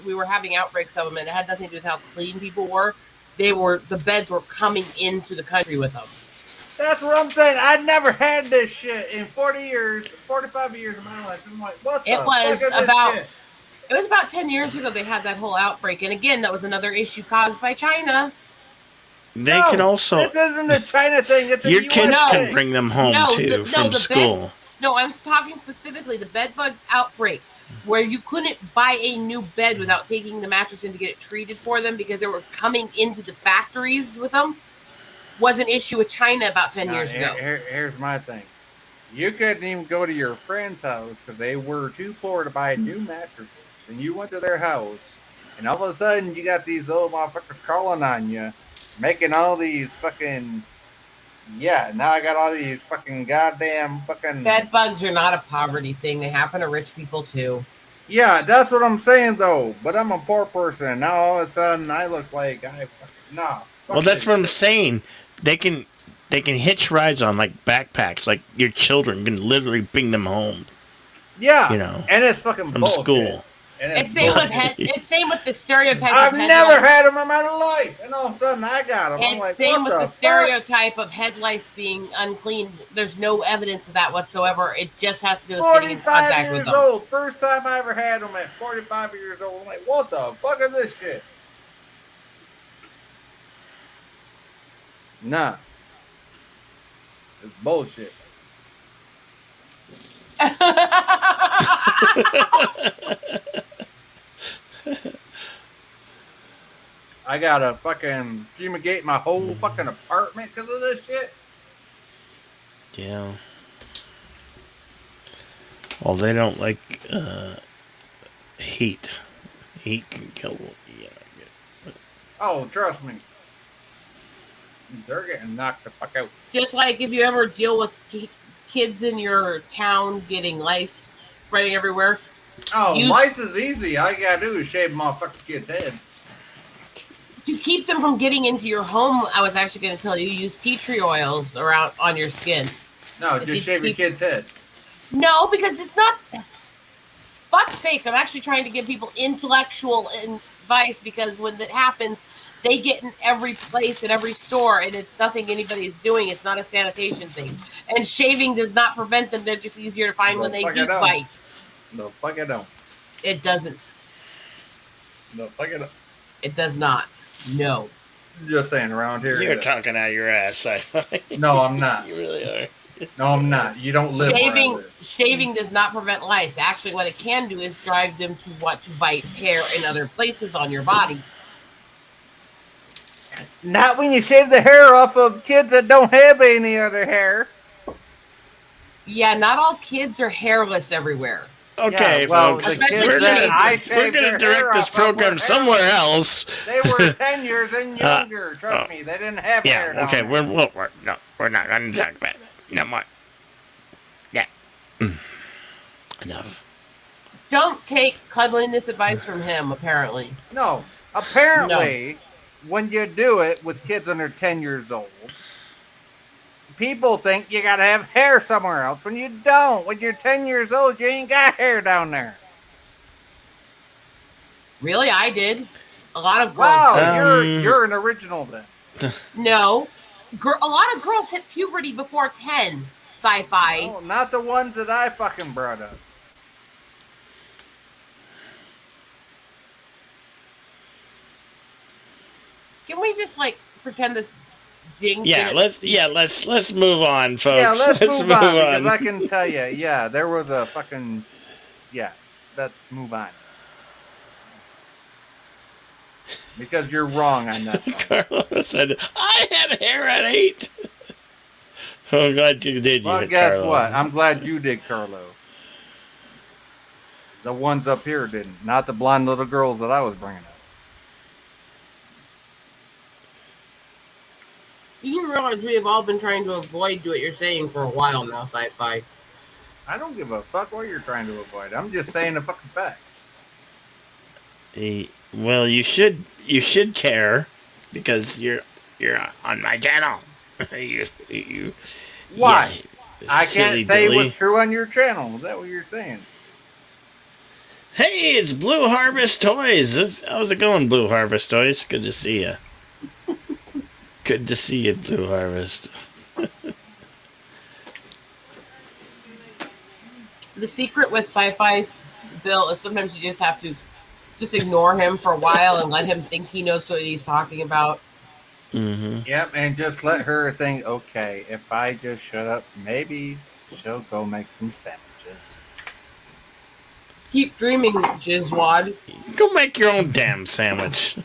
we were having outbreaks of them, and it had nothing to do with how clean people were. The beds were coming into the country with them. That's what I'm saying. I never had this shit in 45 years of my life. I'm like, what the It was fuck is this about- shit? It was about 10 years ago they had that whole outbreak, and again, that was another issue caused by China. They can also. This isn't a China thing. It's a Your US kids thing. can bring them home too from school. No, I'm talking specifically the bed bug outbreak, where you couldn't buy a new bed without taking the mattress in to get it treated for them because they were coming into the factories with them, was an issue with China about 10 years ago. Here's my thing. You couldn't even go to your friend's house because they were too poor to buy new mattresses. And you went to their house, and all of a sudden you got these old motherfuckers calling on you, making all these fucking... Yeah, now I got all these fucking goddamn fucking... Bed bugs are not a poverty thing. They happen to rich people too. Yeah, that's what I'm saying though. But I'm a poor person, and now all of a sudden I look like I fucking... Nah. Well, that's what I'm saying. They can hitch rides on like backpacks. Like your children can literally bring them home. Yeah, you know, and it's fucking from bullshit. school. And It's same with the stereotype. I've of never headlights. had them in my life, and all of a sudden I got them. I'm It's like, same what with the fuck? stereotype of headlights being unclean. There's no evidence of that whatsoever. It just has to do with getting in 45 contact with years them. old. First time I ever had them at 45 years old. I'm like, what the fuck is this shit? Nah. It's bullshit. I gotta fucking fumigate my whole fucking apartment because of this shit. Yeah. Well, they don't like heat. Heat can kill. Yeah. Oh, trust me. They're getting knocked the fuck out. Just like if you ever deal with kids in your town getting lice spreading everywhere. Oh, lice is easy. All you gotta do is shave motherfucking kids' heads. To keep them from getting into your home, I was actually going to tell you, use tea tree oils around on your skin. No, just shave your kid's head. No, because it's not. Fuck's sakes! I'm actually trying to give people intellectual advice because when that happens, they get in every place in every store, and it's nothing anybody's doing. It's not a sanitation thing, and shaving does not prevent them. They're just easier to find when they do bite. No, fuck it don't. It doesn't. No, fuck it don't. It does not. No. Just saying, around here. You're talking out your ass. No, I'm not. You really are. No, I'm not. You don't live where I live. Shaving does not prevent lice. Actually, what it can do is drive them to bite hair in other places on your body. Not when you shave the hair off of kids that don't have any other hair. Yeah, not all kids are hairless everywhere. Okay, yeah, well, folks. the kids We're that going to direct this program somewhere else. They were 10 years and younger. Trust me, they didn't have hair. Yeah, okay, down there. we're not going to talk about that. No more. Yeah. Enough. Don't take cleanliness advice from him, apparently. No. Apparently, when you do it with kids under 10 years old, people think you gotta have hair somewhere else when you don't. When you're 10 years old, you ain't got hair down there. Really, I did. A lot of girls. Wow, did. you're an original then. No, a lot of girls hit puberty before 10. Sci-fi. Oh, not the ones that I fucking brought up. Can we just like pretend this ding? Yeah, let's move on, folks. Yeah, let's move on because on. I can tell you, yeah, there was a fucking, yeah, let's move on. Because you're wrong on that. Carlo said, I had hair at 8. I'm glad you did. Well, guess Carlo. What? I'm glad you did, Carlo. The ones up here didn't. Not the blonde little girls that I was bringing up. You realize we have all been trying to avoid what you're saying for a while now, Sci-Fi. I don't give a fuck what you're trying to avoid. I'm just saying the fucking facts. Well, you should care because you're on my channel. you Why? Yeah, I can't say what's true on your channel. Is that what you're saying? Hey, it's Blue Harvest Toys. How's it going, Blue Harvest Toys? Good to see you. Good to see you, Blue Harvest. The secret with Sci-Fi's Bill is sometimes you just have to just ignore him for a while and let him think he knows what he's talking about. Mm-hmm. Yep, and just let her think, okay, if I just shut up, maybe she'll go make some sandwiches. Keep dreaming, Jizzwad. Go make your own damn sandwich.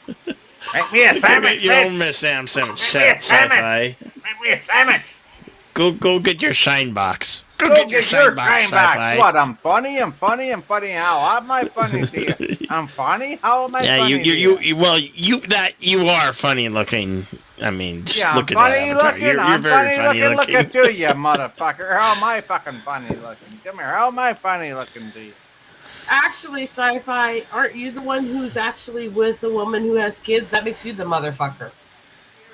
Make me a sandwich, Your bitch. own Miss Sam sandwich, Sci-Fi. Make me a sandwich. Go get your shine box. Go get your shine box, Sci-Fi. What? I'm funny. I'm funny. How am I funny to you? I'm funny. How am I funny? You are funny looking. I mean, just look at funny that. Looking. You're very funny looking. Look at you, you motherfucker. How am I fucking funny looking? Come here. How am I funny looking to you? Actually, Sci-Fi, aren't you the one who's actually with a woman who has kids? That makes you the motherfucker.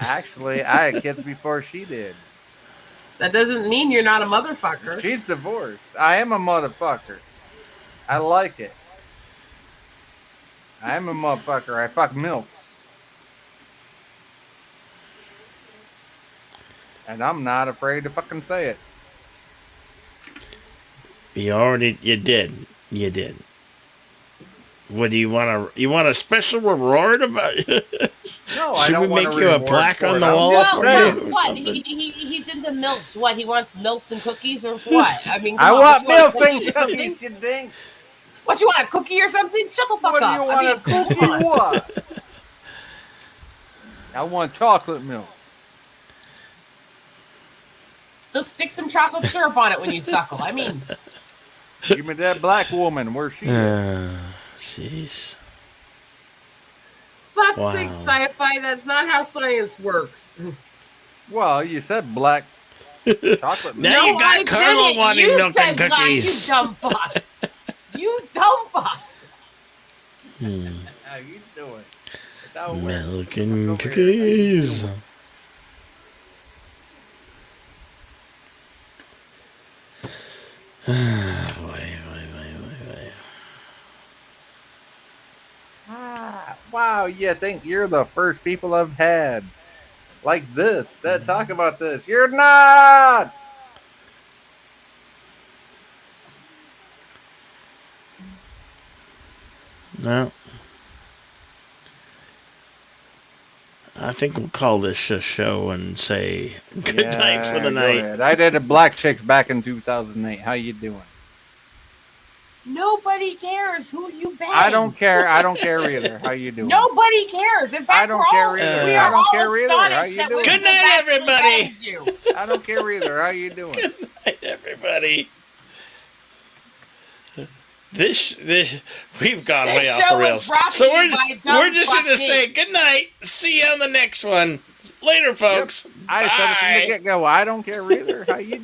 Actually, I had kids before she did. That doesn't mean you're not a motherfucker. She's divorced. I am a motherfucker. I like it. I am a motherfucker. I fuck MILFs. And I'm not afraid to fucking say it. You did. What do you want? You want a special reward about? No, I don't want to. Should we make you a plaque on the wall? No, what? He's into milfs. What? He wants milfs and cookies or what? I mean, I want milfs and cookies, you dinks. What, you want, a cookie or something? Shut the fuck up. What do you want, a cookie? What? I want chocolate milk. So stick some chocolate syrup on it when you suckle. I mean, give me that black woman. Where's she? Jeez. Fuck's sake, Sci-Fi. That's not how science works. Well, you said black chocolate milk. Now you got Carlo wanting milk and cookies. You dumb fuck. You dumb fuck. How you doing? Milk and cookies. Wow, you think you're the first people I've had like this that talk about this. You're not! No. I think we'll call this a show and say good night for the night. Ahead. I did a Black Chicks back in 2008. How you doing? Nobody cares who you bang. I don't care. I don't care either. How you doing? Nobody cares. In fact, I don't care either. We are I don't all care either. How you doing? Good night, everybody. I don't care either. How you doing? Good night, everybody. This we've gone way off the rails. So we're just going to say good night. See you on the next one. Later, folks. Yep. I said it from the get-go. I don't care either. How you